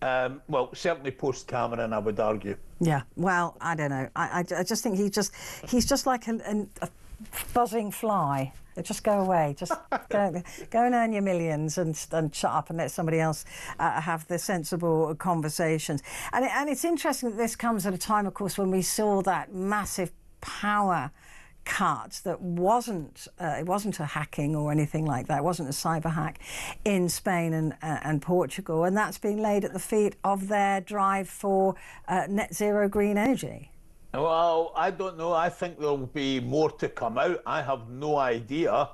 well, certainly post-Cameron, I would argue. Yeah, well, I don't know. I just think he's just like a buzzing fly. Just go away. Just go and earn your millions and shut up and let somebody else have the sensible conversations. And it's interesting that this comes at a time, of course, when we saw that massive power cut that wasn't it wasn't a hacking or anything like that. It wasn't a cyber hack in Spain and Portugal, and that's been laid at the feet of their drive for net zero green energy. Well, I don't know. I think there'll be more to come out. I have no idea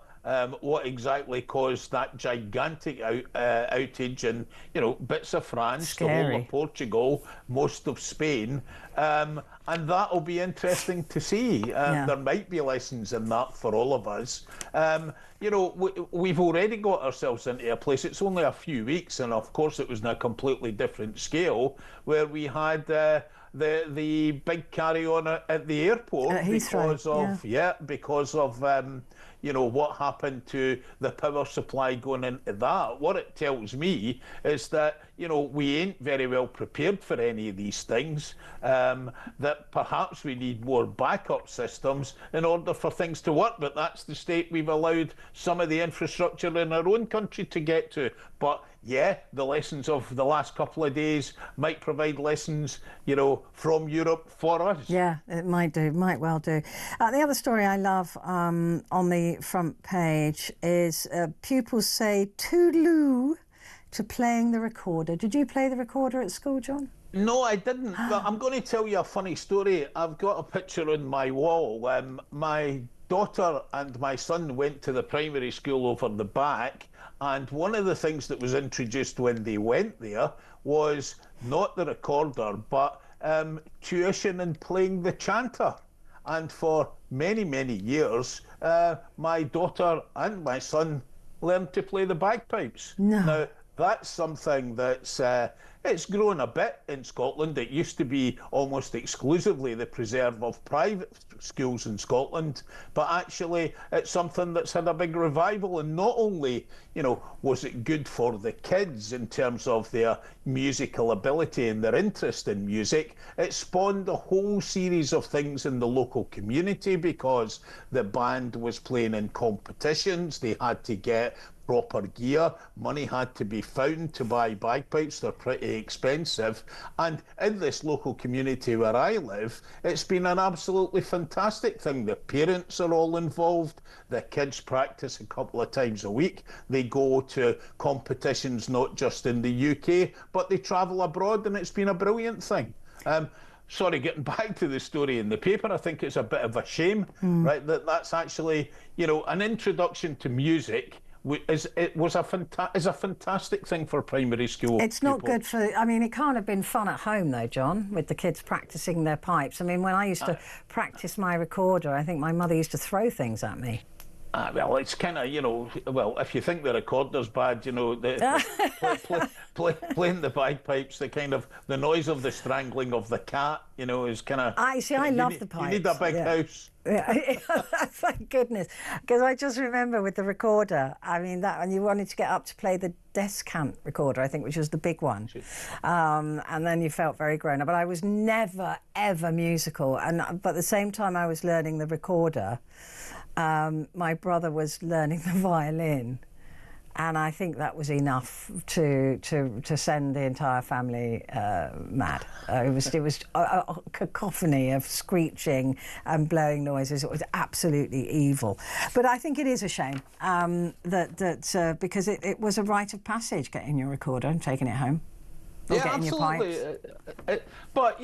what exactly caused that gigantic outage in, you know, bits of France, the whole of Portugal, most of Spain. And that'll be interesting to see. There might be lessons in that for all of us. You know, we've already got ourselves into a place, it's only a few weeks, and of course it was on a completely different scale, where we had the big carry-on at the airport because of you know, what happened to the power supply going into that. What it tells me is that, you know, we ain't very well prepared for any of these things, that perhaps we need more backup systems in order for things to work, but that's the state we've allowed some of the infrastructure in our own country to get to. But yeah, the lessons of the last couple of days might provide lessons, you know, from Europe for us. Yeah, it might do, might well do. The other story I love on the front page is pupils say toodaloo to playing the recorder. Did you play the recorder at school, John? No, I didn't. But I'm going to tell you a funny story. I've got a picture on my wall. My daughter and my son went to the primary school over the back, and one of the things that was introduced when they went there was not the recorder, but tuition and playing the chanter. And for many, many years, my daughter and my son learned to play the bagpipes. No. Now, that's something that's it's grown a bit in Scotland. It used to be almost exclusively the preserve of private schools in Scotland, but actually it's something that's had a big revival. And not only, you know, was it good for the kids in terms of their musical ability and their interest in music, it spawned a whole series of things in the local community, because the band was playing in competitions. They had to get proper gear, money had to be found to buy bagpipes, they're pretty expensive, and in this local community where I live, it's been an absolutely fantastic thing. The parents are all involved, the kids practice a couple of times a week, they go to competitions not just in the UK, but they travel abroad, and it's been a brilliant thing. Sorry, getting back to the story in the paper, I think it's a bit of a shame, right, that's actually, you know, an introduction to music is a fantastic thing for primary school. It's not good for, I mean, it can't have been fun at home though, John, with the kids practicing their pipes. I mean, when I used to practice my recorder, I think my mother used to throw things at me. Well, it's kind of, well, if you think the recorder's bad, playing the bagpipes, the noise of the strangling of the cat, is kind of... I love the pipes. You need a big house. Yeah, thank goodness. Because I just remember with the recorder, and you wanted to get up to play the descant recorder, I think, which was the big one. And then you felt very grown up. But I was never, ever musical. But at the same time I was learning the recorder, my brother was learning the violin, and I think that was enough to send the entire family mad. It was a cacophony of screeching and blowing noises. It was absolutely evil. But I think it is a shame that because it was a rite of passage getting your recorder and taking it home. Yeah, absolutely. But,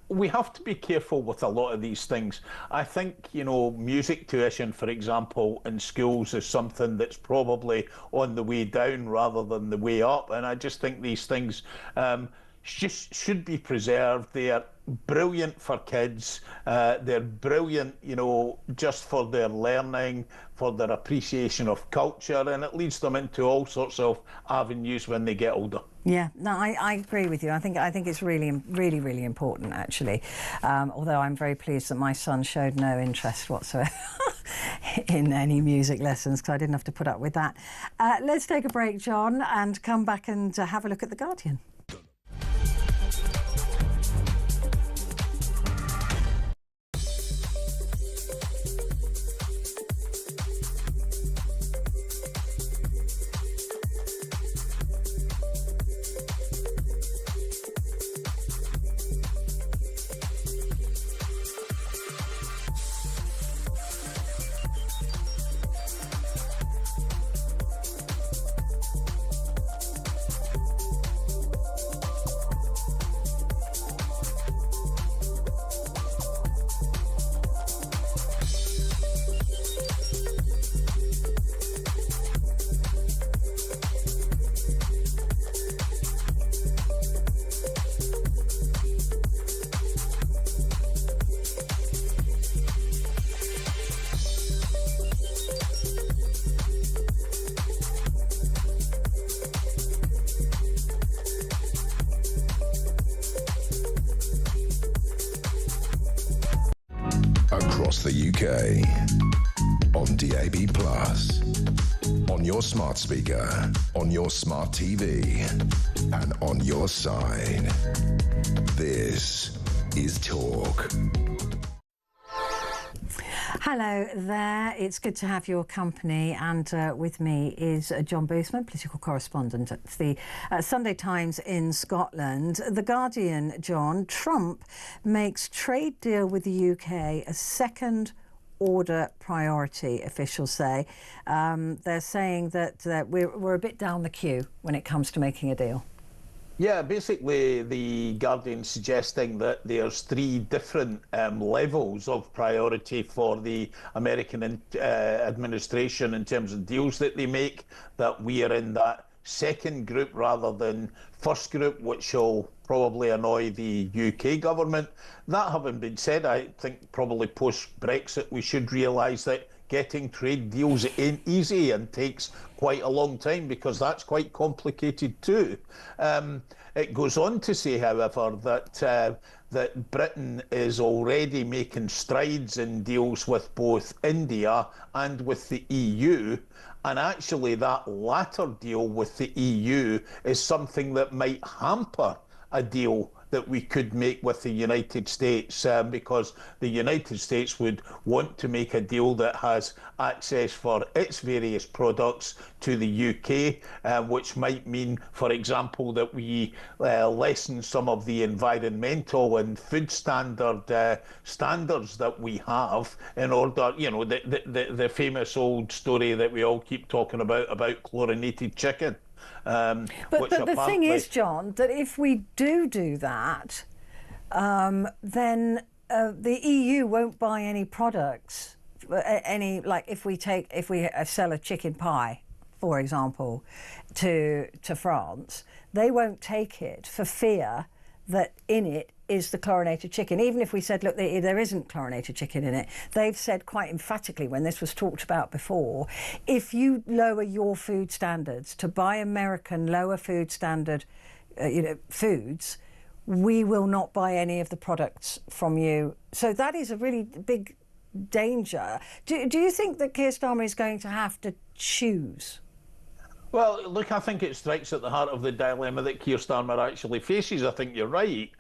we have to be careful with a lot of these things. I think, music tuition, for example, in schools is something that's probably on the way down rather than the way up. And I just think these things just should be preserved. They're brilliant for kids. They're brilliant, just for their learning, for their appreciation of culture, and it leads them into all sorts of avenues when they get older. Yeah, no, I agree with you. I think it's really, really, really important, actually. Although I'm very pleased that my son showed no interest whatsoever in any music lessons, because I didn't have to put up with that. Let's take a break, John, and come back and have a look at The Guardian. Across the UK, on DAB+, on your smart speaker, on your smart TV, and on your side. This is Talk. Hello there, it's good to have your company, and with me is John Boothman, political correspondent at the Sunday Times in Scotland. The Guardian, John, Trump makes trade deal with the UK a second order priority, officials say. They're saying that we're a bit down the queue when it comes to making a deal. Yeah, basically the Guardian suggesting that there's three different levels of priority for the American administration in terms of deals that they make, that we are in that second group rather than first group, which will probably annoy the UK government. That having been said, I think probably post-Brexit we should realise that getting trade deals ain't easy and takes quite a long time, because that's quite complicated too. It goes on to say, however, that Britain is already making strides in deals with both India and with the EU, and actually that latter deal with the EU is something that might hamper a deal that we could make with the United States, because the United States would want to make a deal that has access for its various products to the UK, which might mean, for example, that we lessen some of the environmental and food standards that we have in order, the famous old story that we all keep talking about chlorinated chicken. But the thing is, John, that if we do that, then the EU won't buy any products. If we sell a chicken pie, for example, to France, they won't take it for fear that in it is the chlorinated chicken. Even if we said, look, there isn't chlorinated chicken in it, they've said quite emphatically when this was talked about before, if you lower your food standards to buy American lower food standard foods, we will not buy any of the products from you. So that is a really big danger. Do you think that Keir Starmer is going to have to choose? Well, look, I think it strikes at the heart of the dilemma that Keir Starmer actually faces. I think you're right.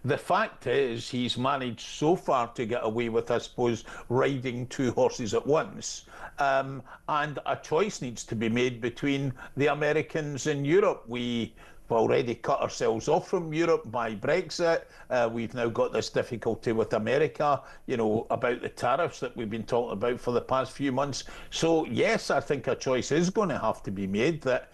The fact is he's managed so far to get away with, I suppose, riding two horses at once. And a choice needs to be made between the Americans and Europe. We've already cut ourselves off from Europe by Brexit. We've now got this difficulty with America, about the tariffs that we've been talking about for the past few months. So, yes, I think a choice is going to have to be made that,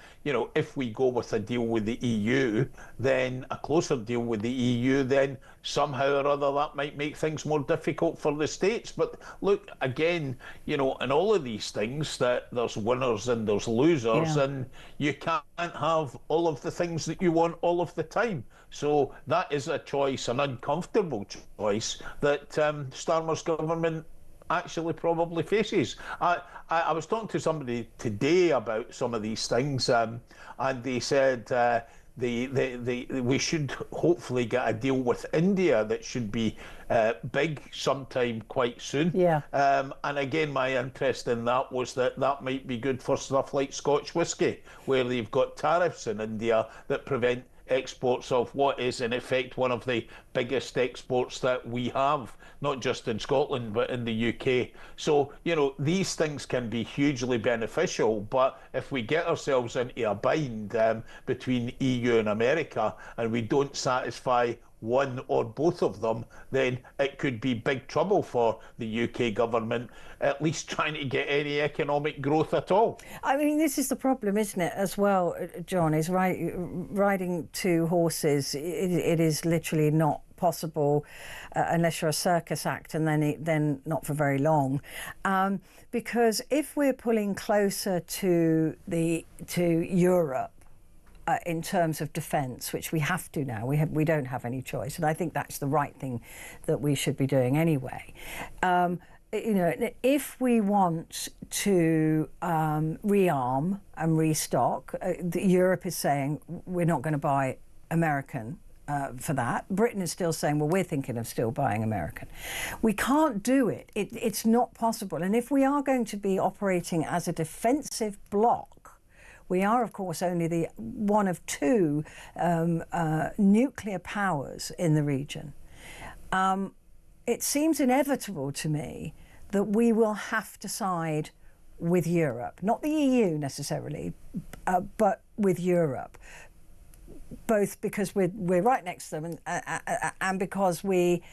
if we go with a deal with the EU, then a closer deal with the EU, then somehow or other that might make things more difficult for the States. But look, again, in all of these things, that there's winners and there's losers, and you can't have all of the things that you want all of the time. So that is a choice, an uncomfortable choice that Starmer's government actually probably faces. I was talking to somebody today about some of these things, and they said we should hopefully get a deal with India that should be big sometime quite soon. Yeah. And again, my interest in that was that might be good for stuff like Scotch whisky, where they've got tariffs in India that prevent exports of what is in effect one of the biggest exports that we have, not just in Scotland but in the UK. So these things can be hugely beneficial, but if we get ourselves into a bind between EU and America and we don't satisfy one or both of them, then it could be big trouble for the UK government, at least trying to get any economic growth at all. I mean, this is the problem, isn't it, as well, John, is riding two horses. It is literally not possible unless you're a circus act, and then not for very long. Because if we're pulling closer to Europe, in terms of defence, which we have to now, we don't have any choice, and I think that's the right thing that we should be doing anyway. If we want to rearm and restock, Europe is saying we're not going to buy American for that. Britain is still saying, well, we're thinking of still buying American. We can't do it. It's not possible. And if we are going to be operating as a defensive bloc, we are, of course, only the one of two nuclear powers in the region. It seems inevitable to me that we will have to side with Europe, not the EU necessarily, but with Europe, both because we're right next to them and because we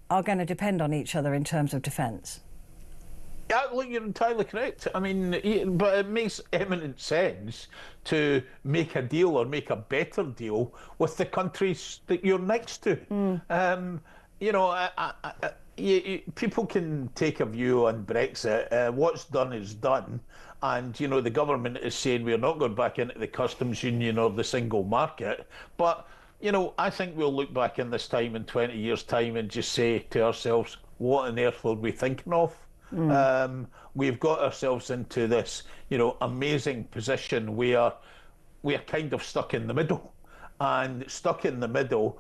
are going to depend on each other in terms of defence. Yeah, look, you're entirely correct. I mean, but it makes eminent sense to make a deal or make a better deal with the countries that you're next to. People can take a view on Brexit. What's done is done. And, the government is saying we're not going back into the customs union or the single market. But, I think we'll look back in this time in 20 years' time and just say to ourselves, what on earth were we thinking of? We've got ourselves into this, amazing position where we're kind of stuck in the middle. And stuck in the middle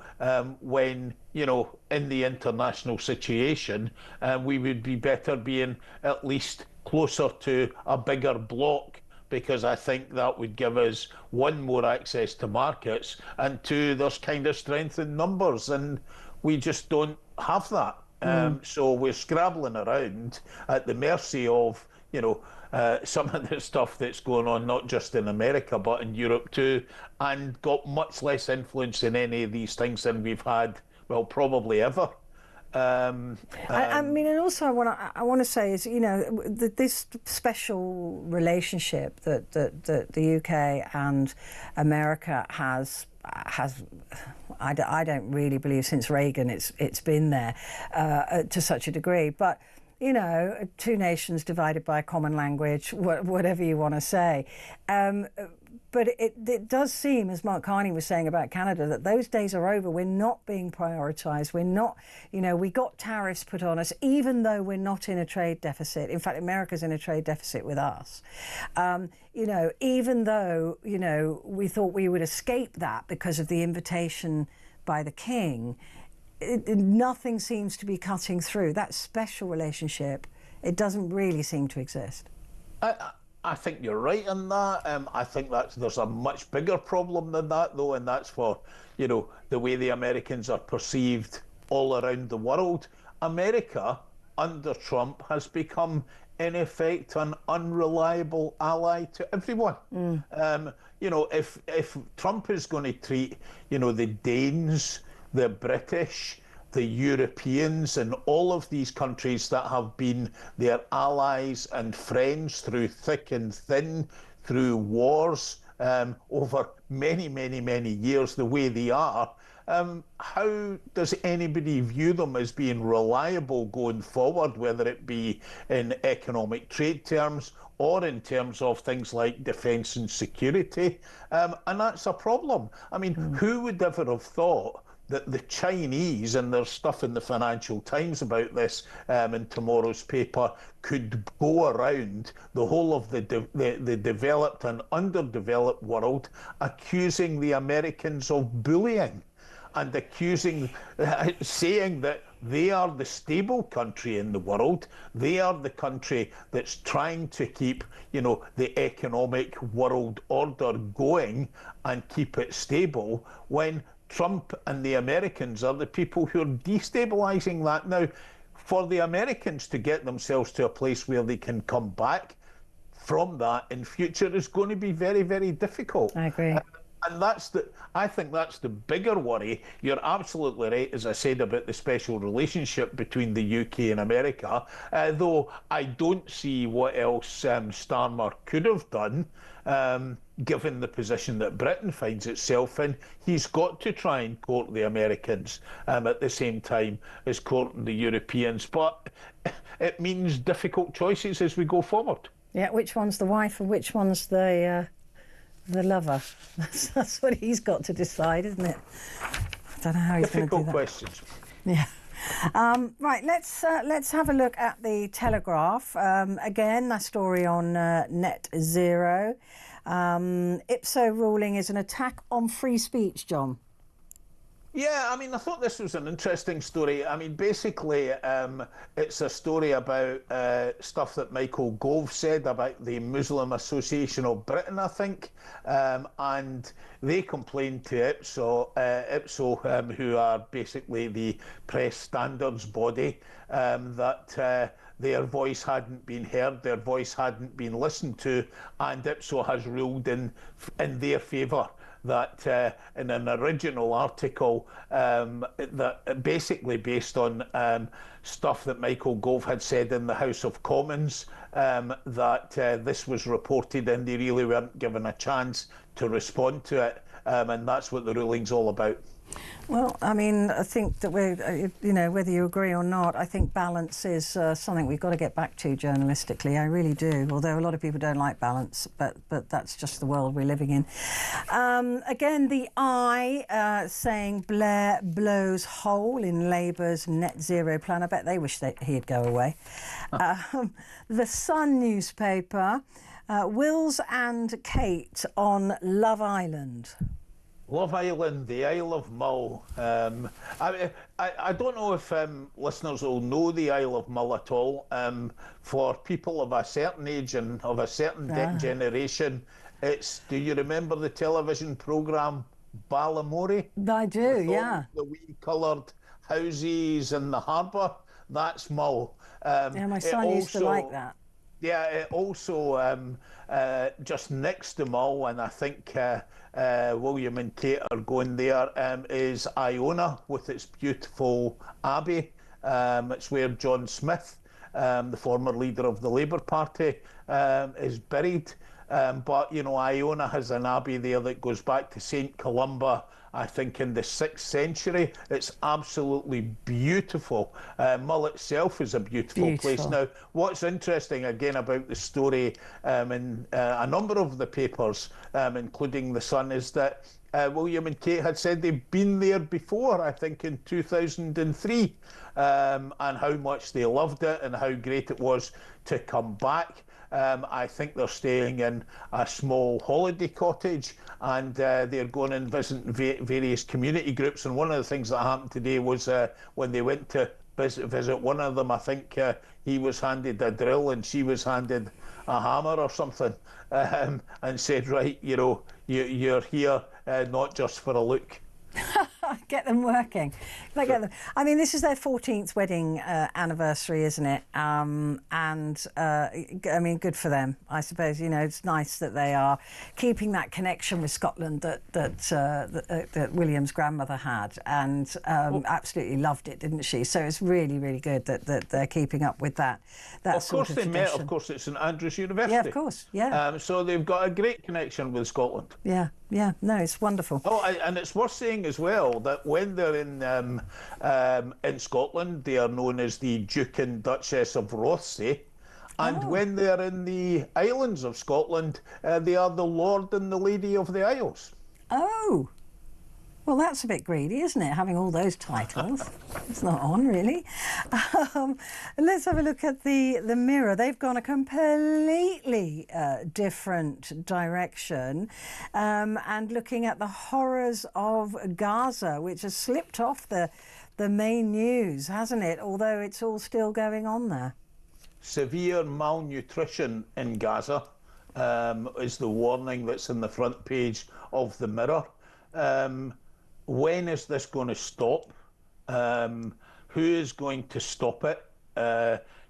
when, in the international situation, we would be better being at least closer to a bigger bloc, because I think that would give us, one, more access to markets, and two, there's kind of strength in numbers, and we just don't have that. So we're scrabbling around at the mercy of, some of the stuff that's going on, not just in America, but in Europe too, and got much less influence in any of these things than we've had, well, probably ever. I mean, and also I want to say is, this special relationship that the UK and America has I don't really believe since Reagan it's been there to such a degree, but two nations divided by a common language, whatever you want to say. but it does seem, as Mark Carney was saying about Canada, that those days are over. We're not being prioritised. We're not, we got tariffs put on us, even though we're not in a trade deficit. In fact, America's in a trade deficit with us. Even though, we thought we would escape that because of the invitation by the King, nothing seems to be cutting through. That special relationship, it doesn't really seem to exist. I think you're right in that. I think there's a much bigger problem than that, though, and that's for, the way the Americans are perceived all around the world. America, under Trump, has become, in effect, an unreliable ally to everyone. If Trump is going to treat, the Danes, the British, the Europeans and all of these countries that have been their allies and friends through thick and thin, through wars over many, many, many years, the way they are, how does anybody view them as being reliable going forward, whether it be in economic trade terms or in terms of things like defence and security? And that's a problem. I mean, who would ever have thought that the Chinese, and there's stuff in the Financial Times about this in tomorrow's paper, could go around the whole of the developed and underdeveloped world accusing the Americans of bullying and saying that they are the stable country in the world. They are the country that's trying to keep, the economic world order going and keep it stable, when Trump and the Americans are the people who are destabilising that. Now, for the Americans to get themselves to a place where they can come back from that in future is going to be very, very difficult. I agree. And I think that's the bigger worry. You're absolutely right, as I said, about the special relationship between the UK and America, though I don't see what else Starmer could have done, given the position that Britain finds itself in. He's got to try and court the Americans at the same time as courting the Europeans. But it means difficult choices as we go forward. Yeah, which one's the wife and which one's the lover? That's what he's got to decide, isn't it? I don't know how he's going to do that. Difficult questions. Yeah. Right, let's have a look at the Telegraph. Again, that story on net zero. Ipso ruling is an attack on free speech, John. Yeah, I mean, I thought this was an interesting story. I mean, basically, it's a story about stuff that Michael Gove said about the Muslim Association of Britain, I think, and they complained to Ipso, who are basically the press standards body, that their voice hadn't been heard, their voice hadn't been listened to, and Ipso has ruled in their favour. That in an original article that basically based on stuff that Michael Gove had said in the House of Commons, that this was reported and they really weren't given a chance to respond to it, and that's what the ruling's all about. Well, I mean, I think that we're, whether you agree or not, I think balance is something we've got to get back to journalistically. I really do. Although a lot of people don't like balance, but that's just the world we're living in. Again, the Eye saying Blair blows hole in Labour's net zero plan. I bet they wish he'd go away. The Sun newspaper, Wills and Kate on Love Island. Love Island, the Isle of Mull. I don't know if listeners will know the Isle of Mull at all. For people of a certain age and of a certain generation, do you remember the television programme Balamory? I do, yeah. The wee coloured houses in the harbour, that's Mull. Yeah, my son used to like that. Yeah, it also just next to Mull, and I think William and Kate are going there, is Iona with its beautiful abbey. It's where John Smith, the former leader of the Labour Party, is buried. But, you know, Iona has an abbey there that goes back to St. Columba, I think in the 6th century. It's absolutely beautiful. Mull itself is a beautiful place. Now, what's interesting again about the story in a number of the papers, including The Sun, is that William and Kate had said they've been there before, I think in 2003, and how much they loved it and how great it was to come back. I think they're staying in a small holiday cottage, and they're going and visiting various community groups. And one of the things that happened today was when they went to visit one of them, I think he was handed a drill and she was handed a hammer or something, and said, right, you know, you're here not just for a look. Get them working. Get them. I mean, this is their 14th wedding anniversary, isn't it? And I mean, good for them, I suppose. You know, it's nice that they are keeping that connection with Scotland that William's grandmother had, and absolutely loved it, didn't she? So it's really, really good that they're keeping up with that. Of course they met. Of course, at St Andrews University. Yeah, of course. Yeah. So they've got a great connection with Scotland. Yeah. Yeah, no, it's wonderful. Oh, and it's worth saying as well that when they're in Scotland, they are known as the Duke and Duchess of Rothesay, and when they're in the islands of Scotland, they are the Lord and the Lady of the Isles. Oh. Well, that's a bit greedy, isn't it, having all those titles? It's not on, really. Let's have a look at the Mirror. They've gone a completely different direction, and looking at the horrors of Gaza, which has slipped off the main news, hasn't it? Although it's all still going on there. Severe malnutrition in Gaza is the warning that's in the front page of the Mirror. When is this going to stop? Who is going to stop it?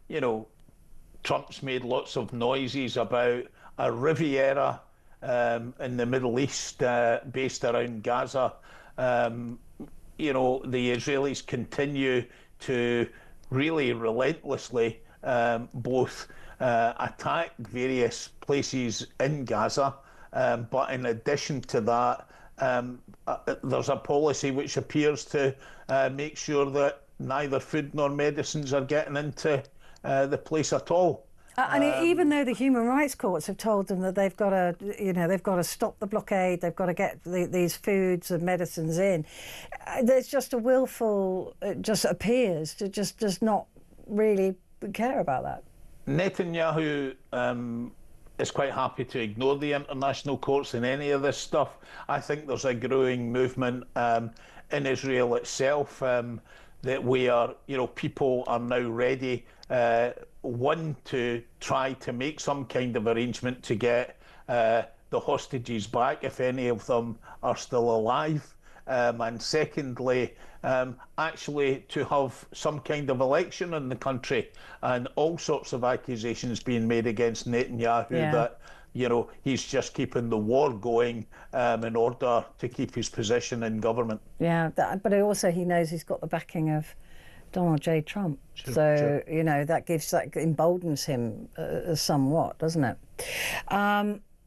You know, Trump's made lots of noises about a Riviera in the Middle East based around Gaza. You know, the Israelis continue to really relentlessly both attack various places in Gaza, but in addition to that, there's a policy which appears to make sure that neither food nor medicines are getting into the place at all. And even though the human rights courts have told them that they've got to, you know, they've got to stop the blockade, they've got to get these foods and medicines in, there's just a willful, it just appears to just does not really care about that. Netanyahu is quite happy to ignore the international courts in any of this stuff. I think there's a growing movement in Israel itself that we are, you know, people are now ready, one, to try to make some kind of arrangement to get the hostages back if any of them are still alive. And secondly, actually to have some kind of election in the country, and all sorts of accusations being made against Netanyahu that, you know, he's just keeping the war going in order to keep his position in government. Yeah, but also he knows he's got the backing of Donald J. Trump. So, you know, that emboldens him somewhat, doesn't it?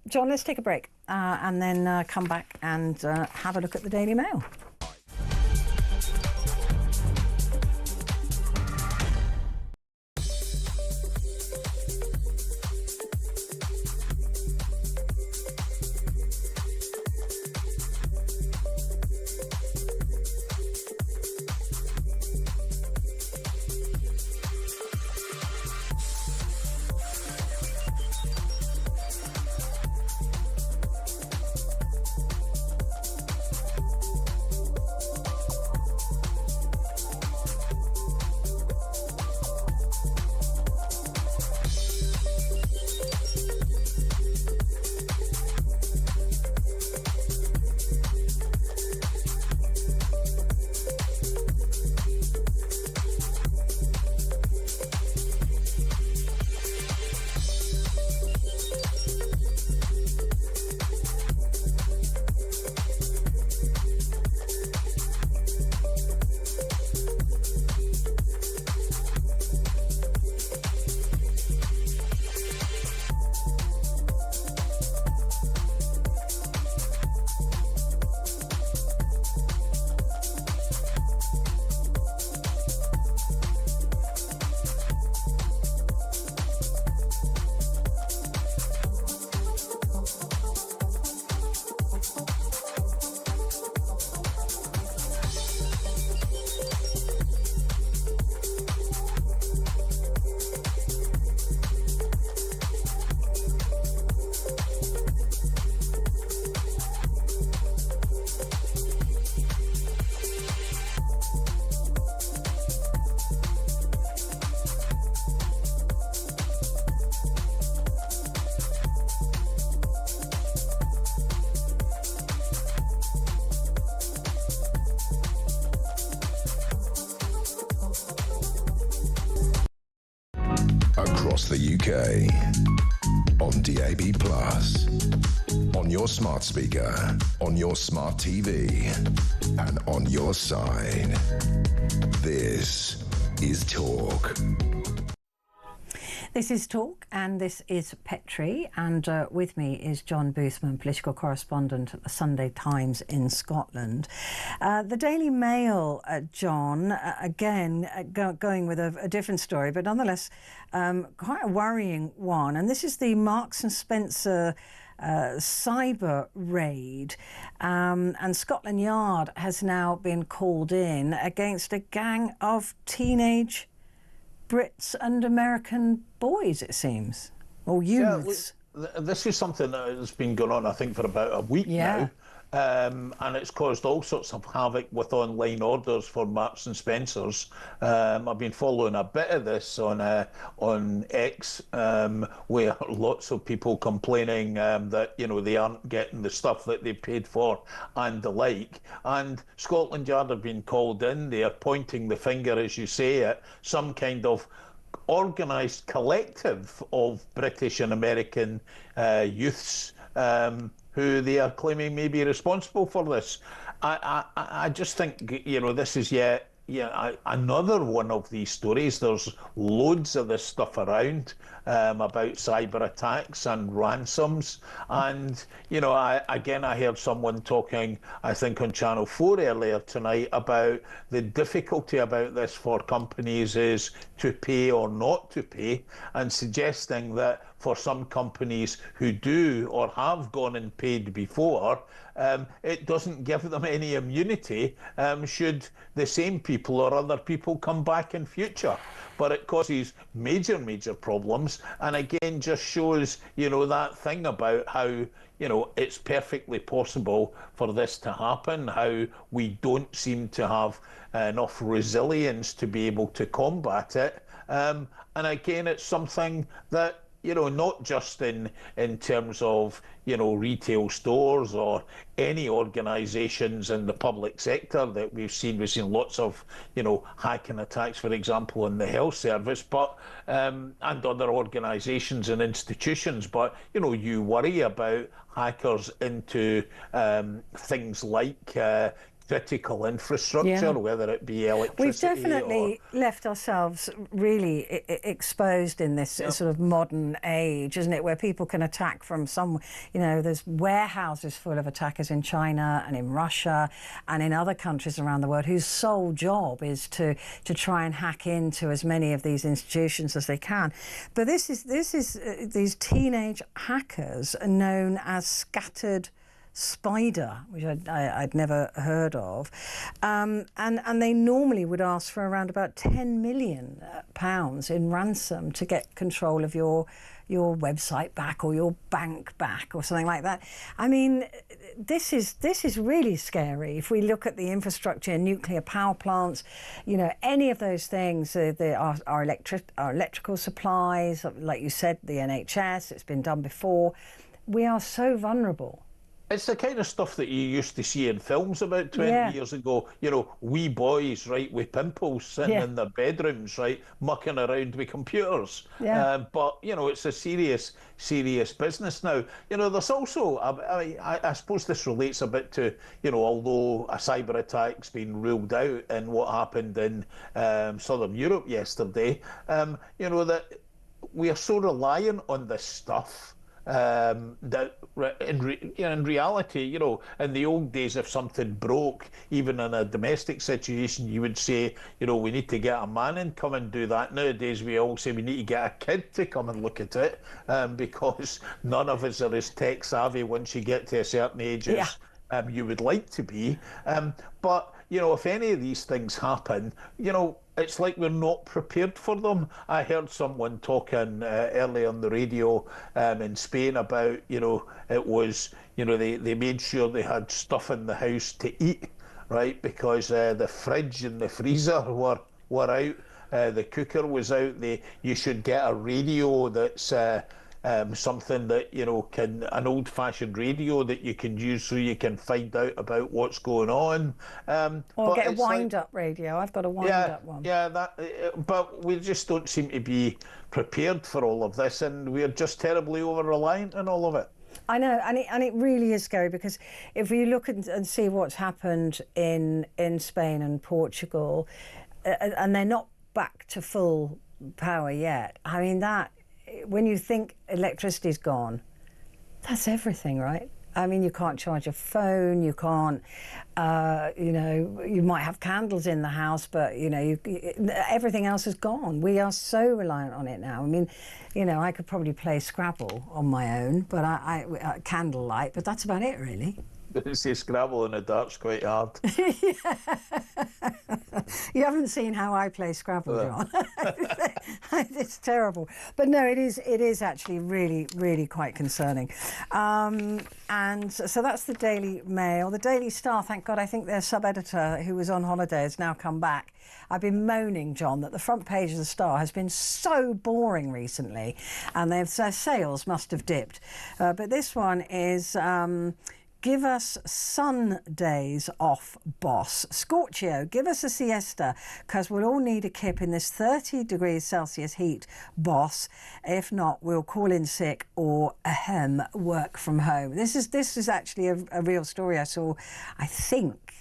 John, let's take a break and then come back and have a look at the Daily Mail. across the UK, on DAB+, on your smart speaker, on your smart TV, and on your side. This is Talk. This is Talk, and this is Petrie, and with me is John Boothman, political correspondent at the Sunday Times in Scotland. The Daily Mail, John, again, going with a different story, but nonetheless quite a worrying one, and this is the Marks and Spencer cyber raid, and Scotland Yard has now been called in against a gang of teenage Brits and American boys, it seems, or youths. Yeah, this is something that has been going on, I think, for about a week now. And it's caused all sorts of havoc with online orders for Marks and Spencers. I've been following a bit of this on X, where lots of people complaining that they aren't getting the stuff that they paid for and the like. And Scotland Yard have been called in. They are pointing the finger, as you say, at some kind of organised collective of British and American youths who they are claiming may be responsible for this. I just think, this is yet another one of these stories. There's loads of this stuff around about cyber attacks and ransoms. And, I heard someone talking, I think on Channel 4 earlier tonight, about the difficulty about this for companies is to pay or not to pay, and suggesting that for some companies who do or have gone and paid before, it doesn't give them any immunity should the same people or other people come back in future. But it causes major problems, and again just shows, that thing about how, it's perfectly possible for this to happen, how we don't seem to have enough resilience to be able to combat it. And again, it's something that, not just in terms of, retail stores or any organisations in the public sector that we've seen. We've seen lots of, hacking attacks, for example, in the health service, but and other organisations and institutions. But, you worry about hackers into things like critical infrastructure, whether it be electricity. We've definitely left ourselves really exposed in this sort of modern age, isn't it, where people can attack from some, there's warehouses full of attackers in China and in Russia and in other countries around the world whose sole job is to try and hack into as many of these institutions as they can. But this is these teenage hackers are known as Scattered Spider, which I'd never heard of, and they normally would ask for around about £10 million in ransom to get control of your website back or your bank back or something like that. I mean, this is really scary. If we look at the infrastructure, nuclear power plants, any of those things, our electrical supplies, like you said, the NHS, it's been done before. We are so vulnerable. It's the kind of stuff that you used to see in films about 20 years ago. Wee boys, right, with pimples sitting in their bedrooms, right, mucking around with computers. But, it's a serious business now. There's also, I suppose this relates a bit to, although a cyber attack's been ruled out in what happened in Southern Europe yesterday, that we are so reliant on this stuff that in reality, in the old days, if something broke, even in a domestic situation, you would say, we need to get a man in, come and do that. Nowadays, we all say we need to get a kid to come and look at it, because none of us are as tech savvy once you get to a certain age as you would like to be. But, if any of these things happen, it's like we're not prepared for them. I heard someone talking earlier on the radio in Spain about, it was, they made sure they had stuff in the house to eat, right? Because the fridge and the freezer were out, the cooker was out. You should get a radio that's something that, you know, an old-fashioned radio that you can use so you can find out about what's going on. Or get a wind-up radio. I've got a wind-up one. Yeah, but we just don't seem to be prepared for all of this, and we're just terribly over-reliant on all of it. I know, and it really is scary, because if you look and see what's happened in Spain and Portugal, and they're not back to full power yet. I mean, that, when you think electricity's gone, that's everything, right? I mean, you can't charge a phone, you can't, you know, you might have candles in the house, but, you know, everything else is gone. We are so reliant on it now. I mean, you know, I could probably play Scrabble on my own, but candlelight, but that's about it, really. Say Scrabble in the dark's quite hard. You haven't seen how I play Scrabble, John. It's terrible. But no, it is actually really, really quite concerning. And so that's the Daily Mail. The Daily Star, thank God, I think their sub-editor who was on holiday has now come back. I've been moaning, John, that the front page of the Star has been so boring recently, and their sales must have dipped. But this one is... give us sun days off, boss. Scorchio, give us a siesta, because we'll all need a kip in this 30 degrees Celsius heat, boss. If not, we'll call in sick or work from home. This is actually a real story I saw, I think,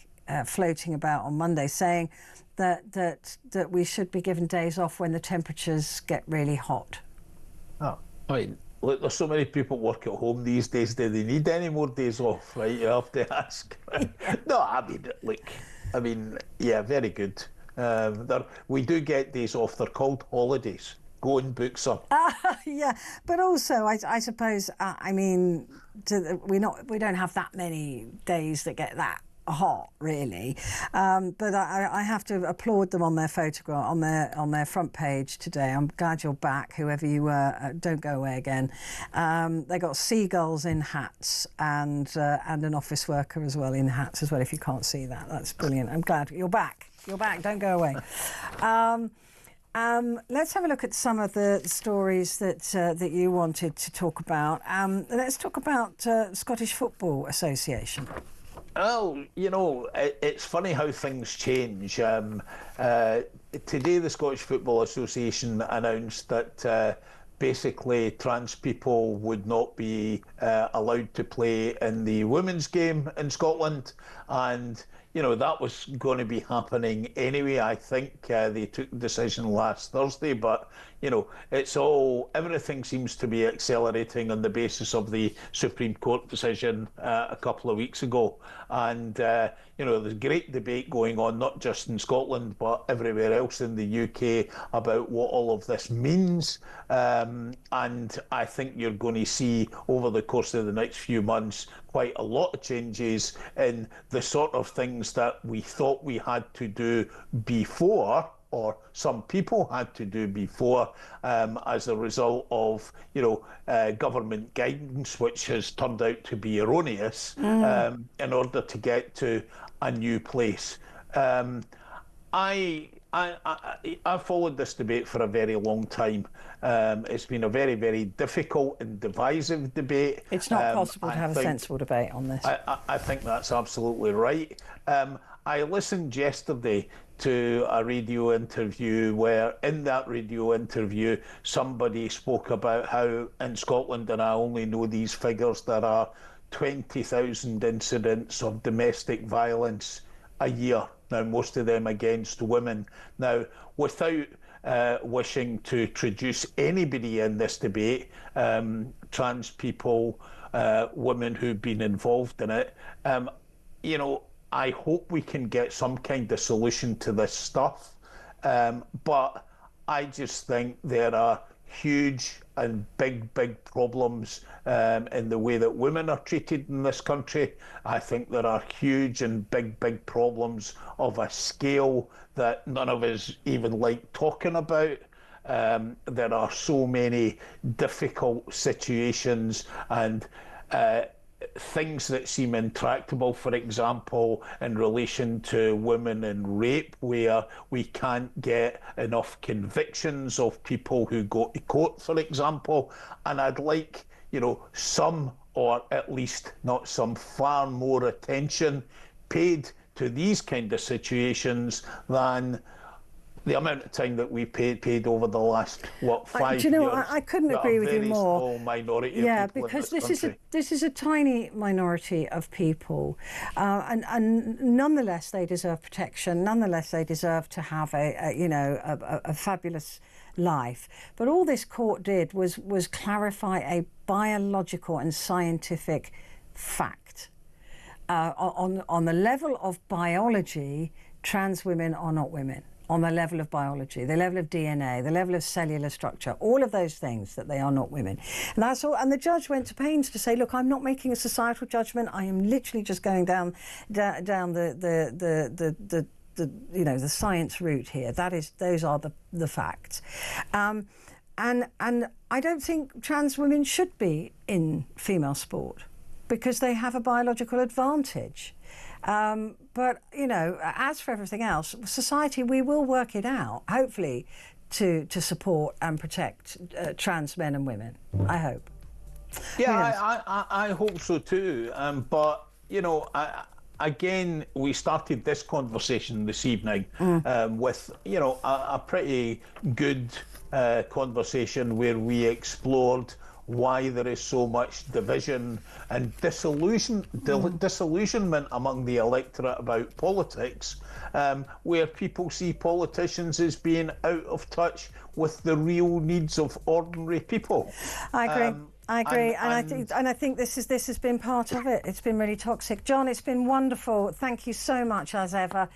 floating about on Monday, saying that we should be given days off when the temperatures get really hot. Oh, right. Look, there's so many people work at home these days. Do they need any more days off? Right, you have to ask. No, I mean, look, yeah, very good. We do get days off. They're called holidays. Go and book some. Yeah, but also, I suppose, I mean, we don't have that many days that get that hot, really, but I have to applaud them on their photograph on their front page today. I'm glad you're back, whoever you were. Don't go away again. They got seagulls in hats and an office worker as well in hats as well. If you can't see that, that's brilliant. I'm glad you're back. You're back. Don't go away. Let's have a look at some of the stories that you wanted to talk about. Let's talk about Scottish Football Association. Well, you know, it's funny how things change. Today, the Scottish Football Association announced that basically trans people would not be allowed to play in the women's game in Scotland, and you know, that was going to be happening anyway. I think they took the decision last Thursday, but you know, everything seems to be accelerating on the basis of the Supreme Court decision a couple of weeks ago. And you know, there's great debate going on, not just in Scotland, but everywhere else in the UK about what all of this means. And I think you're going to see over the course of the next few months quite a lot of changes in the sort of things that we thought we had to do before, or some people had to do before, as a result of, you know, government guidance, which has turned out to be erroneous, in order to get to a new place. I've followed this debate for a very long time. It's been a very, very difficult and divisive debate. It's not possible to have a sensible debate on this. I think that's absolutely right. I listened yesterday to a radio interview where, in that radio interview, somebody spoke about how in Scotland, and I only know these figures, there are 20,000 incidents of domestic violence a year. Now, most of them against women. Now, without wishing to traduce anybody in this debate, trans people, women who've been involved in it, you know, I hope we can get some kind of solution to this stuff. But I just think there are huge and big problems in the way that women are treated in this country. I think there are huge and big problems of a scale that none of us even like talking about. There are so many difficult situations, and things that seem intractable, for example, in relation to women in rape, where we can't get enough convictions of people who go to court, for example. And I'd like, some, or at least not some, far more attention paid to these kind of situations than the amount of time that we paid over the last 5 years. I couldn't agree with you more. Small minority of people because in this is a tiny minority of people, and nonetheless they deserve protection. Nonetheless they deserve to have a fabulous life. But all this court did was clarify a biological and scientific fact. On the level of biology, trans women are not women. On the level of biology, the level of DNA, the level of cellular structure, all of those things, that they are not women. And that's all. And the judge went to pains to say, look, I'm not making a societal judgment. I am literally just going down the science route here. Those are the facts. And I don't think trans women should be in female sport because they have a biological advantage. But, as for everything else, society, we will work it out, hopefully, to support and protect trans men and women. I hope. Yeah, I hope so too. But, again, we started this conversation this evening with, a pretty good conversation where we explored why there is so much division and disillusionment among the electorate about politics, where people see politicians as being out of touch with the real needs of ordinary people. I agree. I agree, and I think this has been part of it. It's been really toxic. John, it's been wonderful. Thank you so much as ever.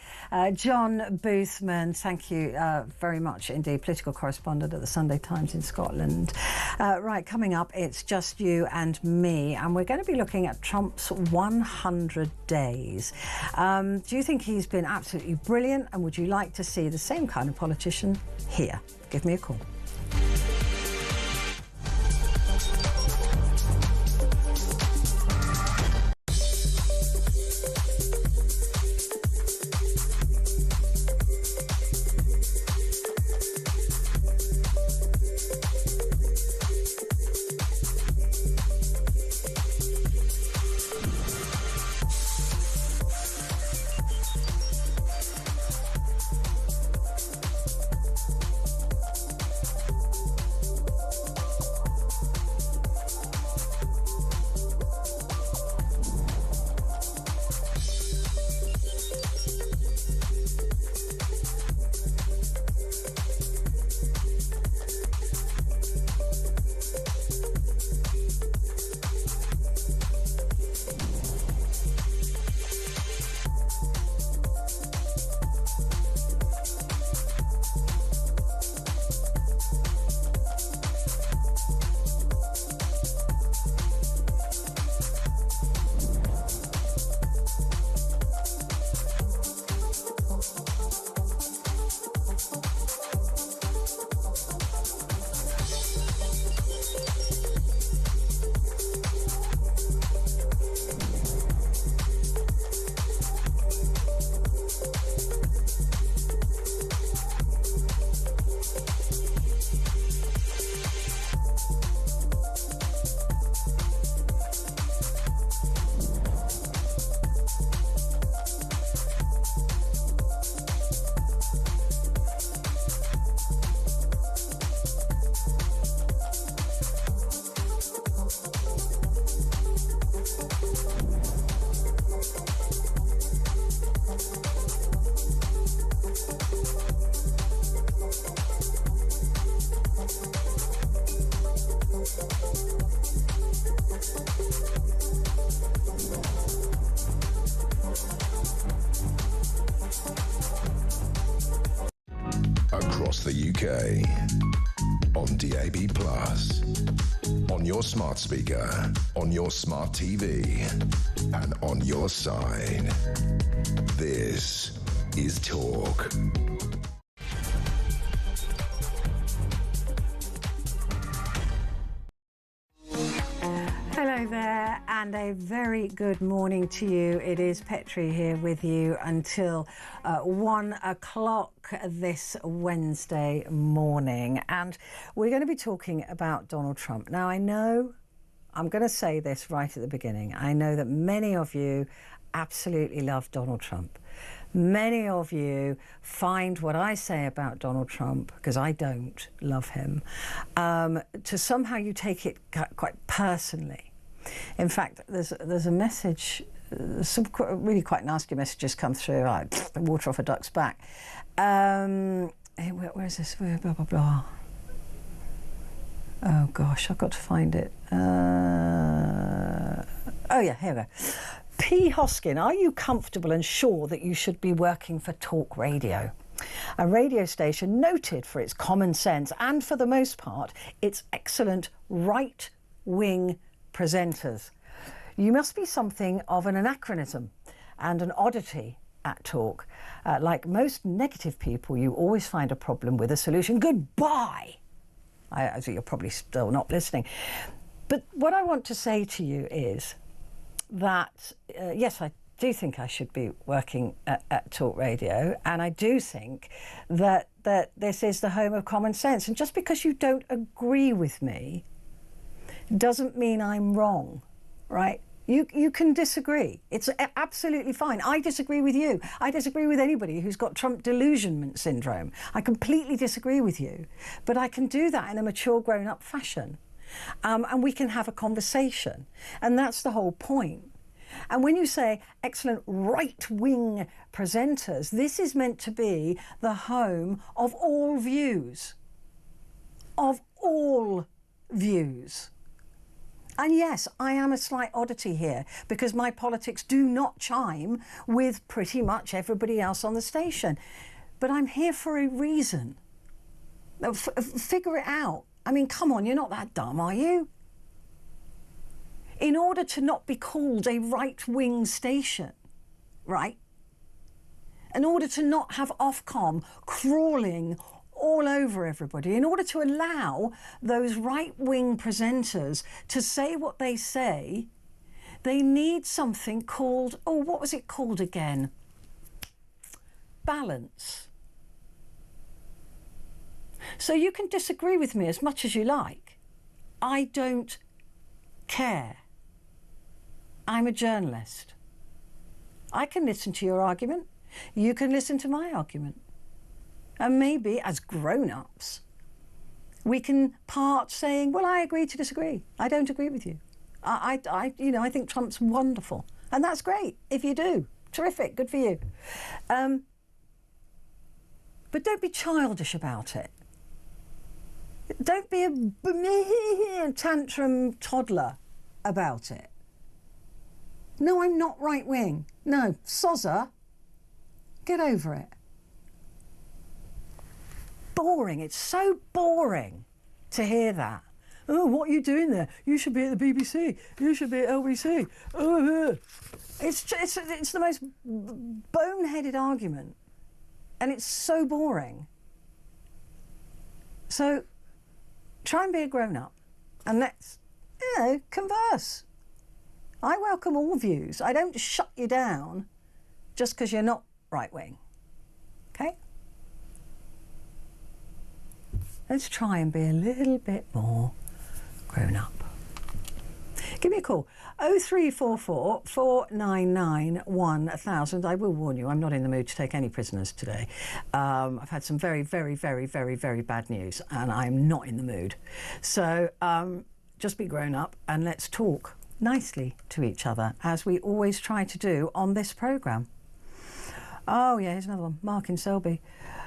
John Boothman, thank you very much indeed, political correspondent at the Sunday Times in Scotland. Right, coming up, it's just you and me, and we're going to be looking at Trump's 100 days. Do you think he's been absolutely brilliant, and would you like to see the same kind of politician here? Give me a call. Across the UK, on DAB+, on your smart speaker, on your smart TV, and on your side. This is Talk. Hello there, and and a very good morning to you. It is Petrie here with you until 1 o'clock this Wednesday morning, and we're going to be talking about Donald Trump. Now, I know, I'm going to say this right at the beginning, I know that many of you absolutely love Donald Trump. Many of you find what I say about Donald Trump, because I don't love him, to somehow you take it quite personally. In fact, there's a message, some really quite nasty messages come through, like the water off a duck's back. Where is this? Blah, blah, blah. Oh gosh, I've got to find it. Oh yeah, here we go. P. Hosken, are you comfortable and sure that you should be working for Talk Radio? A radio station noted for its common sense and, for the most part, its excellent right-wing presenters. You must be something of an anachronism and an oddity at Talk. Like most negative people, you always find a problem with a solution. Goodbye! You're probably still not listening. But what I want to say to you is that, yes, I do think I should be working at Talk Radio, and I do think that this is the home of common sense. And just because you don't agree with me doesn't mean I'm wrong, right? You can disagree. It's absolutely fine. I disagree with you. I disagree with anybody who's got Trump delusionment syndrome. I completely disagree with you. But I can do that in a mature, grown-up fashion. And we can have a conversation. And that's the whole point. And when you say excellent right-wing presenters, this is meant to be the home of all views. Of all views. And yes, I am a slight oddity here because my politics do not chime with pretty much everybody else on the station. But I'm here for a reason. Figure it out. I mean, come on, you're not that dumb, are you? In order to not be called a right-wing station, right? In order to not have Ofcom crawling all over everybody, in order to allow those right-wing presenters to say what they say, they need something called, oh, what was it called again? Balance. So you can disagree with me as much as you like. I don't care. I'm a journalist. I can listen to your argument. You can listen to my argument. And maybe as grown-ups, we can part saying, well, I agree to disagree. I don't agree with you. I think Trump's wonderful. And that's great if you do. Terrific, good for you. But don't be childish about it. Don't be a tantrum toddler about it. No, I'm not right-wing. No, Sozza, get over it. Boring. It's so boring to hear that. Oh, what are you doing there? You should be at the BBC. You should be at LBC. Oh, it's the most boneheaded argument. And it's so boring. So try and be a grown-up and let's, converse. I welcome all views. I don't shut you down just because you're not right-wing. Okay? Let's try and be a little bit more grown-up. Give me a call. 0344 499 1000. I will warn you, I'm not in the mood to take any prisoners today. I've had some very, very, very, very, very bad news and I'm not in the mood. So just be grown up and let's talk nicely to each other, as we always try to do on this programme. Oh yeah, here's another one. Mark in Selby.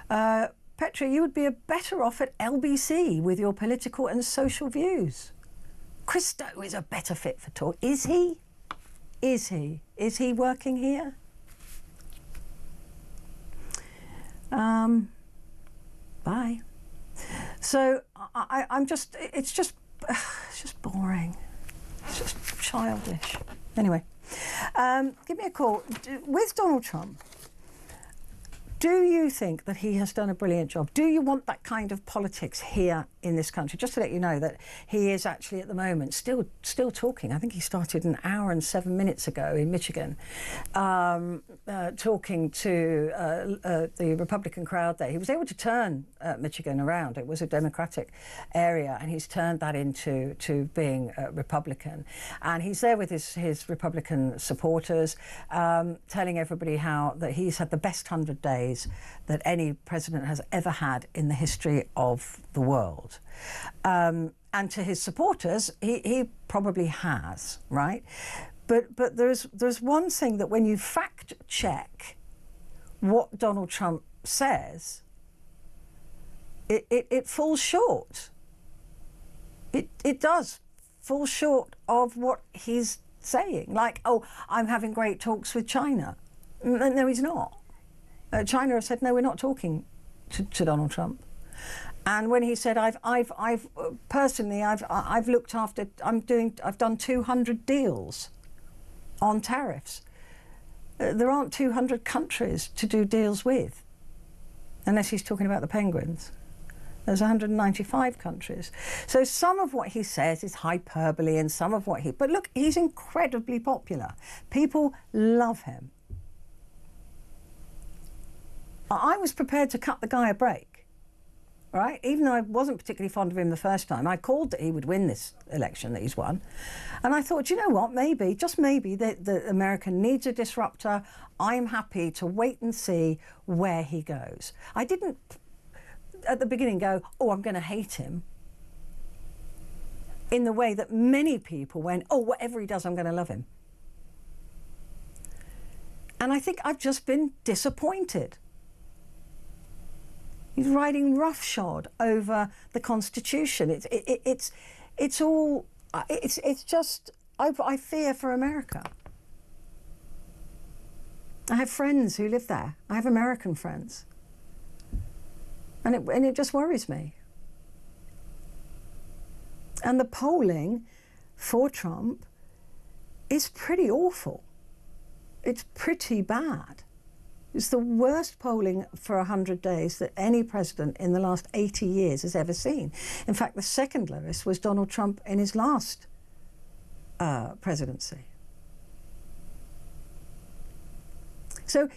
Petrie, you would be better off at LBC with your political and social views. Christo is a better fit for Talk. Is he? Is he? Is he working here? Bye. So it's just boring. It's just childish. Anyway, give me a call. With Donald Trump, Do you think that he has done a brilliant job? Do you want that kind of politics here in this country? Just to let you know that he is actually at the moment still talking. I think he started an hour and 7 minutes ago in Michigan, talking to the Republican crowd there. He was able to turn Michigan around. It was a Democratic area, and he's turned that into being Republican. And he's there with his Republican supporters, telling everybody how that he's had the best 100 days that any president has ever had in the history of the world. And to his supporters, he probably has, right? But there's one thing that when you fact check what Donald Trump says, it falls short. It does fall short of what he's saying. Like, oh, I'm having great talks with China. No, he's not. China have said, no, we're not talking to Donald Trump. And when he said, I've personally, I've looked after, I've done 200 deals on tariffs. There aren't 200 countries to do deals with, unless he's talking about the penguins. There's 195 countries. So some of what he says is hyperbole, and some of what but look, he's incredibly popular. People love him. I was prepared to cut the guy a break, right? Even though I wasn't particularly fond of him the first time. I called that he would win this election that he's won. And I thought, you know what, maybe, just maybe, the America needs a disruptor. I'm happy to wait and see where he goes. I didn't, at the beginning, go, oh, I'm going to hate him, in the way that many people went, oh, whatever he does, I'm going to love him. And I think I've just been disappointed. He's riding roughshod over the Constitution. It's just, I fear for America. I have friends who live there. I have American friends. And it just worries me. And the polling for Trump is pretty awful. It's pretty bad. It's the worst polling for 100 days that any president in the last 80 years has ever seen. In fact, the second lowest was Donald Trump in his last presidency. So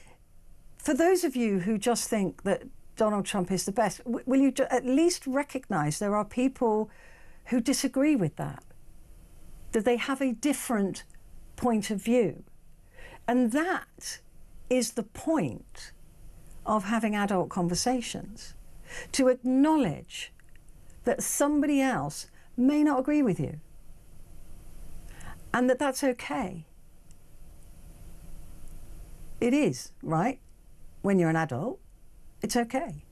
for those of you who just think that Donald Trump is the best, will you at least recognise there are people who disagree with that they have a different point of view? And that is the point of having adult conversations, to acknowledge that somebody else may not agree with you, and that's okay. It is, right? When you're an adult, it's okay.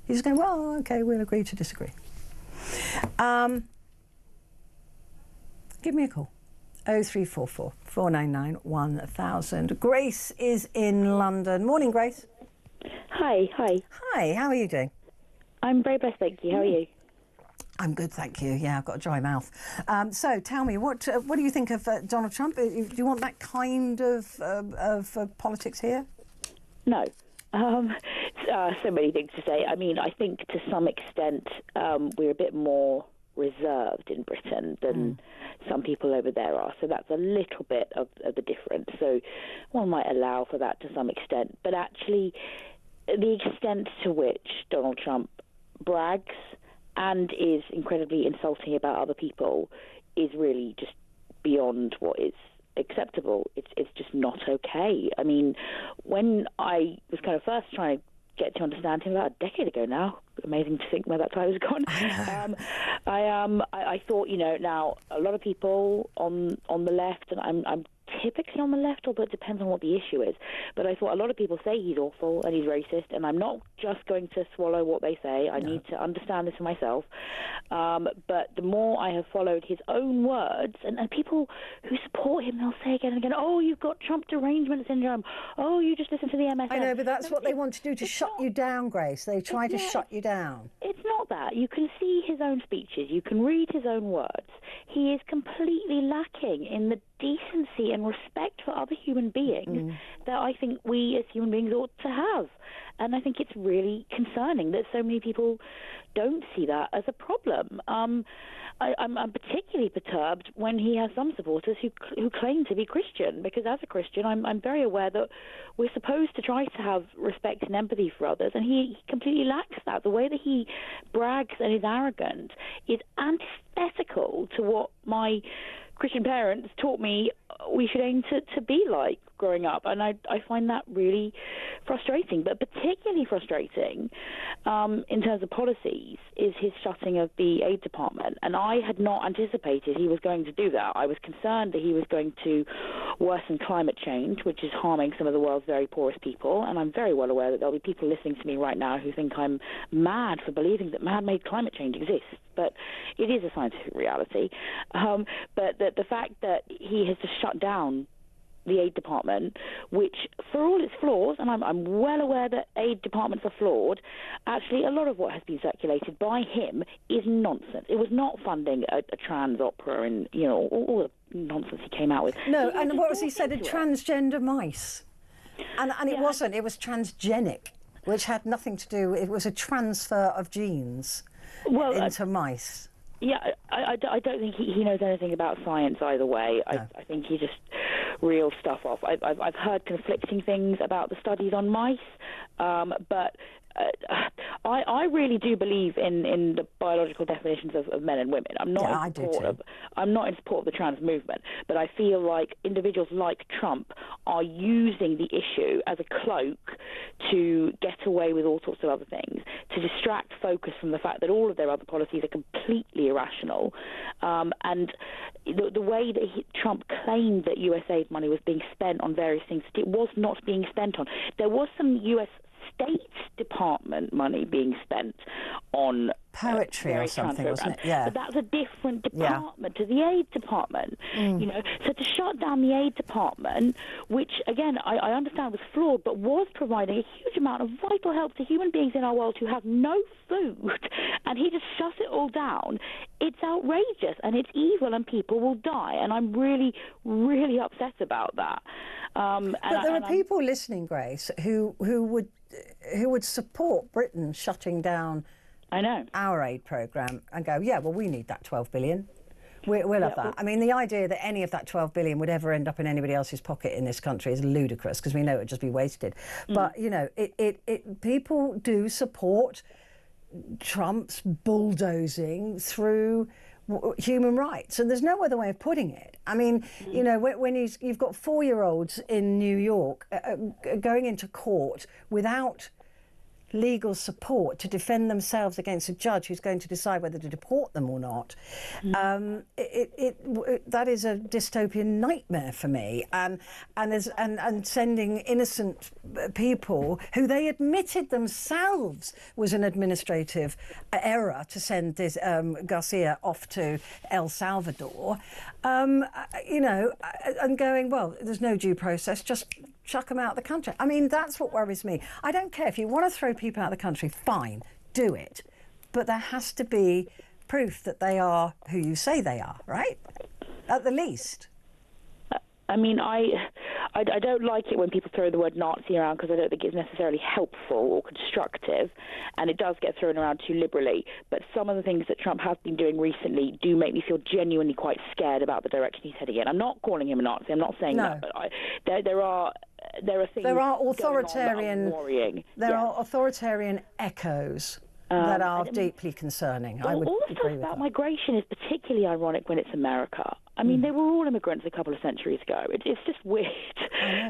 You just go, well, okay, we'll agree to disagree. Give me a call. 0344 499 1000. Grace is in London. Morning, Grace. Hi. Hi, how are you doing? I'm very blessed, thank you. How are you? I'm good, thank you. Yeah, I've got a dry mouth. So tell me, what do you think of Donald Trump? Do you want that kind of politics here? No. So many things to say. I mean, I think to some extent we're a bit more reserved in Britain than some people over there are. So that's a little bit of the difference. So one might allow for that to some extent. But actually, the extent to which Donald Trump brags and is incredibly insulting about other people is really just beyond what is acceptable. It's just not okay. I mean, when I was kind of first trying to get to understand him about a decade ago now, amazing to think where that time has gone. I thought, you know, now a lot of people on the left, and I'm typically on the left, although it depends on what the issue is. But I thought a lot of people say he's awful and he's racist, and I'm not just going to swallow what they say. I need to understand this for myself. But the more I have followed his own words, and people who support him, they'll say again and again, oh, you've got Trump derangement syndrome. Oh, you just listen to the MSN. I know, but that's what they want to do, to shut you down, Grace. They try to shut you down. It's not that. You can see his own speeches. You can read his own words. He is completely lacking in the decency and respect for other human beings that I think we as human beings ought to have. And I think it's really concerning that so many people don't see that as a problem. I'm particularly perturbed when he has some supporters who claim to be Christian, because as a Christian, I'm very aware that we're supposed to try to have respect and empathy for others, and he completely lacks that. The way that he brags and is arrogant is antithetical to what my Christian parents taught me we should aim to be like growing up, and I find that really frustrating. But particularly frustrating in terms of policies is his shutting of the aid department, and I had not anticipated he was going to do that. I was concerned that he was going to worsen climate change, which is harming some of the world's very poorest people, and I'm very well aware that there'll be people listening to me right now who think I'm mad for believing that man-made climate change exists, but it is a scientific reality. But the fact that he has just shut down the aid department, which for all its flaws, and I'm well aware that aid departments are flawed, actually a lot of what has been circulated by him is nonsense. It was not funding a trans opera and, you know, all the nonsense he came out with. No, and what was he said? Transgender mice. And it wasn't, it was transgenic, which had nothing to do, it was a transfer of genes into mice. Yeah, I don't think he knows anything about science either way. No. I think he just reels stuff off. I've heard conflicting things about the studies on mice, but I really do believe in the biological definitions of men and women. I'm not in support of the trans movement, but I feel like individuals like Trump are using the issue as a cloak to get away with all sorts of other things, to distract focus from the fact that all of their other policies are completely irrational. And the way that Trump claimed that USAID money was being spent on various things, it was not being spent on. There was some U.S. State Department money being spent on poetry or something, wasn't it? Yeah. But that's a different department to the aid department. You know, so to shut down the aid department, which again I understand was flawed, but was providing a huge amount of vital help to human beings in our world who have no food, and he just shuts it all down. It's outrageous and it's evil, and people will die. And I'm really, really upset about that. But there are people listening, Grace, who would support Britain shutting down our aid programme and go, yeah, well, we need that 12 billion. We'll have that. I mean, the idea that any of that 12 billion would ever end up in anybody else's pocket in this country is ludicrous, because we know it would just be wasted. But, you know, people do support Trump's bulldozing through human rights, and there's no other way of putting it. I mean, you know, when you've got 4-year-olds in New York going into court without legal support to defend themselves against a judge who's going to decide whether to deport them or not. That is a dystopian nightmare for me. And sending innocent people who they admitted themselves was an administrative error to send this Garcia off to El Salvador. You know, and going, well, there's no due process, just chuck them out of the country. I mean, that's what worries me. I don't care if you want to throw people out of the country, fine, do it. But there has to be proof that they are who you say they are, right? At the least. I mean, I don't like it when people throw the word Nazi around, because I don't think it's necessarily helpful or constructive, and it does get thrown around too liberally. But some of the things that Trump has been doing recently do make me feel genuinely quite scared about the direction he's heading in. I'm not calling him a Nazi. I'm not saying that, but there are things. There are authoritarian. Going on that are worrying. There are authoritarian echoes that are deeply concerning. I would all the stuff about migration is particularly ironic when it's America. I mean, they were all immigrants a couple of centuries ago. It's just weird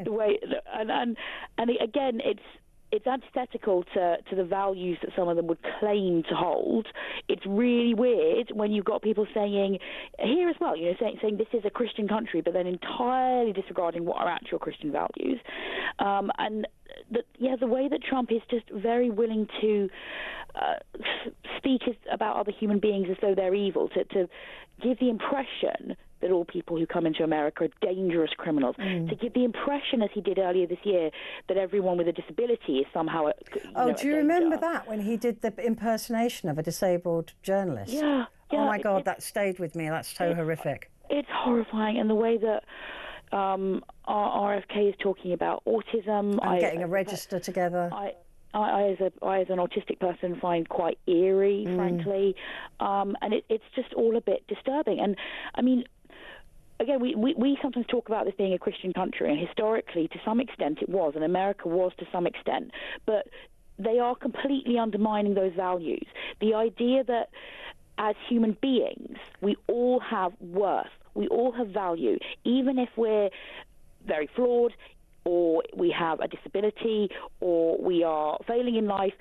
the way, and again, it's antithetical to the values that some of them would claim to hold. It's really weird when you've got people saying here as well, you know, saying this is a Christian country, but then entirely disregarding what are actual Christian values. And the way that Trump is just very willing to speak about other human beings as though they're evil, to give the impression that all people who come into America are dangerous criminals, to give the impression, as he did earlier this year, that everyone with a disability is somehow do you remember that, when he did the impersonation of a disabled journalist? Yeah. Oh, my God, that stayed with me. That's so horrific. It's horrifying. And the way that our RFK is talking about autism. And getting a register together. I as an autistic person find quite eerie, frankly, and it's just all a bit disturbing. And I mean, again, we sometimes talk about this being a Christian country, and historically, to some extent, it was, and America was to some extent, but they are completely undermining those values. The idea that as human beings, we all have worth, we all have value, even if we're very flawed, or we have a disability, or we are failing in life.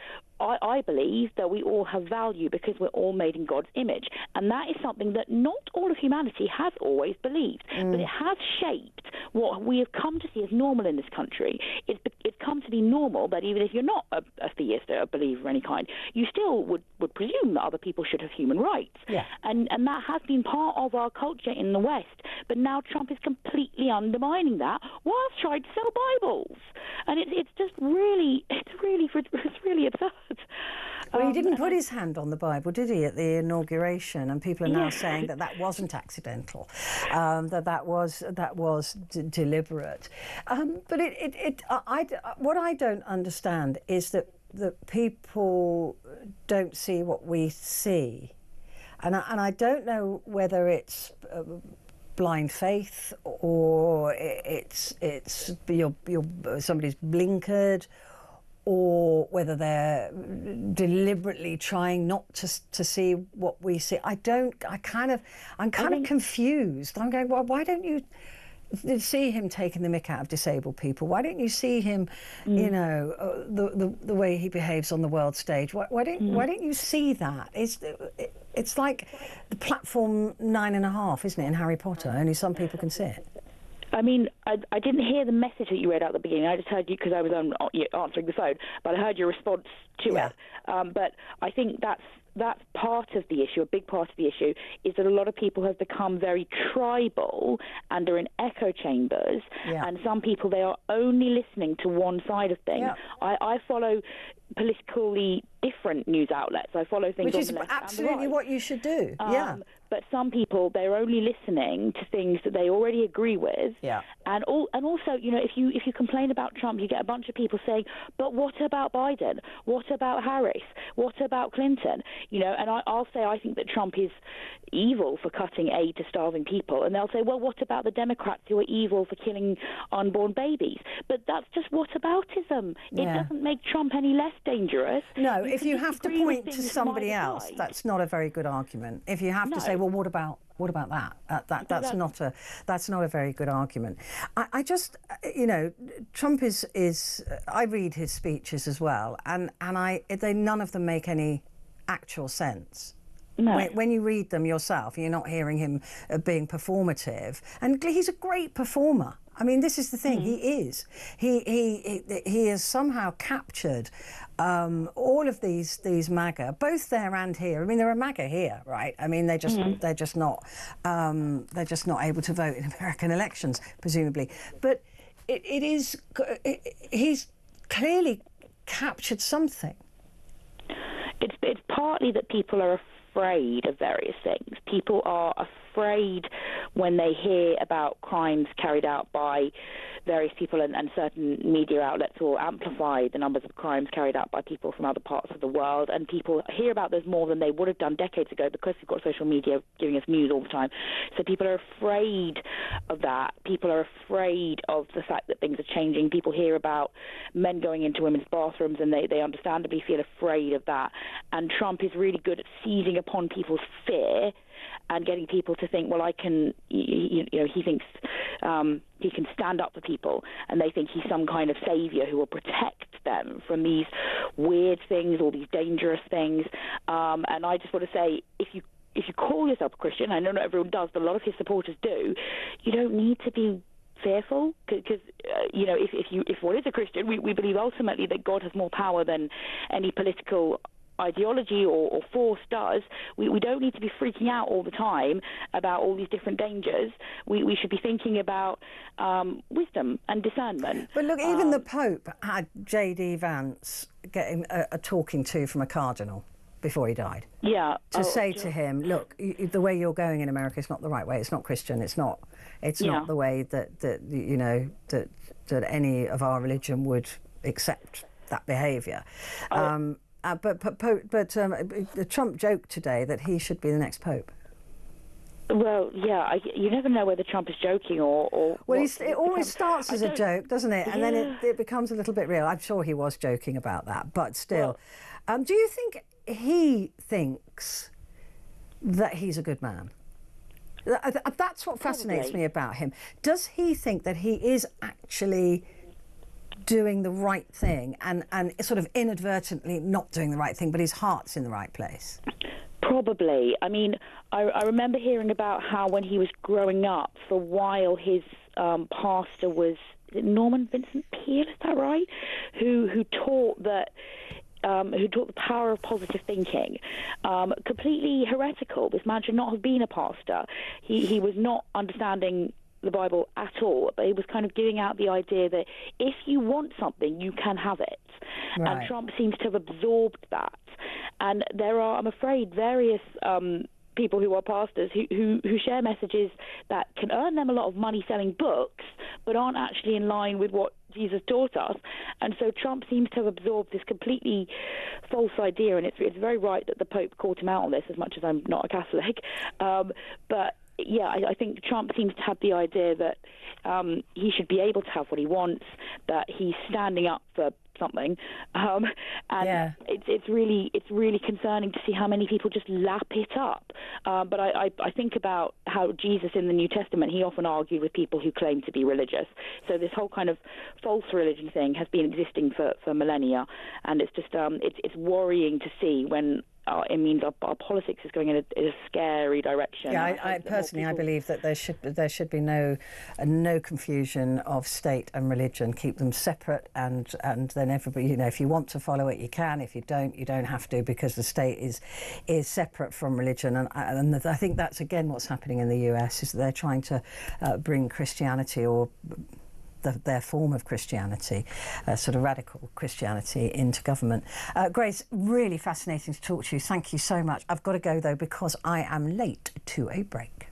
I believe that we all have value because we're all made in God's image. And that is something that not all of humanity has always believed, but it has shaped what we have come to see as normal in this country. It's come to be normal that even if you're not a theist or a believer of any kind, you still would presume that other people should have human rights. Yeah. And that has been part of our culture in the West. But now Trump is completely undermining that whilst trying to sell Bibles. And it's just really, it's really absurd. Well, he didn't put his hand on the Bible, did he, at the inauguration? And people are now saying that wasn't accidental, that was deliberate. But what I don't understand is that people don't see what we see, and I don't know whether it's blind faith or it's somebody's blinkered, or whether they're deliberately trying not to see what we see. I'm kind of confused. I'm going, well, why don't you see him taking the mick out of disabled people? Why don't you see him, the way he behaves on the world stage? Why don't you see that? It's like the platform 9.5, isn't it, in Harry Potter? Only some people can see it. I mean, I didn't hear the message that you read out at the beginning. I just heard you because I was answering the phone, but I heard your response to it. But I think that's part of the issue. A big part of the issue is that a lot of people have become very tribal and are in echo chambers. Yeah. And some people, they are only listening to one side of things. Yeah. I follow politically different news outlets. I follow things which on the left is absolutely and the right. what you should do. But some people, they're only listening to things that they already agree with. Yeah. And also, if you complain about Trump, you get a bunch of people saying, but what about Biden? What about Harris? What about Clinton? And I'll say I think that Trump is evil for cutting aid to starving people. And they'll say, well, what about the Democrats who are evil for killing unborn babies? But that's just whataboutism. It doesn't make Trump any less dangerous. No, if you have to point to somebody else, that's not a very good argument. If you have to say, well, what about that? That's not a very good argument. I just, Trump is. I read his speeches as well, and none of them make any actual sense. No. When you read them yourself, you're not hearing him being performative, and he's a great performer. I mean, this is the thing. He is. He has somehow captured all of these MAGA, both there and here. I mean, there are MAGA here, right? I mean, they're just not able to vote in American elections, presumably. But he's clearly captured something. It's partly that people are afraid of various things. People are afraid when they hear about crimes carried out by various people, and certain media outlets will amplify the numbers of crimes carried out by people from other parts of the world, and people hear about those more than they would have done decades ago because we've got social media giving us news all the time. So people are afraid of that. People are afraid of the fact that things are changing. People hear about men going into women's bathrooms, and they understandably feel afraid of that. And Trump is really good at seizing upon people's fear and getting people to think, well, he thinks he can stand up for people, and they think he's some kind of savior who will protect them from these weird things, all these dangerous things. And I just want to say, if you call yourself a Christian, I know not everyone does, but a lot of his supporters do, you don't need to be fearful, because if one is a Christian, we believe ultimately that God has more power than any political ideology or force does. We don't need to be freaking out all the time about all these different dangers. We should be thinking about wisdom and discernment. But look, even the Pope had J.D. Vance getting a talking to from a cardinal before he died. Yeah. To say to him, look, the way you're going in America is not the right way. It's not Christian. It's not the way that any of our religion would accept that behaviour. But Trump joked today that he should be the next Pope. Well, yeah, you never know whether Trump is joking or well, it always starts as a joke, doesn't it? And yeah. then it becomes a little bit real. I'm sure he was joking about that, but still. Well, do you think he thinks that he's a good man? That's what fascinates me about him. Does he think that he is actually doing the right thing and sort of inadvertently not doing the right thing, but his heart's in the right place? Probably. I mean, I remember hearing about how when he was growing up, for a while his pastor was Norman Vincent Peale, is that right? Who taught that. Who taught the power of positive thinking. Completely heretical. This man should not have been a pastor. He was not understanding the Bible at all, but he was kind of giving out the idea that if you want something, you can have it. Right. And Trump seems to have absorbed that. And there are, I'm afraid, various people who are pastors who share messages that can earn them a lot of money selling books, but aren't actually in line with what Jesus taught us. And so Trump seems to have absorbed this completely false idea, and it's very right that the Pope called him out on this, as much as I'm not a Catholic. But yeah, I think Trump seems to have the idea that he should be able to have what he wants, that he's standing up for something, and yeah. It's really concerning to see how many people just lap it up. But I think about how Jesus in the New Testament, he often argued with people who claim to be religious. So this whole kind of false religion thing has been existing for millennia, and it's just it's worrying to see when it means our politics is going in a scary direction. Yeah, I personally I believe that there should be no confusion of state and religion. Keep them separate, and then everybody, if you want to follow it, you can. If you don't have to, because the state is separate from religion. And I think that's again what's happening in the US, is that they're trying to bring Christianity, or their form of Christianity, sort of radical Christianity, into government. Grace, really fascinating to talk to you. Thank you so much. I've got to go, though, because I am late to a break.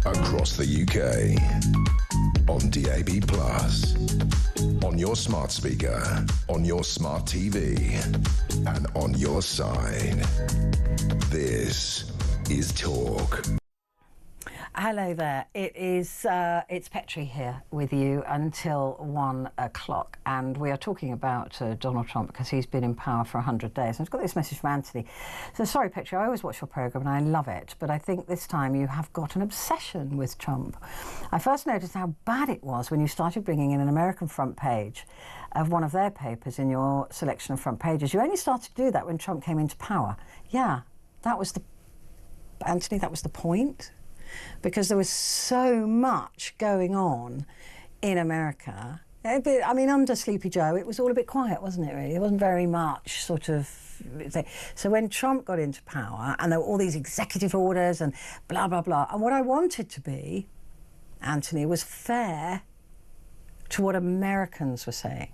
Across the UK, on DAB+, on your smart speaker, on your smart TV, and on your side. This is Talk. Hello there. It's Petrie here with you until 1 o'clock, and we are talking about Donald Trump, because he's been in power for 100 days. And I've got this message from Anthony. So sorry, Petrie, I always watch your programme and I love it, but I think this time you have got an obsession with Trump. I first noticed how bad it was when you started bringing in an American front page of one of their papers in your selection of front pages. You only started to do that when Trump came into power. Yeah, Anthony, that was the point. Because there was so much going on in America I mean, under Sleepy Joe, it was all a bit quiet, wasn't it, really? There wasn't very much sort of thing. So when Trump got into power, and there were all these executive orders and blah, blah, blah, and what I wanted to be, Anthony, was fair to what Americans were saying.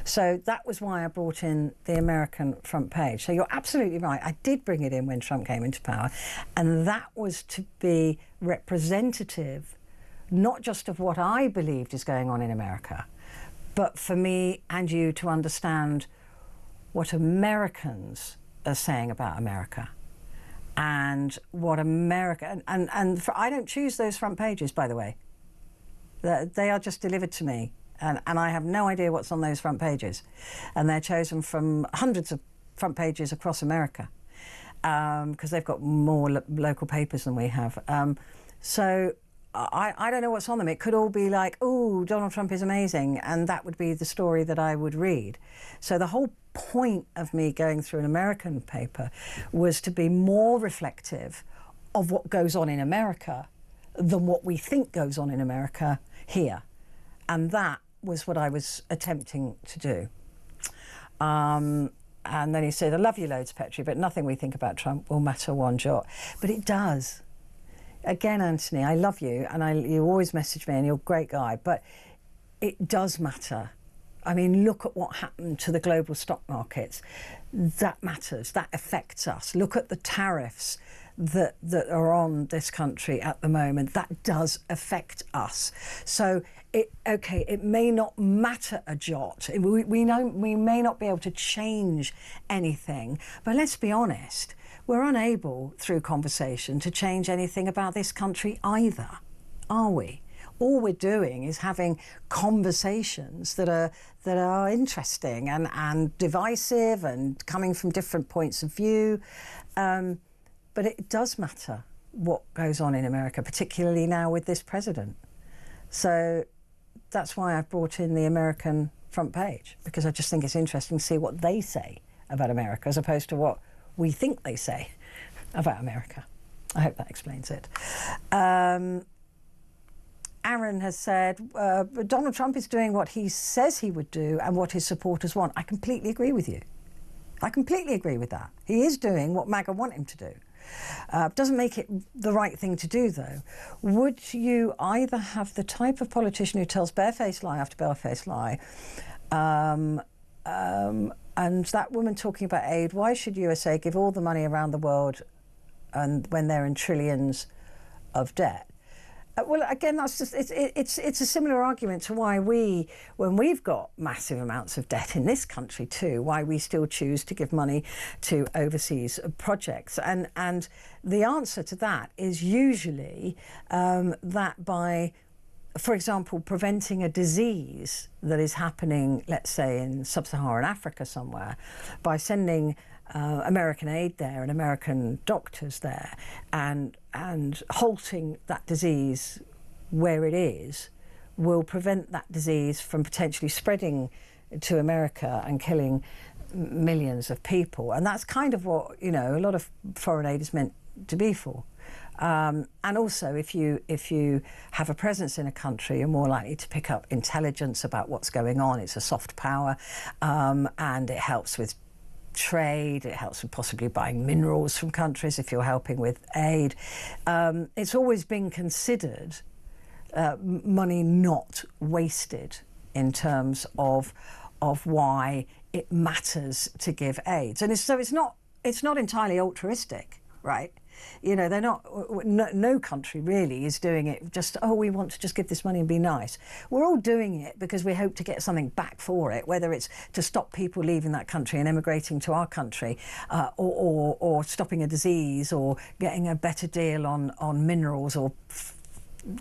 So that was why I brought in the American front page. So you're absolutely right. I did bring it in when Trump came into power, and that was to be representative, not just of what I believed is going on in America, but for me and you to understand what Americans are saying about America and what America... I don't choose those front pages, by the way. They are just delivered to me. And I have no idea what's on those front pages. And they're chosen from hundreds of front pages across America, because they've got more local papers than we have. So I don't know what's on them. It could all be like, oh, Donald Trump is amazing, and that would be the story that I would read. So the whole point of me going through an American paper was to be more reflective of what goes on in America than what we think goes on in America here. And that was what I was attempting to do. And then he said, I love you loads, Petrie, but nothing we think about Trump will matter one jot. But it does. Again, Anthony, I love you, and you always message me, and you're a great guy, but it does matter. I mean, look at what happened to the global stock markets. That matters. That affects us. Look at the tariffs that are on this country at the moment. That does affect us. So it may not matter a jot. We know we may not be able to change anything, but let's be honest, we're unable through conversation to change anything about this country either, are we? All we're doing is having conversations that are interesting and divisive and coming from different points of view. But it does matter what goes on in America, particularly now with this president. So that's why I've brought in the American front page, because I just think it's interesting to see what they say about America as opposed to what we think they say about America. I hope that explains it. Aaron has said, Donald Trump is doing what he says he would do and what his supporters want. I completely agree with you. I completely agree with that. He is doing what MAGA want him to do. Doesn't make it the right thing to do, though. Would you either have the type of politician who tells barefaced lie after barefaced lie, and that woman talking about aid, why should USA give all the money around the world and when they're in trillions of debt? Well, again, that's just it's a similar argument to why when we've got massive amounts of debt in this country too, why we still choose to give money to overseas projects. And the answer to that is usually that by, for example, preventing a disease that is happening, let's say, in sub-Saharan Africa somewhere, by sending American aid there and American doctors there and halting that disease where it is will prevent that disease from potentially spreading to America and killing millions of people. And that's kind of what, you know, a lot of foreign aid is meant to be for. And also, if you have a presence in a country, you're more likely to pick up intelligence about what's going on. It's a soft power, and it helps with trade, it helps with possibly buying minerals from countries if you're helping with aid. It's always been considered money not wasted in terms of why it matters to give aid. And so it's not entirely altruistic, right? You know, they're not, no country really is doing it just, oh, we want to just give this money and be nice. We're all doing it because we hope to get something back for it, whether it's to stop people leaving that country and emigrating to our country, or stopping a disease, or getting a better deal on minerals, or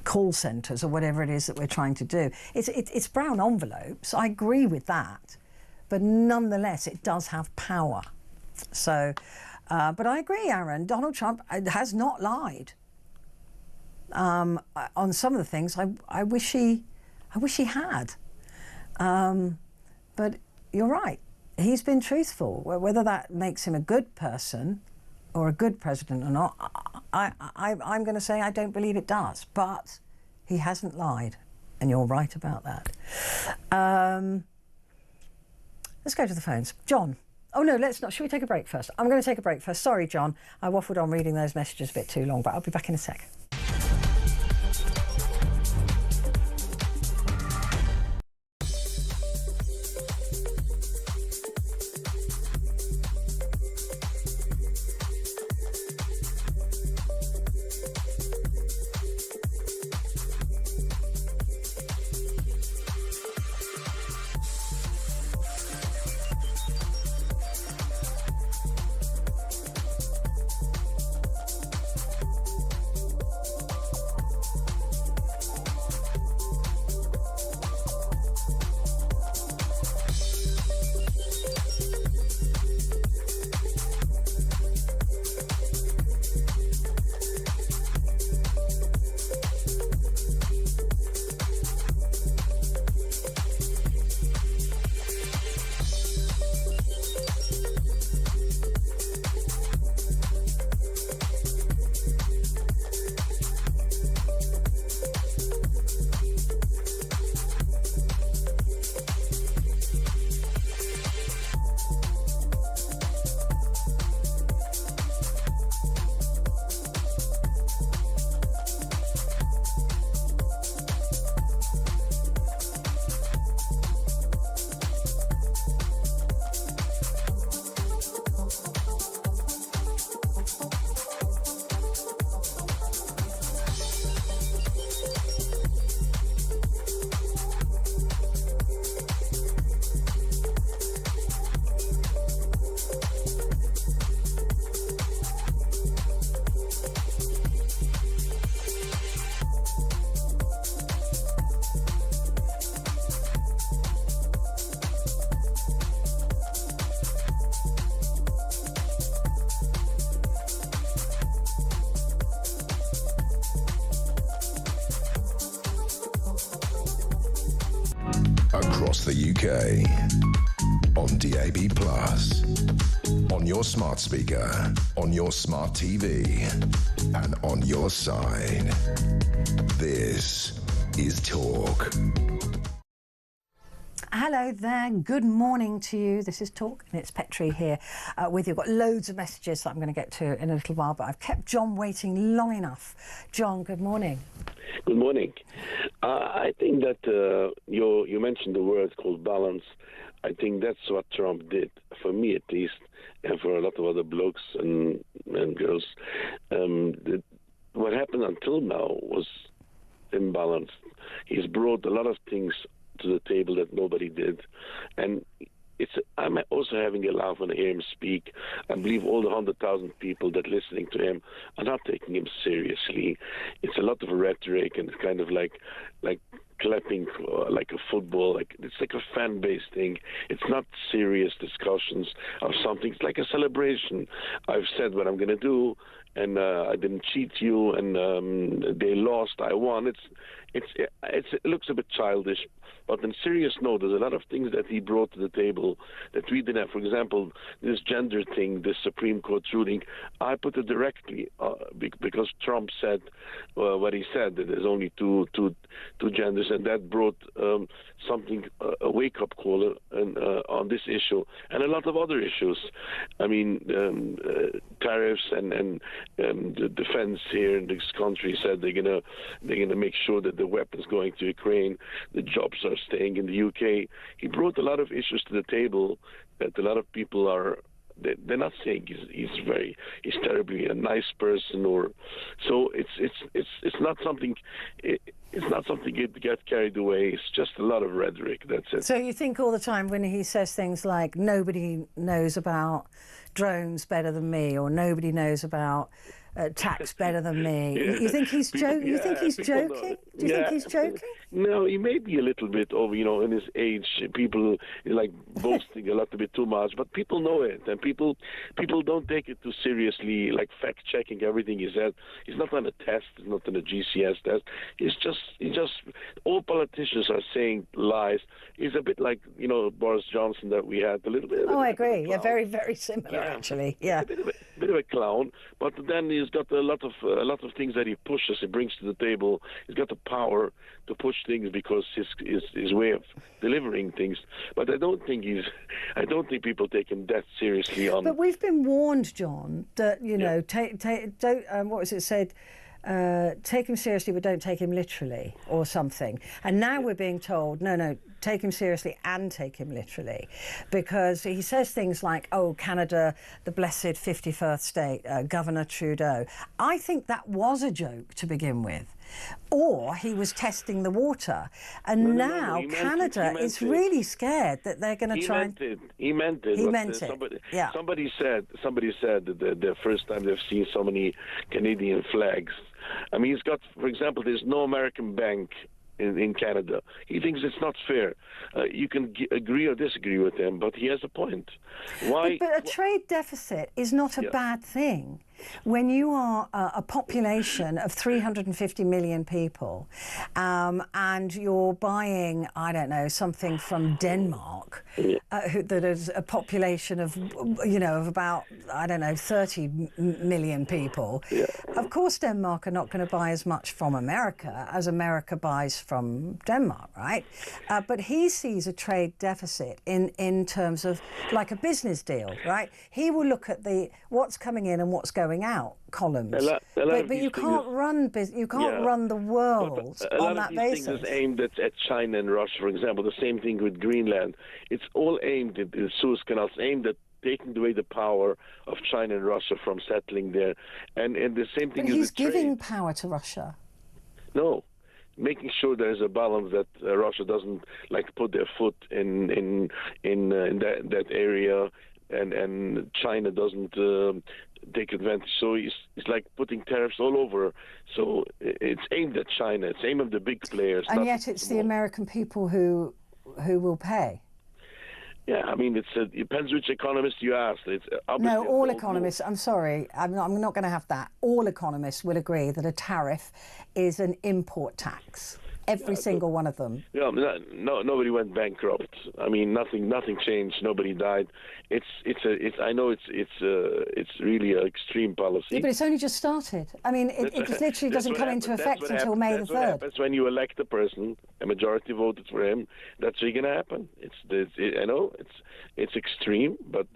call centres, or whatever it is that we're trying to do. It's brown envelopes, I agree with that, but nonetheless it does have power. So, but I agree, Aaron, Donald Trump has not lied. On some of the things, I wish he had. But you're right, he's been truthful. Whether that makes him a good person or a good president or not, I'm going to say I don't believe it does, but he hasn't lied. and you're right about that. Let's go to the phones. John. Oh, no, let's not. Should we take a break first? I'm going to take a break first. Sorry, John. I waffled on reading those messages a bit too long, but I'll be back in a sec. Across the UK, on DAB+, on your smart speaker, on your smart TV, and on your side. This is Talk. Hello there, good morning to you. This is Talk and it's Petrie here with you. I've got loads of messages that I'm going to get to in a little while, but I've kept John waiting long enough. John, good morning. Good morning. I think that you mentioned the word called balance. I think that's what Trump did, for me at least, and for a lot of other blokes and girls. What happened until now was imbalanced. He's brought a lot of things to the table that nobody did, and I'm also having a laugh when I hear him speak. I believe all the 100,000 people that listening to him are not taking him seriously. It's a lot of rhetoric, and it's kind of like clapping like a football. It's like a fan-based thing. It's not serious discussions of something. It's like a celebration. I've said what I'm going to do, and I didn't cheat you, and they lost, I won. It looks a bit childish, but on serious note, there's a lot of things that he brought to the table that we didn't have. For example, this gender thing, this Supreme Court ruling, I put it directly because Trump said what he said, that there's only two genders, and that brought a wake-up call on this issue and a lot of other issues. I mean, tariffs and the defense here in this country said they're gonna make sure that the weapons going to Ukraine, the jobs are staying in the UK. He brought a lot of issues to the table that a lot of people are. They're not saying he's terribly a nice person, or so. It's not something. It's not something to get carried away. It's just a lot of rhetoric. That's it. So you think all the time when he says things like nobody knows about drones better than me, or nobody knows about tax better than me. You think he's joking? You think he's joking? Do you think he's joking? No, he may be a little bit over, in his age. People like boasting a little bit too much, but people know it, and people don't take it too seriously, like fact-checking everything he said. He's not on a test. He's not on a GCS test. He just all politicians are saying lies. He's a bit like, Boris Johnson that we had a little bit. Oh, I agree. Yeah, very, very similar, actually. Yeah. A bit of a clown, but then he's got a lot of things that he pushes, he brings to the table. He's got the power to push things because his way of delivering things. But I don't think people take him that seriously on. But we've been warned, John, that don't what was it said? Take him seriously, but don't take him literally, or something. And now we're being told, no, take him seriously and take him literally, because he says things like, "Oh, Canada, the blessed 51st state, Governor Trudeau." I think that was a joke to begin with, or he was testing the water, and now Canada is really scared that they're going to try. He meant it. He meant it. Somebody said that the first time they've seen so many Canadian flags. I mean, he's got, for example, there's no American bank in Canada. He thinks it's not fair. You can agree or disagree with him, but he has a point. Why? But a trade deficit is not a bad thing. When you are a population of 350 million people and you're buying, I don't know, something from Denmark that is a population of, of about, I don't know, 30 million people, of course Denmark are not going to buy as much from America as America buys from Denmark, right? But he sees a trade deficit in terms of like a business deal, right? He will look at what's coming in and what's going out columns, but you can't run run the world on that basis. A lot of these things is aimed at China and Russia, for example. The same thing with Greenland. It's all aimed at the Suez Canal. It's aimed at taking away the power of China and Russia from settling there, and the same thing. But he's giving power to Russia. No. Making sure there's a balance that Russia doesn't put their foot in that area, and China doesn't take advantage. So it's like putting tariffs all over. So it's aimed at China. It's aimed at the big players. And yet it's the American people who will pay. Yeah, I mean, it depends which economist you ask. No, all economists, I'm sorry, I'm not going to have that. All economists will agree that a tariff is an import tax. Every single one of them. Yeah, nobody went bankrupt. I mean, nothing changed. Nobody died. I know it's really an extreme policy. Yeah, but it's only just started. I mean, it literally doesn't come into effect until May the 3rd. That's when you elect a person, a majority voted for him. That's what's going to happen. I know it's extreme, but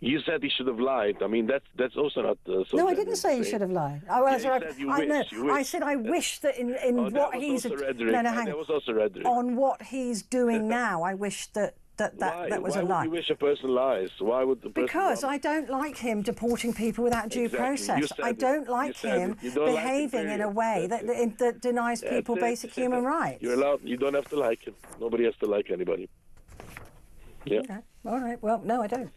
You said he should have lied. I mean, that's also not. No, I didn't say he should have lied. I said I wish that in what he's. That was also rhetoric. On what he's doing now, I wish that was a lie. Why would you wish a person lies? Why would the person? Because I don't like him deporting people without due process. I don't like him behaving in a way that denies people basic human rights. You're allowed. You don't have to like him. Nobody has to like anybody. Yeah. Okay. All right. Well, no, I don't.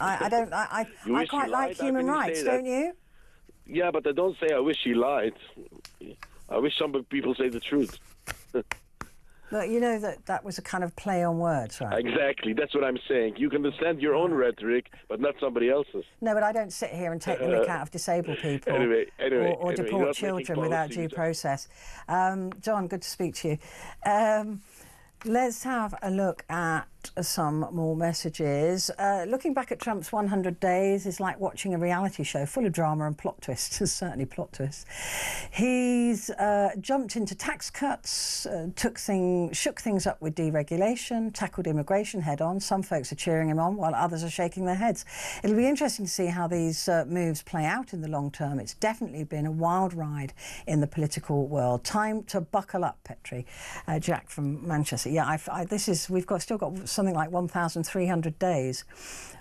I quite like human rights, don't you? Yeah, but I don't say I wish he lied. I wish some people say the truth. Look, you know that was a kind of play on words, right? Exactly. That's what I'm saying. You can understand your own rhetoric, but not somebody else's. No, but I don't sit here and take the mick out of disabled people or deport children without due process. John, good to speak to you. Let's have a look at some more messages. Looking back at Trump's 100 days is like watching a reality show full of drama and plot twists, certainly plot twists. He's jumped into tax cuts, shook things up with deregulation, tackled immigration head on. Some folks are cheering him on while others are shaking their heads. It'll be interesting to see how these moves play out in the long term. It's definitely been a wild ride in the political world. Time to buckle up, Petrie. Jack from Manchester. Yeah, we've still got something like 1,300 days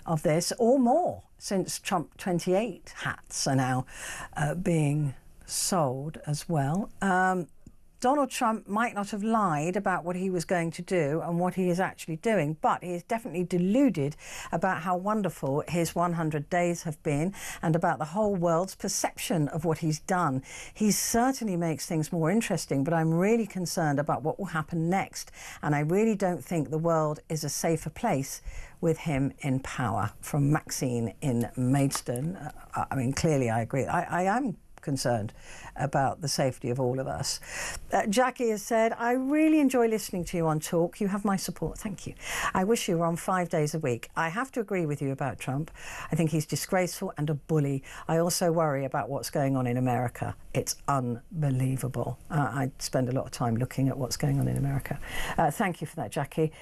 of this or more since Trump 28 hats are now being sold as well. Donald Trump might not have lied about what he was going to do and what he is actually doing, but he is definitely deluded about how wonderful his 100 days have been and about the whole world's perception of what he's done. He certainly makes things more interesting, but I'm really concerned about what will happen next, and I really don't think the world is a safer place with him in power. From Maxine in Maidstone. I mean, clearly I agree. I am concerned about the safety of all of us. Jackie has said, I really enjoy listening to you on Talk. You have my support. Thank you. I wish you were on 5 days a week. I have to agree with you about Trump. I think he's disgraceful and a bully. I also worry about what's going on in America. It's unbelievable. I spend a lot of time looking at what's going on in America. Thank you for that, Jackie.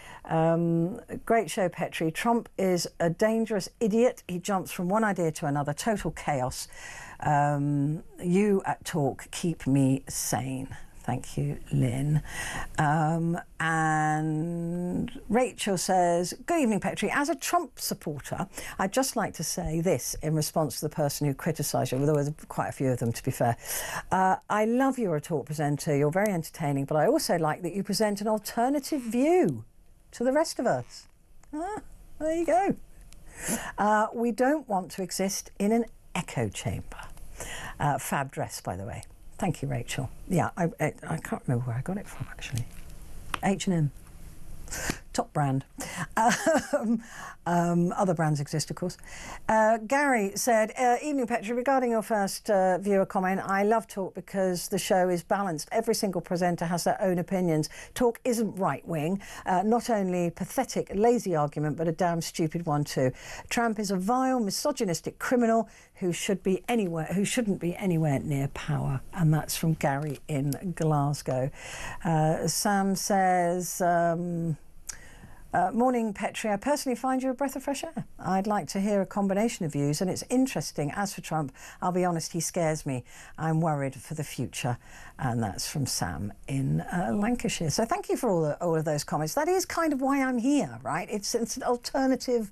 Great show, Petrie. Trump is a dangerous idiot. He jumps from one idea to another. Total chaos. You at Talk keep me sane. Thank you, Lynn. And Rachel says, good evening, Petrie. As a Trump supporter, I'd just like to say this in response to the person who criticised you. Well, there was quite a few of them, to be fair. I love you're a talk presenter. You're very entertaining, but I also like that you present an alternative view to the rest of us. There you go. We don't want to exist in an echo chamber. Fab dress, by the way. Thank you, Rachel. Yeah, I can't remember where I got it from, actually. H&M. Top brand. Other brands exist, of course. Gary said, evening, Petrie, regarding your first viewer comment, I love Talk because the show is balanced. Every single presenter has their own opinions. Talk isn't right-wing. Not only pathetic, lazy argument, but a damn stupid one too. Trump is a vile, misogynistic criminal who shouldn't be anywhere near power. And that's from Gary in Glasgow. Sam says, morning, Petrie. I personally find you a breath of fresh air. I'd like to hear a combination of views, and it's interesting. As for Trump, I'll be honest, he scares me. I'm worried for the future. And that's from Sam in Lancashire. So thank you for all of those comments. That is kind of why I'm here, right? It's an alternative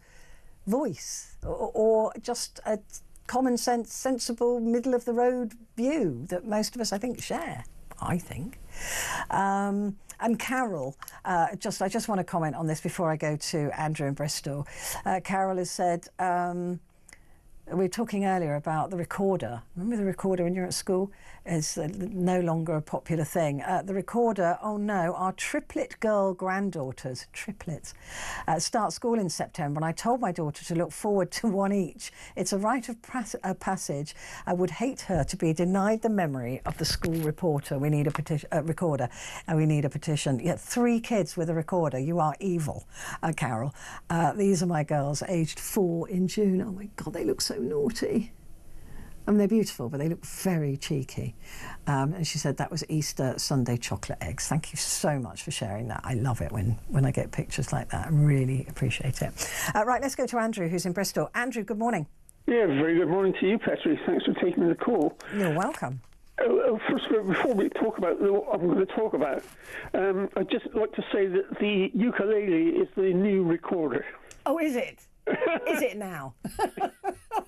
voice, or just a common sense, sensible, middle-of-the-road view that most of us, I think, share. I think. And Carol, I just want to comment on this before I go to Andrew in Bristol. Carol has said, we were talking earlier about the recorder. Remember the recorder when you're at school? It's no longer a popular thing. The recorder, oh no, our triplet girl granddaughters, triplets, start school in September, and I told my daughter to look forward to one each. It's a rite of passage. I would hate her to be denied the memory of the school reporter. We need a recorder, and we need a petition. Yet 3 kids with a recorder. You are evil, Carol. These are my girls, aged 4 in June. Oh my God, they look so naughty. I mean, they're beautiful, but they look very cheeky. And she said that was Easter Sunday chocolate eggs. Thank you so much for sharing that. I love it when I get pictures like that. I really appreciate it. Right, let's go to Andrew, who's in Bristol. Andrew, good morning. Yeah, very good morning to you, Petrie. Thanks for taking the call. You're welcome. First of all, before we talk about what I'm going to talk about, I'd just like to say that the ukulele is the new recorder. Oh, is it? Is it now?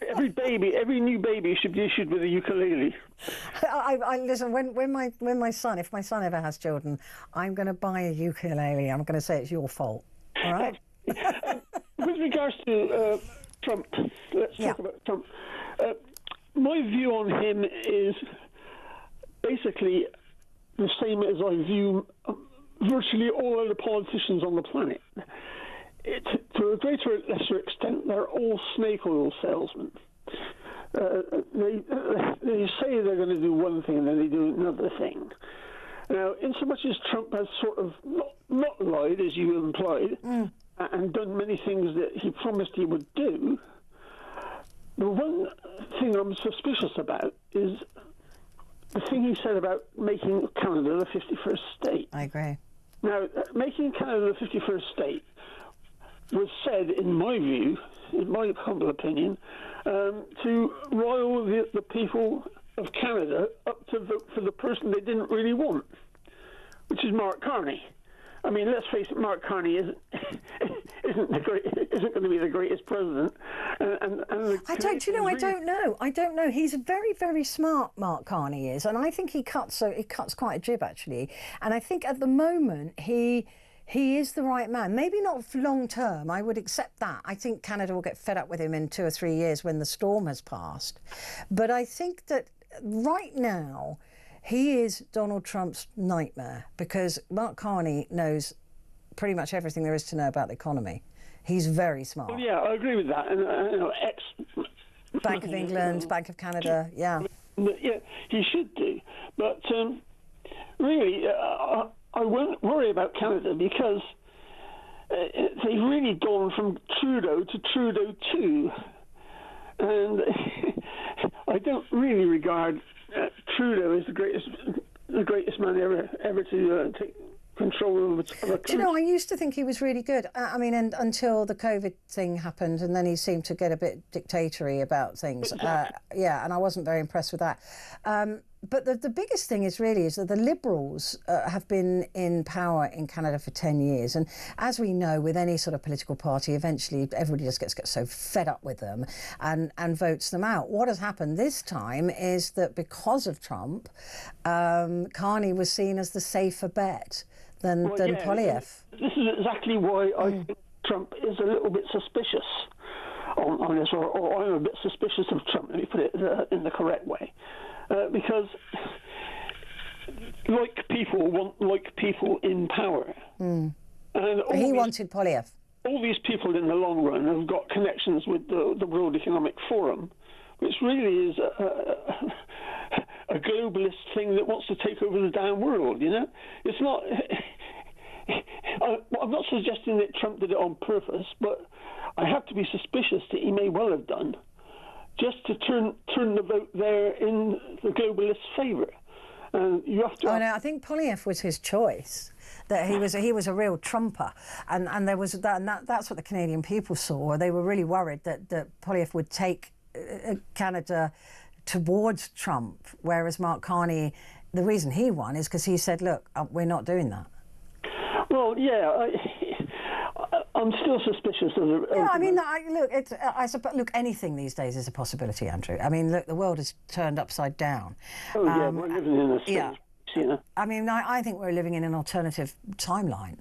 Every new baby should be issued with a ukulele. I listen. When my son, if my son ever has children, I'm going to buy a ukulele. I'm going to say it's your fault. All right. With regards to Trump, let's talk about Trump. My view on him is basically the same as I view virtually all other politicians on the planet. To a greater or lesser extent, they're all snake oil salesmen. They say they're going to do one thing and then they do another thing. Now, in so much as Trump has sort of not lied, as you implied, and done many things that he promised he would do, the one thing I'm suspicious about is the thing he said about making Canada the 51st state. I agree. Now, making Canada the 51st state was said, in my view, in my humble opinion, to rile the people of Canada up to vote for the person they didn't really want, which is Mark Carney. I mean, let's face it, Mark Carney isn't going to be the greatest president. I don't know. He's very, very smart, Mark Carney is, and I think he cuts quite a jib, actually. And I think at the moment he is the right man. Maybe not long term, I would accept that. I think Canada will get fed up with him in 2 or 3 years when the storm has passed. But I think that right now, he is Donald Trump's nightmare because Mark Carney knows pretty much everything there is to know about the economy. He's very smart. Well, yeah, I agree with that. And Bank of England, Bank of Canada, yeah. Yeah, he should do. But really, I won't worry about Canada because they've really gone from Trudeau to Trudeau 2. And I don't really regard Trudeau as the greatest man ever to take control of a country. Do you know, I used to think he was really good. I mean, until the COVID thing happened, and then he seemed to get a bit dictatory about things. Yeah, and I wasn't very impressed with that. But the biggest thing is that the Liberals have been in power in Canada for 10 years. And as we know, with any sort of political party, eventually everybody just gets so fed up with them and votes them out. What has happened this time is that because of Trump, Carney was seen as the safer bet than Poilievre. This is exactly why I think Trump is a little bit suspicious on this, or I'm a bit suspicious of Trump, let me put it in the correct way. Because like people want like people in power. And he wanted Poilievre. All these people in the long run have got connections with the World Economic Forum, which really is a globalist thing that wants to take over the damn world, you know? It's not... I'm not suggesting that Trump did it on purpose, but I have to be suspicious that he may well have done, just to turn the vote there in the globalists' favour. And you have to... Oh, no, I think Poilievre was his choice. That he was a real Trumper, and there was that, and that's what the Canadian people saw. They were really worried that Poilievre would take Canada towards Trump, whereas Mark Carney, the reason he won is because he said, "Look, we're not doing that." Well, yeah. I'm still suspicious of the... Yeah, I mean, look, anything these days is a possibility, Andrew. I mean, look, the world is turned upside down. Oh, yeah, we're living in a stage, you know. I mean, I think we're living in an alternative timeline.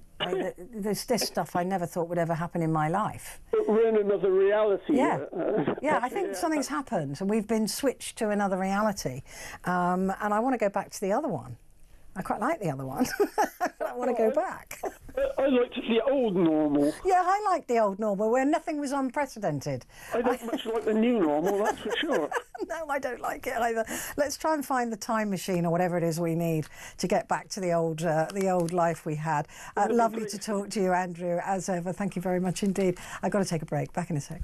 There's this stuff I never thought would ever happen in my life. But we're in another reality. Yeah, I think something's happened, and we've been switched to another reality. And I want to go back to the other one. I quite like the other one. I want to go back. I liked the old normal. Yeah, I like the old normal where nothing was unprecedented. I don't much like the new normal, that's for sure. No, I don't like it either. Let's try and find the time machine or whatever it is we need to get back to the old life we had. Lovely to talk to you, Andrew, as ever. Thank you very much indeed. I've got to take a break. Back in a sec.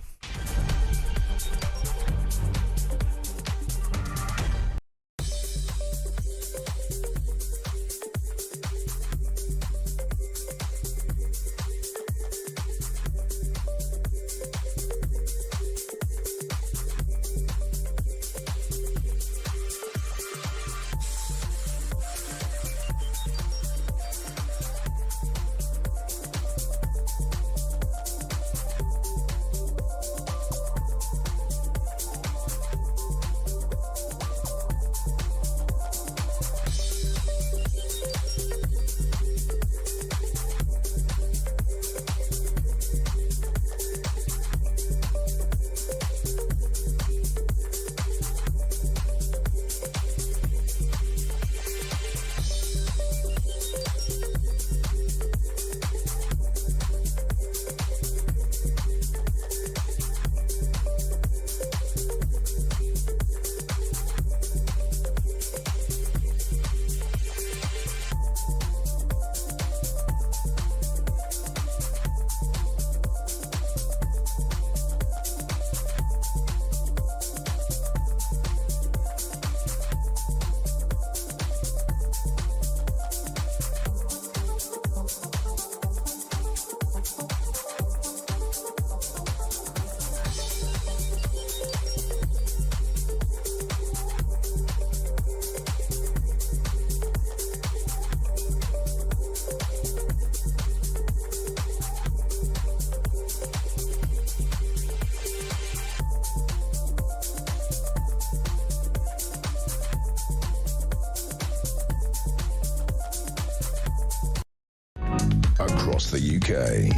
Across the UK,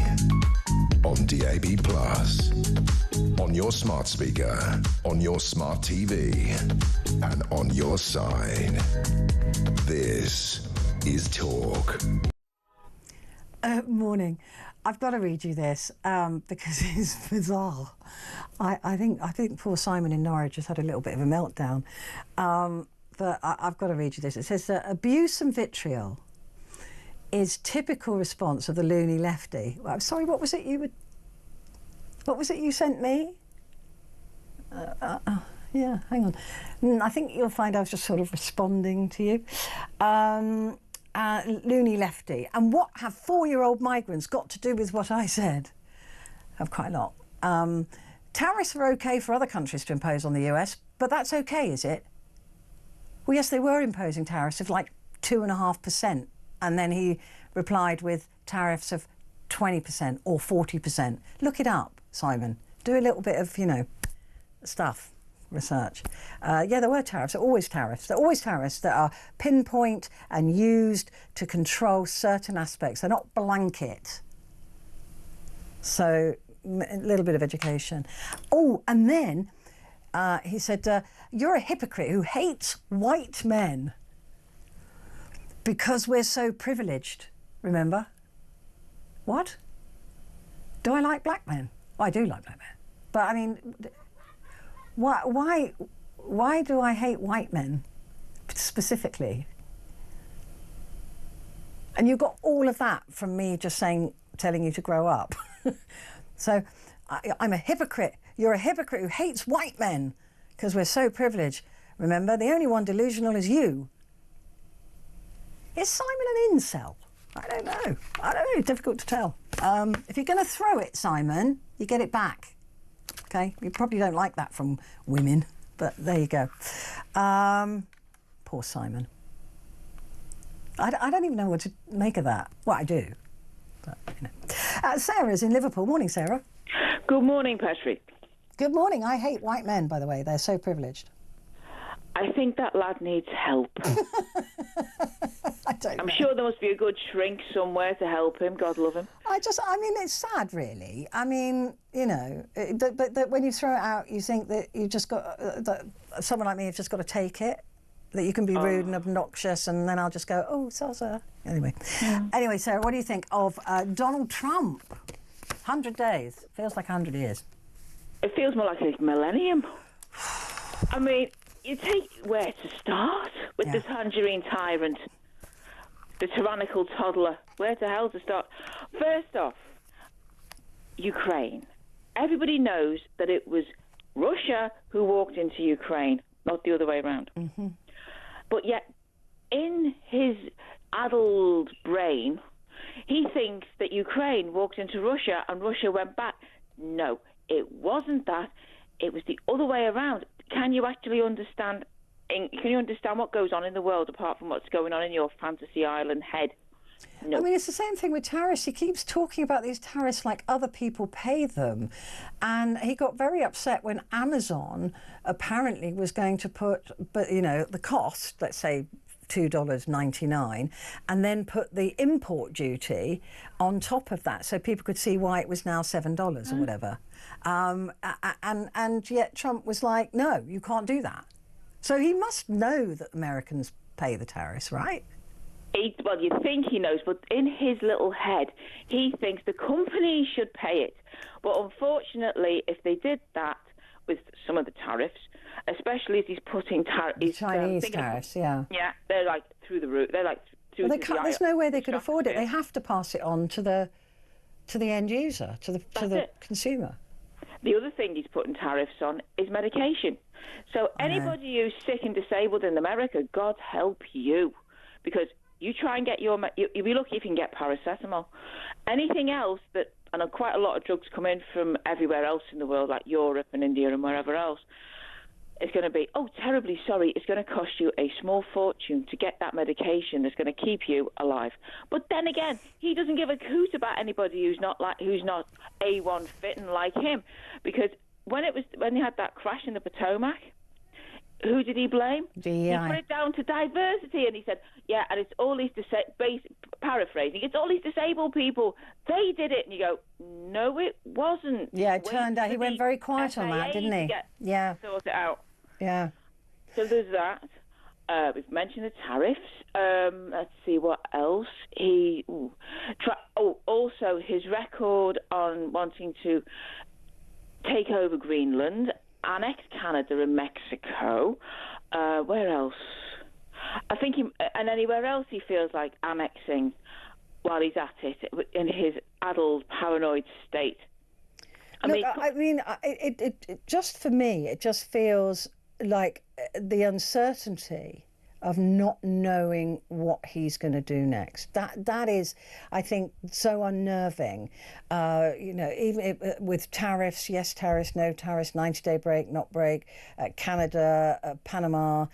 on DAB+, on your smart speaker, on your smart TV, and on your side. This is Talk. Morning. I've got to read you this because it's bizarre. I think poor Simon in Norwich just had a little bit of a meltdown. But I've got to read you this. It says that abuse and vitriol is typical response of the loony lefty. Well, I'm sorry, what was it you sent me? Yeah, hang on. I think you'll find I was just sort of responding to you. Loony lefty. And what have 4-year-old migrants got to do with what I said? Have quite a lot. Tariffs are okay for other countries to impose on the US, but that's okay, is it? Well, yes, they were imposing tariffs of like 2.5%. And then he replied with tariffs of 20% or 40%. Look it up, Simon. Do a little bit of, stuff, research. Yeah, there were tariffs. There are always tariffs. There are always tariffs that are pinpoint and used to control certain aspects. They're not blanket. So a little bit of education. Oh, and then he said, you're a hypocrite who hates white men because we're so privileged, remember? What? Do I like black men? Well, I do like black men. But I mean, why do I hate white men specifically? And you got all of that from me just telling you to grow up. So I'm a hypocrite. You're a hypocrite who hates white men because we're so privileged. Remember, the only one delusional is you. Is Simon an incel? I don't know. Difficult to tell. If you're going to throw it, Simon, you get it back. Okay? You probably don't like that from women, but there you go. Poor Simon. I don't even know what to make of that. Well, I do. But, Sarah's in Liverpool. Morning, Sarah. Good morning, Petrie. Good morning. I hate white men, by the way. They're so privileged. I think that lad needs help. I'm sure there must be a good shrink somewhere to help him. God love him. I mean, it's sad, really. I mean, but when you throw it out, you think that you've just got, that someone like me has just got to take it, that you can be rude and obnoxious, and then I'll just go, oh, so. Anyway. Yeah. Anyway, Sarah, what do you think of Donald Trump? 100 days. Feels like 100 years. It feels more like a millennium. I mean, you take where to start with the tangerine tyrant, the tyrannical toddler. Where the hell to start? First off, Ukraine. Everybody knows that it was Russia who walked into Ukraine, not the other way around. Mm-hmm. But yet, in his addled brain, he thinks that Ukraine walked into Russia and Russia went back. No, it wasn't that. It was the other way around. Can you actually understand? Can you understand what goes on in the world apart from what's going on in your fantasy island head? No. I mean, it's the same thing with tariffs. He keeps talking about these tariffs like other people pay them. And he got very upset when Amazon apparently was going to put, the cost, let's say, $2.99, and then put the import duty on top of that, so people could see why it was now $7 or whatever. And yet Trump was like, no, you can't do that. So he must know that Americans pay the tariffs, right? Well, you think he knows, but in his little head, he thinks the company should pay it. But unfortunately, if they did that with some of the tariffs, especially as he's putting Chinese tariffs, yeah, they're like through the roof. They're like through there's no way they could afford it. They have to pass it on to the end user, to the consumer. The other thing he's putting tariffs on is medication. So anybody who's sick and disabled in America, God help you, because you try and get you'll be lucky if you can get paracetamol. Anything else and quite a lot of drugs come in from everywhere else in the world, like Europe and India and wherever else. It's going to be, terribly sorry, it's going to cost you a small fortune to get that medication that's going to keep you alive. But then again, he doesn't give a hoot about anybody who's not A1 fitting like him, because when they had that crash in the Potomac, who did he blame? He put it down to diversity, and he said, and it's all these paraphrasing, it's all these disabled people. They did it, and you go, no, it wasn't. Yeah, it turned out he went very quiet on that, didn't he? Sort it out. Yeah. So there's that. we've mentioned the tariffs. Let's see what else. Also his record on wanting to take over Greenland, annex Canada and Mexico. Where else? I think and anywhere else he feels like annexing while he's at it in his addled, paranoid state. It just, for me, it just feels like the uncertainty of not knowing what he's going to do next. That is, I think, so unnerving. Even with tariffs, yes tariffs, no tariffs, 90-day break, not break, Canada, Panama.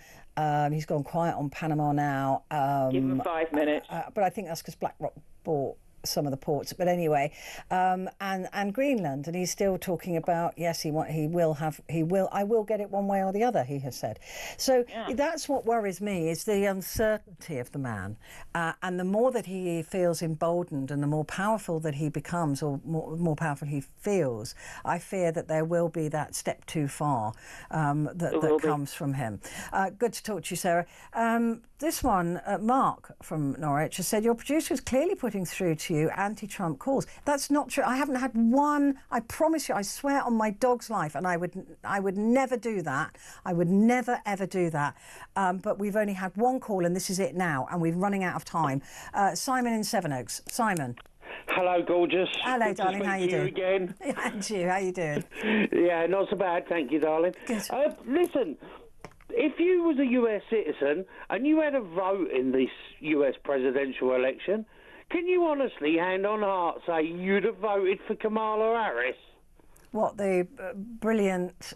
He's gone quiet on Panama now. Give him 5 minutes. But I think that's because BlackRock bought some of the ports. But anyway, and Greenland, and he's still talking about, yes, I will get it one way or the other, he has said. So that's what worries me, is the uncertainty of the man. And the more that he feels emboldened and the more powerful that he becomes, or more powerful he feels, I fear that there will be that step too far that comes from him. Good to talk to you, Sarah. This one, Mark from Norwich, has said, your producer is clearly putting through to you anti-Trump calls. That's not true. I haven't had one. I promise you, I swear on my dog's life, and I would never do that. I would never, ever do that. But we've only had one call, and this is it now, and we're running out of time. Simon in Sevenoaks. Simon. Hello, gorgeous. Hello, darling. How you doing? Again. And you. How you doing? Yeah, not so bad, thank you, darling. Good. Listen, if you was a US citizen and you had a vote in this US presidential election, can you honestly, hand on heart, say you'd have voted for Kamala Harris? What, the brilliant,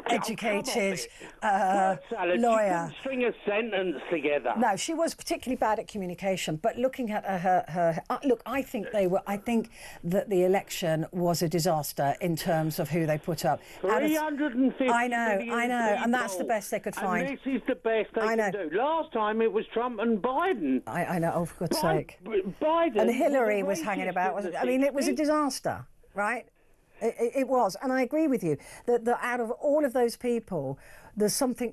educated lawyer? String a sentence together. No, she was particularly bad at communication. But looking at her look, I think that the election was a disaster in terms of who they put up. 350 I know, million and that's the best they could find. And this is the best they can do. Last time it was Trump and Biden. I know. Oh, for God's sake! Biden and Hillary was hanging about. I mean, it was a disaster, right? It was, and I agree with you that out of all of those people, there's something